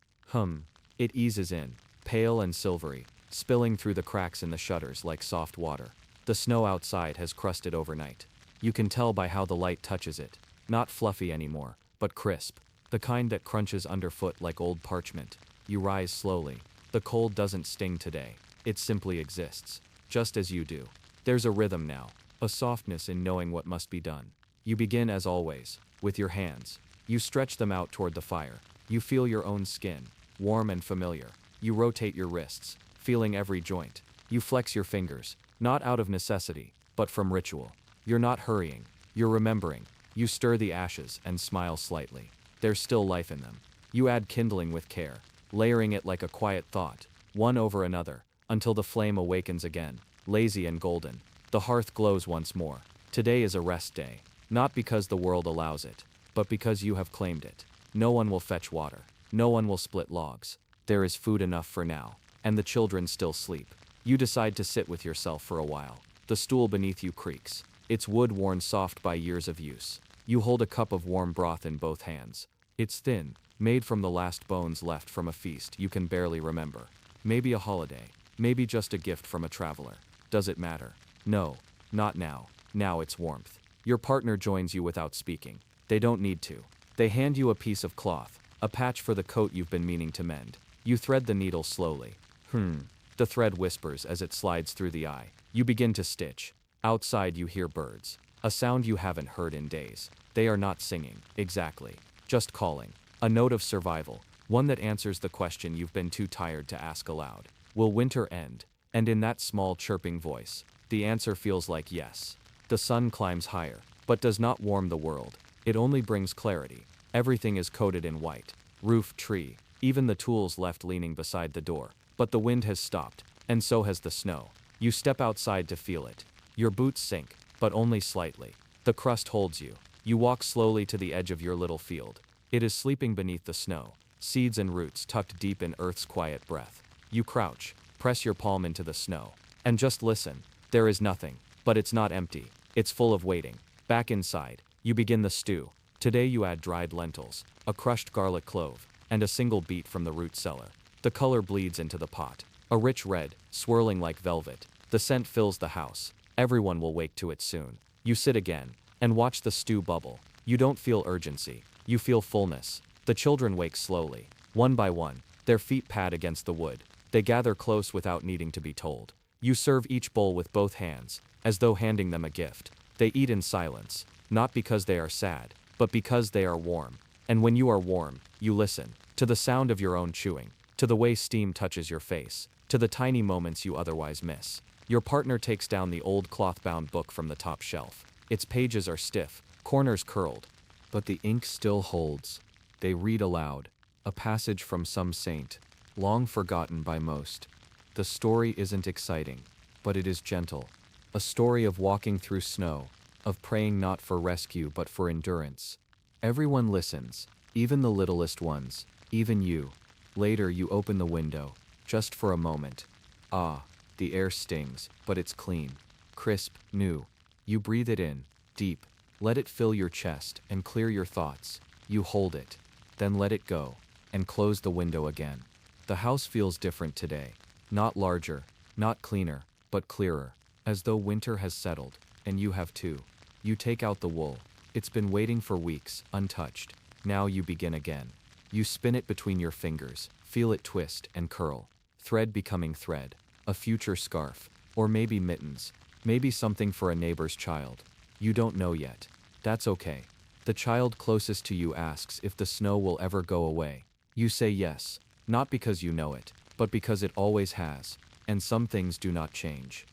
It eases in, pale and silvery, spilling through the cracks in the shutters like soft water. The snow outside has crusted overnight. You can tell by how the light touches it. Not fluffy anymore, but crisp, the kind that crunches underfoot like old parchment. You rise slowly. The cold doesn't sting today. It simply exists. Just as you do. There's a rhythm now, a softness in knowing what must be done. You begin as always, with your hands. You stretch them out toward the fire. You feel your own skin, warm and familiar. You rotate your wrists, feeling every joint. You flex your fingers, not out of necessity, but from ritual. You're not hurrying, you're remembering. You stir the ashes and smile slightly. There's still life in them. You add kindling with care, layering it like a quiet thought, one over another, until the flame awakens again, lazy and golden. The hearth glows once more. Today is a rest day, not because the world allows it, but because you have claimed it. No one will fetch water. No one will split logs. There is food enough for now, and the children still sleep. You decide to sit with yourself for a while. The stool beneath you creaks, its wood worn soft by years of use. You hold a cup of warm broth in both hands. It's thin, made from the last bones left from a feast you can barely remember. Maybe a holiday. Maybe just a gift from a traveler. Does it matter? No, not now. Now it's warmth. Your partner joins you without speaking. They don't need to. They hand you a piece of cloth, a patch for the coat you've been meaning to mend. You thread the needle slowly. The thread whispers as it slides through the eye. You begin to stitch. Outside you hear birds. A sound you haven't heard in days. They are not singing, exactly. Just calling. A note of survival. One that answers the question you've been too tired to ask aloud. Will winter end? And in that small chirping voice, the answer feels like yes. The sun climbs higher, but does not warm the world. It only brings clarity. Everything is coated in white. Roof, tree, even the tools left leaning beside the door. But the wind has stopped, and so has the snow. You step outside to feel it. Your boots sink, but only slightly. The crust holds you. You walk slowly to the edge of your little field. It is sleeping beneath the snow, seeds and roots tucked deep in earth's quiet breath. You crouch, press your palm into the snow, and just listen. There is nothing, but it's not empty. It's full of waiting. Back inside, you begin the stew. Today you add dried lentils, a crushed garlic clove, and a single beet from the root cellar. The color bleeds into the pot. A rich red, swirling like velvet. The scent fills the house. Everyone will wake to it soon. You sit again, and watch the stew bubble. You don't feel urgency. You feel fullness. The children wake slowly. One by one, their feet pad against the wood. They gather close without needing to be told. You serve each bowl with both hands, as though handing them a gift. They eat in silence, not because they are sad, but because they are warm. And when you are warm, you listen, to the sound of your own chewing, to the way steam touches your face, to the tiny moments you otherwise miss. Your partner takes down the old cloth-bound book from the top shelf. Its pages are stiff, corners curled, but the ink still holds. They read aloud, a passage from some saint, long forgotten by most. The story isn't exciting, but it is gentle. A story of walking through snow, of praying not for rescue but for endurance. Everyone listens, even the littlest ones, even you. Later you open the window, just for a moment. Ah, the air stings, but it's clean, crisp, new. You breathe it in, deep. Let it fill your chest and clear your thoughts. You hold it, then let it go, and close the window again. The house feels different today. Not larger, not cleaner, but clearer, as though winter has settled, and you have too. You take out the wool. It's been waiting for weeks, untouched. Now you begin again. You spin it between your fingers, feel it twist and curl. Thread becoming thread, a future scarf, or maybe mittens, maybe something for a neighbor's child. You don't know yet. That's okay. The child closest to you asks if the snow will ever go away. You say yes, not because you know it, but because it always has, and some things do not change.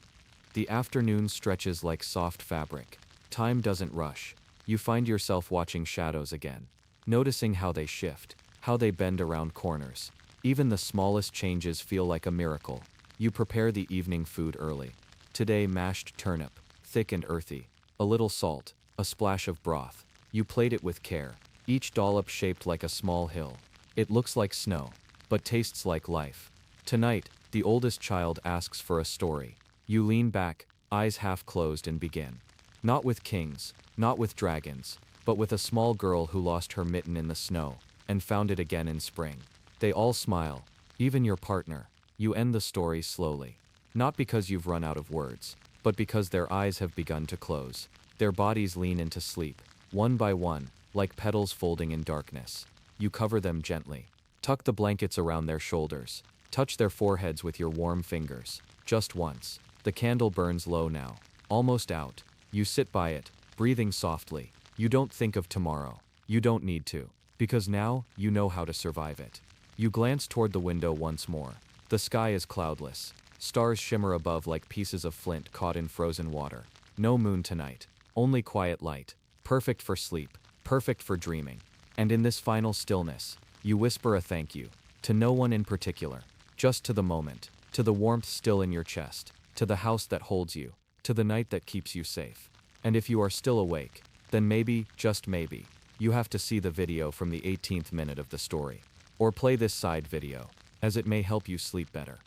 The afternoon stretches like soft fabric. Time doesn't rush. You find yourself watching shadows again, noticing how they shift, how they bend around corners. Even the smallest changes feel like a miracle. You prepare the evening food early. Today mashed turnip, thick and earthy. A little salt, a splash of broth. You plate it with care, each dollop shaped like a small hill. It looks like snow, but tastes like life. Tonight, the oldest child asks for a story. You lean back, eyes half closed, and begin. Not with kings, not with dragons, but with a small girl who lost her mitten in the snow, and found it again in spring. They all smile, even your partner. You end the story slowly. Not because you've run out of words, but because their eyes have begun to close. Their bodies lean into sleep, one by one, like petals folding in darkness. You cover them gently. Tuck the blankets around their shoulders. Touch their foreheads with your warm fingers. Just once. The candle burns low now, almost out. You sit by it, breathing softly. You don't think of tomorrow. You don't need to, because now you know how to survive it. You glance toward the window once more. The sky is cloudless. Stars shimmer above like pieces of flint caught in frozen water. No moon tonight. Only quiet light. Perfect for sleep. Perfect for dreaming. And in this final stillness, you whisper a thank you. To no one in particular. Just to the moment. To the warmth still in your chest. To the house that holds you. To the night that keeps you safe. And if you are still awake, then maybe, just maybe, you have to see the video from the 18th minute of the story. Or play this side video, as it may help you sleep better.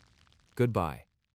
Goodbye.